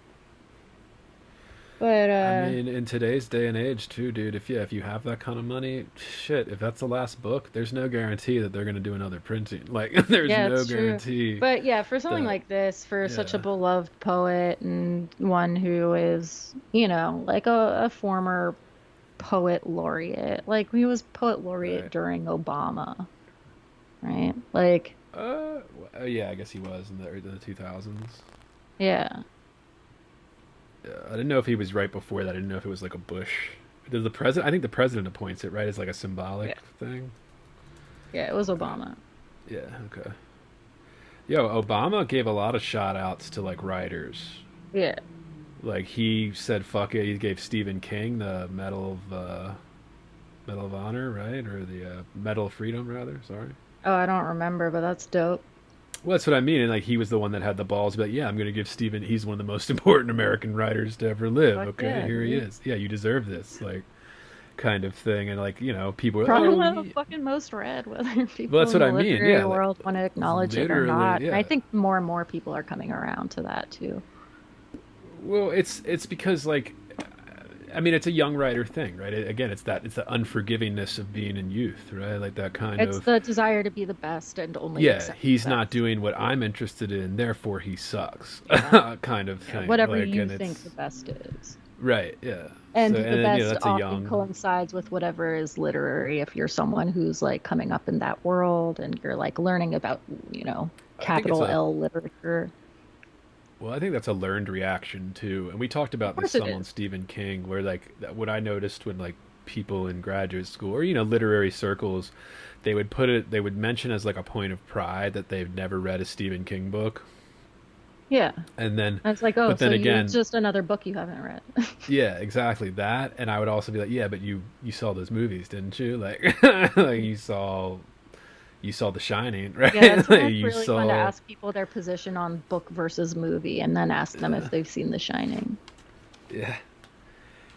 But I mean, in today's day and age, too, dude. If you have that kind of money, shit. If that's the last book, there's no guarantee that they're gonna do another printing. Like, there's yeah, no it's true. guarantee But yeah, for something that. like this, for such a Yeah, beloved poet and one who is, like a former poet laureate, like he was poet laureate right. during Obama, right? Like, Yeah, I guess he was in the 2000s. yeah, Yeah, I didn't know if he was right before that. I didn't know if it was like a Bush. Does the president? I think the president appoints it, right? It's like a yeah, symbolic thing. yeah, it was Okay. Obama. Yeah. Okay. Yo, Obama gave a lot of shout outs to like writers. Yeah, Like he said, "Fuck it." He gave Stephen King the Medal of Honor, right, or the Medal of Freedom, rather. Sorry. Oh, I don't remember, but that's dope. Well, that's what I mean. And like he was the one that had the balls to be like, yeah, I'm going to give Stephen. He's one of the most important American writers to ever live. Fuck Okay, yeah, here he dude. is. Yeah, you deserve this. Like kind of thing. And like people are, Probably oh, one of the fucking most read, whether well, people that's in what the I mean. literary Yeah, like world want to acknowledge it or literally, not. And I yeah. think more and more people are coming around to that too. Well, it's because like I mean, it's a young writer thing, right? Again, it's the unforgivingness of being in youth, right? Like that kind It's of the desire to be the best and only yeah, accept he's the not best. doing what I'm interested in, therefore he sucks, Yeah. kind of Yeah. thing. Whatever Like, you and think the it's best is. right, yeah. And So, and the then best that's a often young, coincides with whatever is literary. If you're someone who's like coming up in that world and you're like learning about, I think it's capital a L literature. well, I think that's a learned reaction too. And we talked Of about this course it some on is. Stephen King, where like what I noticed when like people in graduate school or literary circles, they would mention as like a point of pride that they've never read a Stephen King book, Yeah. and then, And it's like, oh, but so then it's again, just another book you haven't read. yeah, exactly that. And I would also be like, yeah, but you saw those movies, didn't you? Like, like you saw The Shining, Yeah, right? that's why Like, it's you really fun to saw, ask people their position on book versus movie and then ask them if they've seen The Shining. yeah,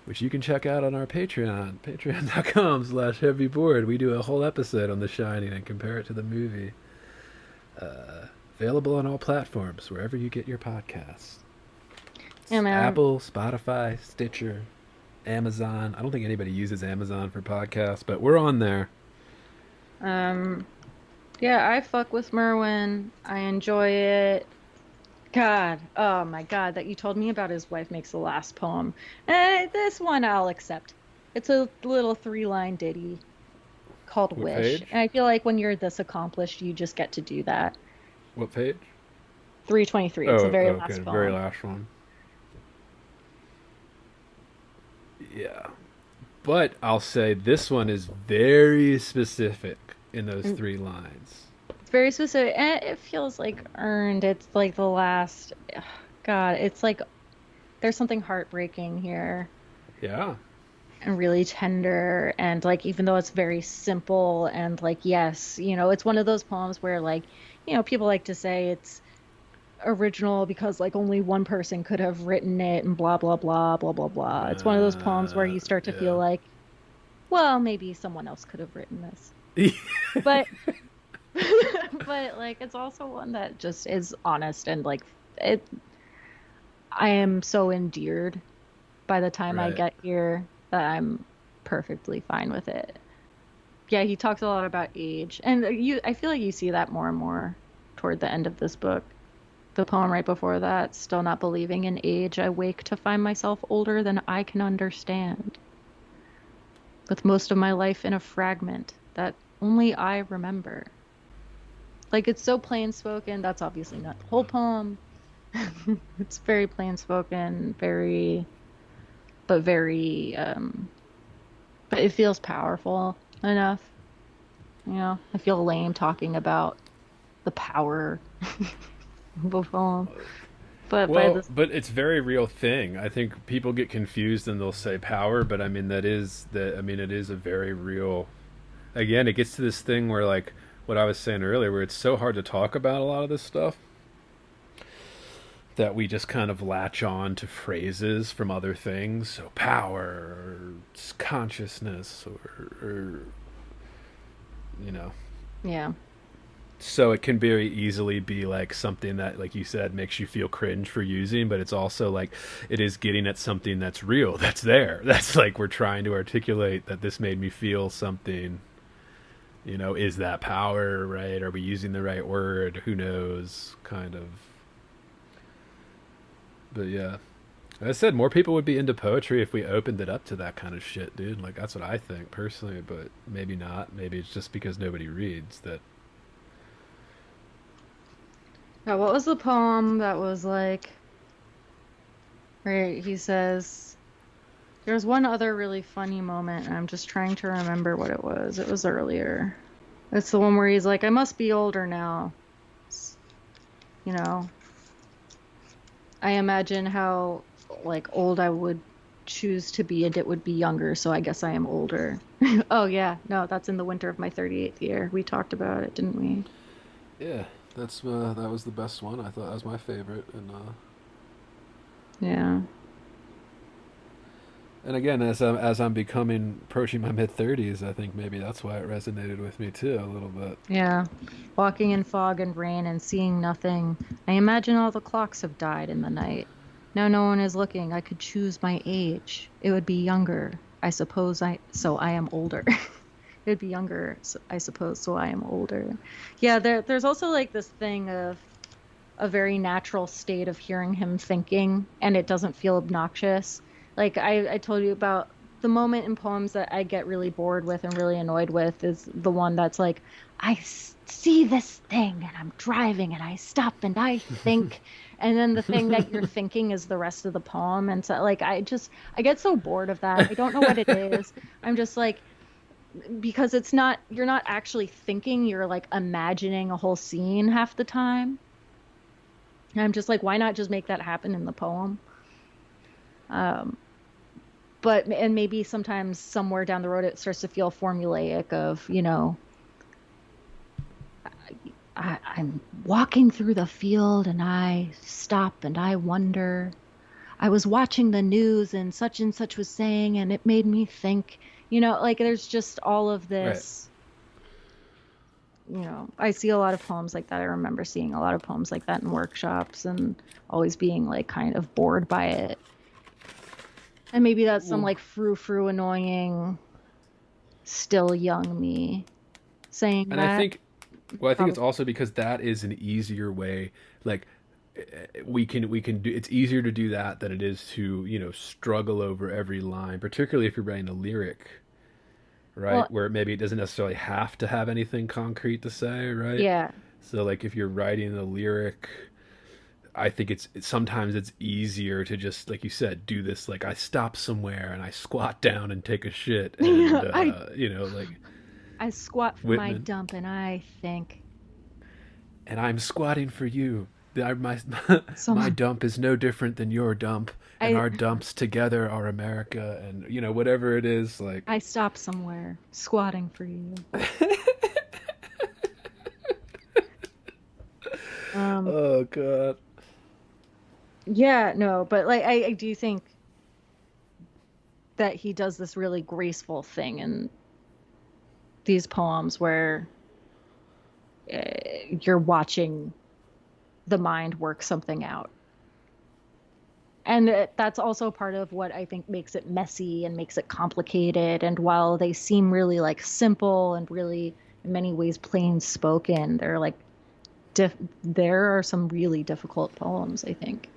which you can check out on our Patreon, patreon.com/heavyboard. We do a whole episode on The Shining and compare it to the movie. Available on all platforms, wherever you get your podcasts. Yeah, man. Apple, Spotify, Stitcher, Amazon. I don't think anybody uses Amazon for podcasts, but we're on there. Um, yeah, I fuck with Merwin. I enjoy it. God, oh my God, that you told me about his wife makes the last poem. This one I'll accept. It's a little three-line ditty called What Wish. page? And I feel like when you're this accomplished, you just get to do that. What page? 323, it's the Oh, very okay, last the very poem. last one. Yeah. But I'll say this one is very specific in those And three lines. it's very specific, and it feels like earned. It's like the last, ugh, God, it's like there's something heartbreaking here Yeah. and really tender. And like, even though it's very simple, and like, yes, it's one of those poems where like, people like to say it's original because like only one person could have written it and blah, blah, blah, blah, blah, blah. It's one of those poems where you start to feel Yeah. like, well, maybe someone else could have written this. But but like it's also one that just is honest and like it I am so endeared by the time I Right. get here that I'm perfectly fine with it. Yeah, he talks a lot about age, and I feel like you see that more and more toward the end of this book. The poem right before that, still not believing in age, I wake to find myself older than I can understand, with most of my life in a fragment that only I remember. Like it's so plain spoken. That's obviously not the whole poem. It's very plain spoken, very, but it feels powerful enough. I feel lame talking about the power of a poem, but by Well, this, but it's very real thing. I think people get confused and they'll say power, but I mean it is a very real. Again, it gets to this thing where like what I was saying earlier, where it's so hard to talk about a lot of this stuff that we just kind of latch on to phrases from other things, so power or consciousness or you know. yeah, So it can very easily be like something that, like you said, makes you feel cringe for using, but it's also like it is getting at something that's real, that's there. That's like we're trying to articulate that this made me feel something. Is that power, right? Are we using the right word? Who knows? Kind of. But yeah. Like I said, more people would be into poetry if we opened it up to that kind of shit, dude. Like that's what I think personally, but maybe not. Maybe it's just because nobody reads that. yeah. What was the poem that was like? Right, he says. There's one other really funny moment, and I'm just trying to remember what it was. It was earlier. It's the one where he's like, I must be older now. You know, I imagine how like old I would choose to be, and it would be younger, so I guess I am older. Oh yeah, no, that's in the winter of my 38th year. We talked about it, didn't we? Yeah, that was the best one. I thought that was my favorite, Yeah. and again, as I'm becoming approaching my mid 30s, I think maybe that's why it resonated with me too a little bit. Yeah. Walking in fog and rain and seeing nothing. I imagine all the clocks have died in the night. Now no one is looking. I could choose my age. It would be younger. So I am older. It would be younger, so I suppose, so I am older. Yeah, there's also like this thing of a very natural state of hearing him thinking, and it doesn't feel obnoxious. Like I told you about the moment in poems that I get really bored with and really annoyed with is the one that's like, see this thing and I'm driving and I stop and I think, and then the thing that you're thinking is the rest of the poem. And so like I get so bored of that. I don't know what it is. I'm just like, because you're not actually thinking, you're like imagining a whole scene half the time. And I'm just like, why not just make that happen in the poem? Um, and maybe sometimes somewhere down the road it starts to feel formulaic of, I'm walking through the field and I stop and I wonder. I was watching the news and such was saying, and it made me think, like there's just all of Right. this. I see a lot of poems like that. I remember seeing a lot of poems like that in workshops and always being like kind of bored by it. And maybe that's some like frou-frou annoying, still young me saying And that. I think it's also because that is an easier way. Like we can do. It's easier to do that than it is to struggle over every line, particularly if you're writing a lyric, Well, right? Where maybe it doesn't necessarily have to have anything concrete to say, right? yeah. So like if you're writing a lyric, I think sometimes it's easier to just like you said do this like I stop somewhere and I squat down and take a shit and I like I squat for my Whitman dump and I think and I'm squatting for you. My my someone dump is no different than your dump, and I our dumps together are America, and whatever it is, like I stop somewhere squatting for you. Um oh god, yeah, no, but like I do think that he does this really graceful thing in these poems where you're watching the mind work something out. And that's also part of what I think makes it messy and makes it complicated. And while they seem really like simple and really in many ways plain spoken, they're like there are some really difficult poems, I think.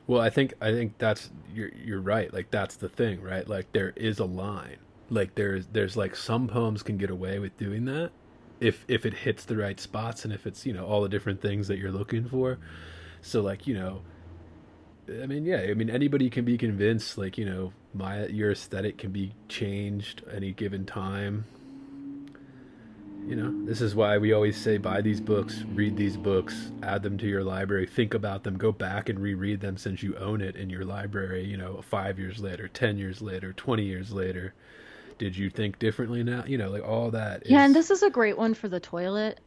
well, I think that's you're right. Like that's the thing, right? Like there is a line. Like there's like some poems can get away with doing that if it hits the right spots and if it's all the different things that you're looking for. So like I mean, yeah, I mean anybody can be convinced like my your aesthetic can be changed any given time. This is why we always say buy these books, read these books, add them to your library, think about them, go back and reread them since you own it in your library, 5 years later, 10 years later, 20 years later. Did you think differently now? Like all that Yeah, and is. this is a great one for the toilet.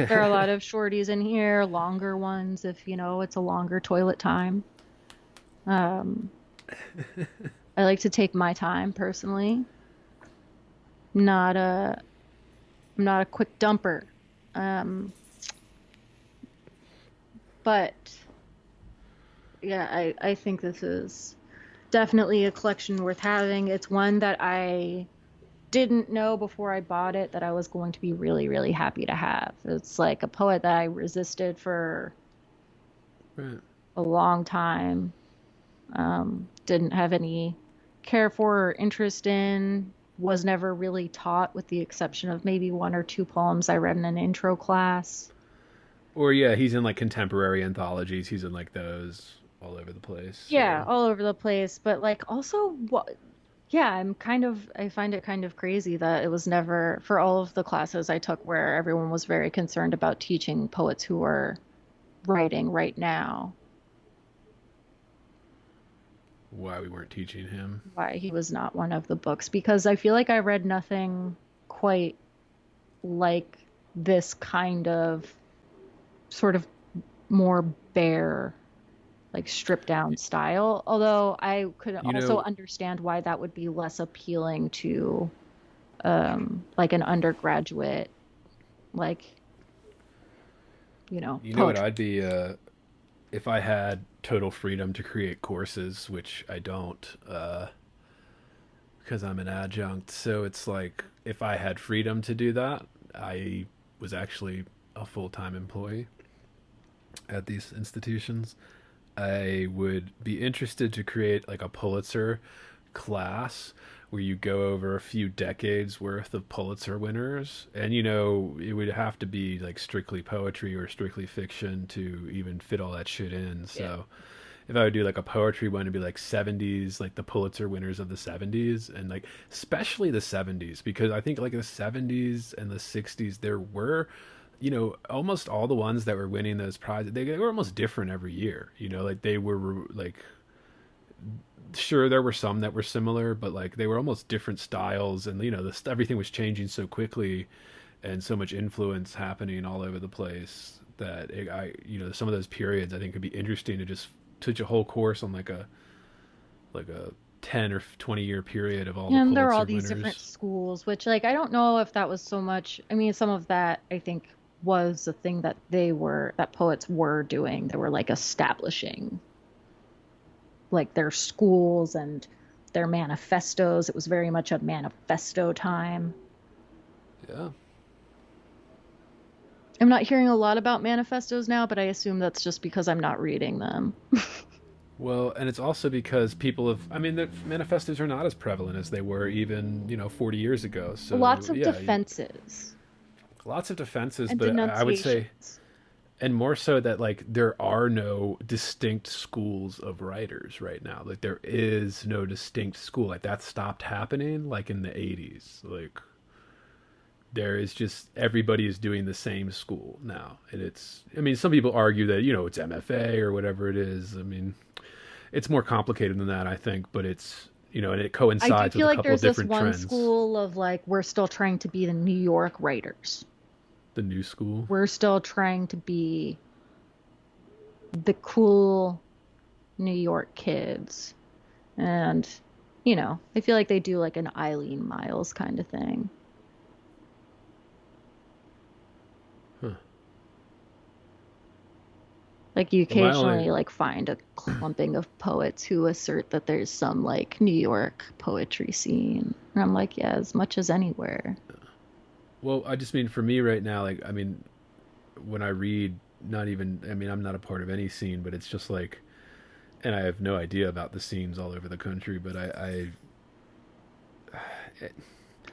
There are a lot of shorties in here, longer ones if, it's a longer toilet time. Um, I like to take my time personally. Not a, I'm not a quick dumper. Um, but yeah, I think this is definitely a collection worth having. It's one that I didn't know before I bought it that I was going to be really, really happy to have. It's like a poet that I resisted for Right. a long time. Didn't have any care for or interest in, was never really taught, with the exception of maybe one or two poems I read in an intro class. Or yeah, he's in like contemporary anthologies. He's in like those all over the place. Yeah, So all over the place, but like also what yeah, I find it kind of crazy that it was never for all of the classes I took where everyone was very concerned about teaching poets who are writing right now. why we weren't teaching him. why he was not one of the books, because I feel like I read nothing quite like this kind of sort of more bare, like stripped down style. Although I could You also know, understand why that would be less appealing to like an undergraduate, like, you know what poetry. I'd be if I had total freedom to create courses, which I don't, because I'm an adjunct. So it's like if I had freedom to do that, I was actually a full time employee at these institutions. I would be interested to create like a Pulitzer class where you go over a few decades worth of Pulitzer winners. And, it would have to be like strictly poetry or strictly fiction to even fit all that shit in. Yeah. So if I would do like a poetry one, it'd be like 70s, like the Pulitzer winners of the 70s, and like especially the 70s, because I think like the 70s and the 60s, there were, almost all the ones that were winning those prizes, they were almost different every year. Like they were like, sure, there were some that were similar, but like they were almost different styles, and everything was changing so quickly, and so much influence happening all over the place that some of those periods I think could be interesting to just teach a whole course on like a 10 or 20-year period of all the And there are all Pulitzer these different winners. schools, which, like, I don't know if that was so much. I mean, some of that I think was the thing that that poets were doing. They were like establishing like their schools and their manifestos. It was very much a manifesto time. Yeah. I'm not hearing a lot about manifestos now, but I assume that's just because I'm not reading them. Well, and it's also because I mean, the manifestos are not as prevalent as they were even, 40 years ago. So, Lots of yeah, defenses lots of defenses, and but I would say, denunciations. and more so that like there are no distinct schools of writers right now. Like there is no distinct school. Like that stopped happening like in the 80s. Like there is just everybody is doing the same school now. And I mean, some people argue that, it's MFA or whatever it is. I mean, it's more complicated than that, I think, but and it I do coincides with feel a like couple of there's this different one trends. school of like, we're still trying to be the New York writers. The new school. We're still trying to be the cool New York kids. And, I feel like they do like an Eileen Miles kind of thing. Huh. Like you Well, my occasionally only, like find a clumping of poets who assert that there's some like New York poetry scene. And I'm like, yeah, as much as anywhere. well, I just mean for me right now, like, I mean, when I read, not even, I mean, I'm not a part of any scene, but it's just like, and I have no idea about the scenes all over the country, but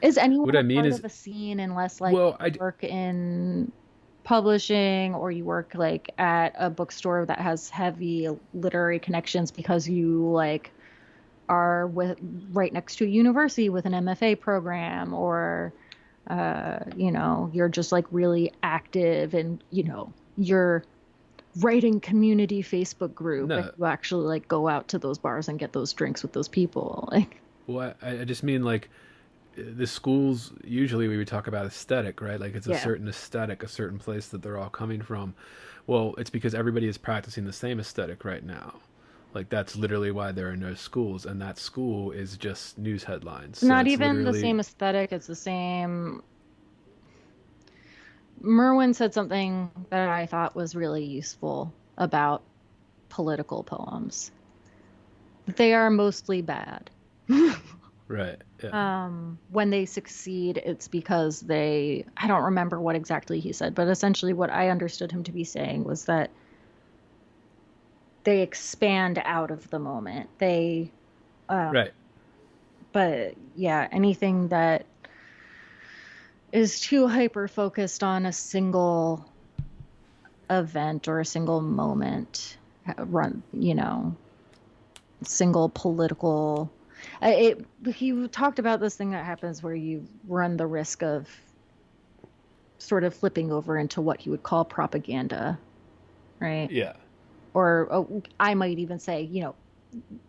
Is anyone what I a mean part is, of a scene unless like well, you work in publishing or you work like at a bookstore that has heavy literary connections because you like are with right next to a university with an MFA program, or you're just like really active and your writing community Facebook group, and no, you actually like go out to those bars and get those drinks with those people. Like, well, I just mean like, the schools usually we would talk about aesthetic, right? Like it's a yeah. certain aesthetic, a certain place that they're all coming from. Well, it's because everybody is practicing the same aesthetic right now. Like that's literally why there are no schools, and that school is just news headlines. It's So not it's even the literally same aesthetic, it's the same. Merwin said something that I thought was really useful about political poems. They are mostly bad. right. Yeah. When they succeed, it's because I don't remember what exactly he said, but essentially what I understood him to be saying was that they expand out of the moment. Um, Right. but yeah, anything that is too hyper focused on a single event or a single moment, single political. He talked about this thing that happens where you run the risk of sort of flipping over into what he would call propaganda, right? Yeah. Or I might even say,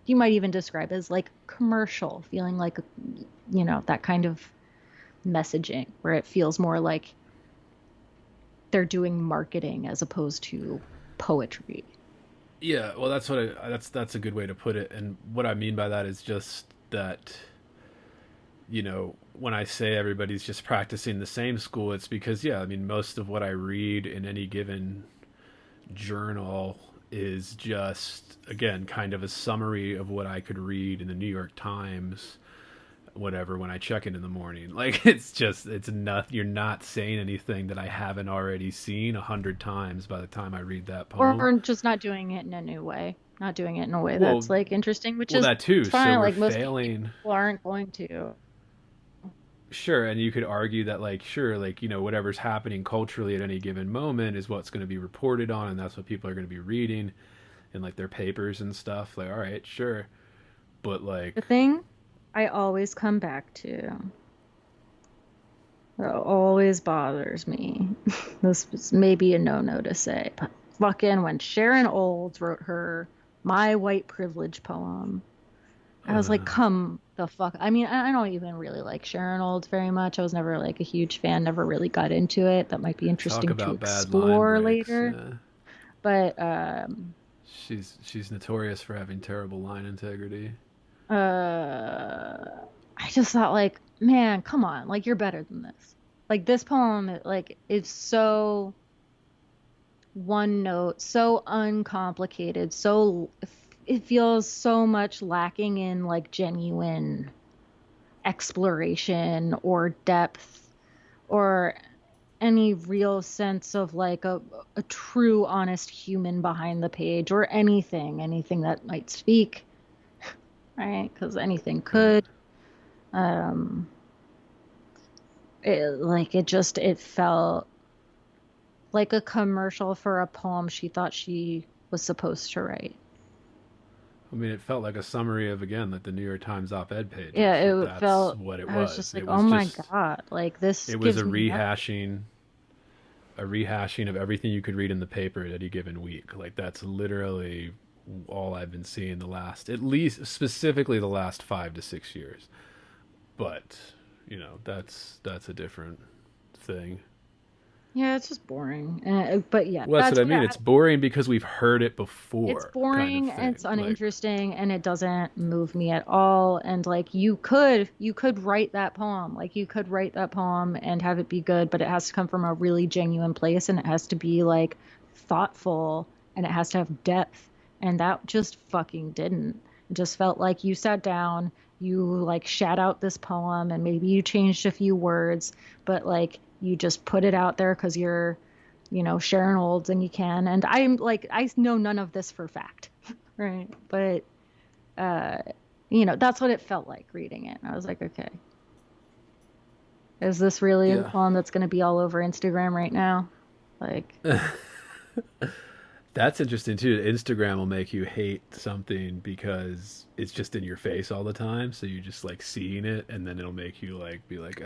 you might even describe as like commercial, feeling like, that kind of messaging where it feels more like they're doing marketing as opposed to poetry. Yeah, well, that's a good way to put it. And what I mean by that is just that, when I say everybody's just practicing the same school, it's because, yeah, I mean, most of what I read in any given journal is just, again, kind of a summary of what I could read in the New York Times, whatever, when I check in the morning. Like, it's not, you're not saying anything that I haven't already seen 100 times by the time I read that poem. Or just not doing it in a new way, not doing it in a way Well, that's like interesting, which well, is that too. So fine. we're Like most failing. people aren't going to. Sure, and you could argue that, like, sure, like, whatever's happening culturally at any given moment is what's going to be reported on, and that's what people are going to be reading in, like, their papers and stuff. Like, all right, sure. But, The like, thing I always come back to, that always bothers me, this is maybe a no-no to say, but fucking when Sharon Olds wrote her My White Privilege poem, I was like, uh, come the fuck. I mean, I don't even really like Sharon Olds very much. I was never like a huge fan, never really got into it. That might be talk interesting to about bad line explore breaks. later. Yeah. But She's notorious for having terrible line integrity. I just thought like, man, come on, like you're better than this. Like this poem, like it's so one note, so uncomplicated, so it feels so much lacking in like genuine exploration or depth or any real sense of like a true honest human behind the page or anything that might speak, right? Because anything Right. could. um it felt like a commercial for a poem she thought she was supposed to write. I mean, it felt like a summary of, again, like the New York Times op-ed Yeah, pages. Like, that's what it I was was. just like, It oh was my just, God, like this it was gives me nothing. a rehashing of everything you could read in the paper at any given week. Like, that's literally all I've been seeing the last, at least specifically the last 5 to 6 years. But that's a different thing. Yeah, it's just boring. But yeah, Well, that's that's what I what mean. It's boring because we've heard it it's before, kind of boring and thing. it's Like, uninteresting and it doesn't move me at all. And like you could write that poem. Like you could write that poem and have it be good, but it has to come from a really genuine place and it has to be like thoughtful and it has to have depth. And that just fucking didn't. It just felt like you sat down, you like shat out this poem and maybe you changed a few words, but like you just put it out there because you're Sharon Olds and you can. And I'm like, I know none of this for fact, right? But, uh, that's what it felt like reading it. I was like, okay, is this really a yeah. poem that's going to be all over Instagram right now? Like, That's interesting too. Instagram will make you hate something because it's just in your face all the time. So you just like seeing it, and then it'll make you like be like,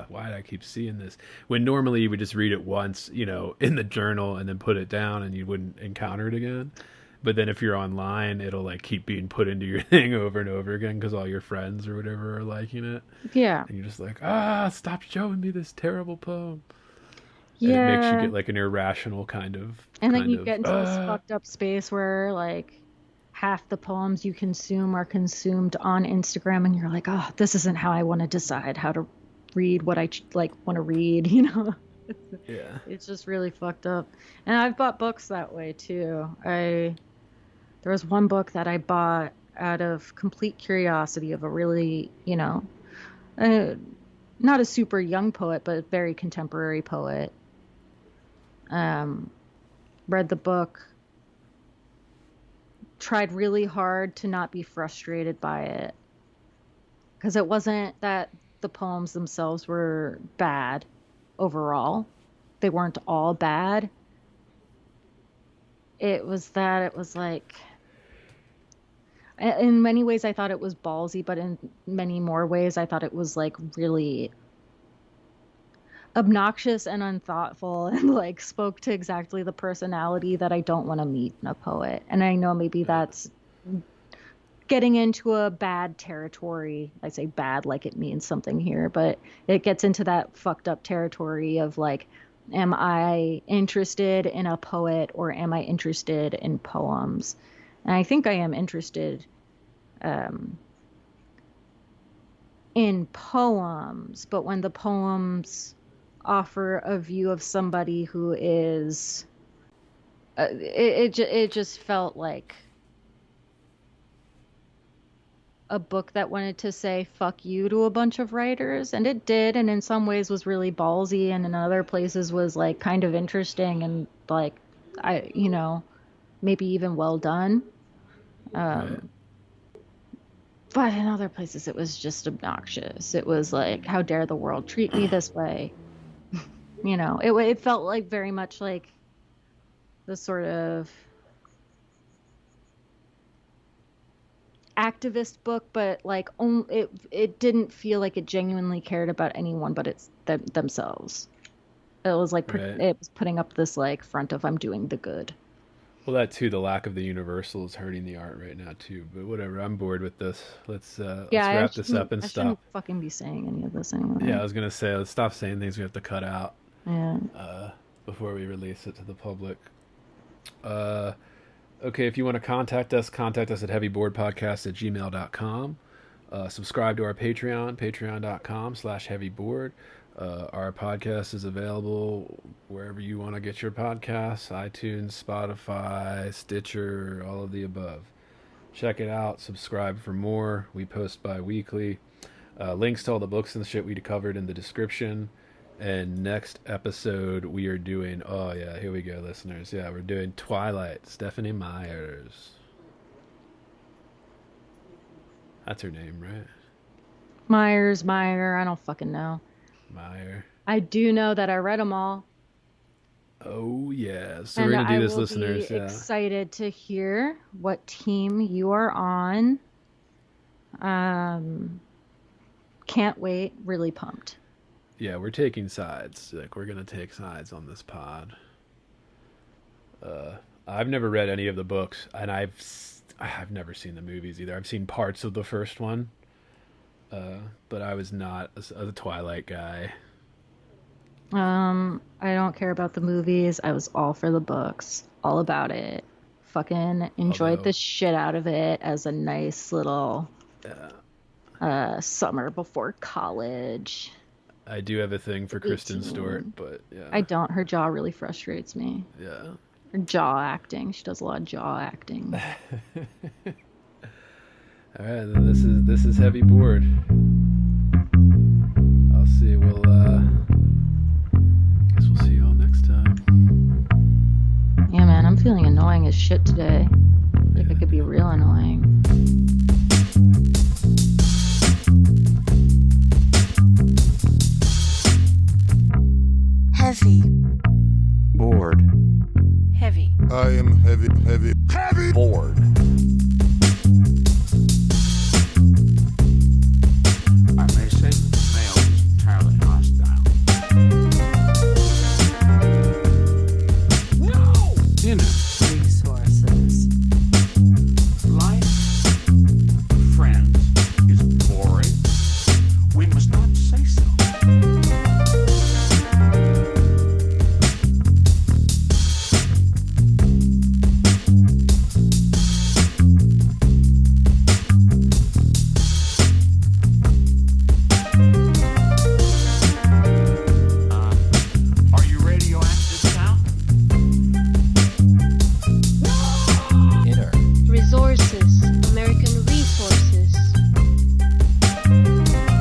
why do I keep seeing this? When normally you would just read it once, in the journal and then put it down and you wouldn't encounter it again. But then if you're online, it'll like keep being put into your thing over and over again because all your friends or whatever are liking it. yeah, And you're just like, stop showing me this terrible poem. And it makes you yeah. get like an irrational kind of, And then you get into this fucked up space where like half the poems you consume are consumed on Instagram and you're like, oh, this isn't how I want to decide how to read what I like want to read. yeah. It's just really fucked up. And I've bought books that way too. There was one book that I bought out of complete curiosity of a really, uh, not a super young poet, but a very contemporary poet. Um, Read the book, tried really hard to not be frustrated by it. Because it wasn't that the poems themselves were bad overall. They weren't all bad. It was that it was like, in many ways I thought it was ballsy, but in many more ways I thought it was like really obnoxious and unthoughtful and like spoke to exactly the personality that I don't want to meet in a poet. And I know maybe that's getting into a bad territory. I say bad like it means something here, but it gets into that fucked up territory of like, am I interested in a poet or am I interested in poems? And I think I am interested in poems, but when the poems offer a view of somebody who is, it just felt like a book that wanted to say fuck you to a bunch of writers, and it did, and in some ways was really ballsy, and in other places was like kind of interesting and like maybe even well done. Right. But in other places it was just obnoxious. It was like, how dare the world treat me this way? It felt like very much like the sort of activist book, but like it didn't feel like it genuinely cared about anyone but themselves. It was like Right. it was putting up this like front of I'm doing the good. Well, that too, the lack of the universal is hurting the art right now too. But whatever, I'm bored with this. Let's wrap this up and I stop. shouldn't fucking be saying any of this anyway. Yeah, I was gonna say, let's stop saying things we have to cut out Yeah. before we release it to the public. Okay, if you want to contact us at heavyboardpodcast@gmail.com. Subscribe to our Patreon, patreon.com/heavyboard. Our podcast is available wherever you want to get your podcasts, iTunes, Spotify, Stitcher, all of the above. Check it out. Subscribe for more. We post bi-weekly. Links to all the books and shit we covered in the description. And next episode we are doing, oh yeah, here we go, listeners. Yeah, we're doing Twilight, Stephanie Myers. That's her name, right? Meyer, I don't fucking know. Meyer. I do know that I read them all. Oh yeah. So and we're gonna do this, I will listeners. be Yeah. excited to hear what team you are on. Can't wait. Really pumped. Yeah, we're taking sides. Like, we're gonna take sides on this pod. I've never read any of the books, and I've never seen the movies either. I've seen parts of the first one, but I was not a Twilight guy. I don't care about the movies. I was all for the books. All about it. Fucking enjoyed the shit out of it as a nice little summer before college. I do have a thing for Kristen Stewart, but yeah. I don't. Her jaw really frustrates me. Yeah. Her jaw acting. She does a lot of jaw acting. All right, then this is Heavy Board. I'll see. Guess we'll see you all next time. Yeah, man, I'm feeling annoying as shit today. I think I could be real annoying. Heavy. Bored. Heavy. I am heavy Bored. I may say male is entirely hostile. No! Inner Resources. life, friends, is boring. We must not say so. Are you radioactive now? Inner. Resources, American resources.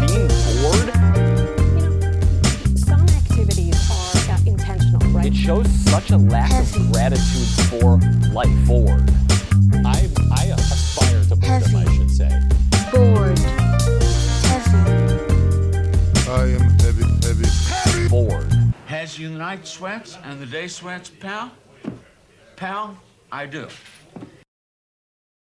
Being bored? Some activities are intentional, right? It shows such a lack Heavy. of gratitude for life. Bored. I aspire to boredom, I Heavy. should say. Bored. Heavy. I am heavy Bored. Has you the night sweats and the day sweats, pal? Pal, I do.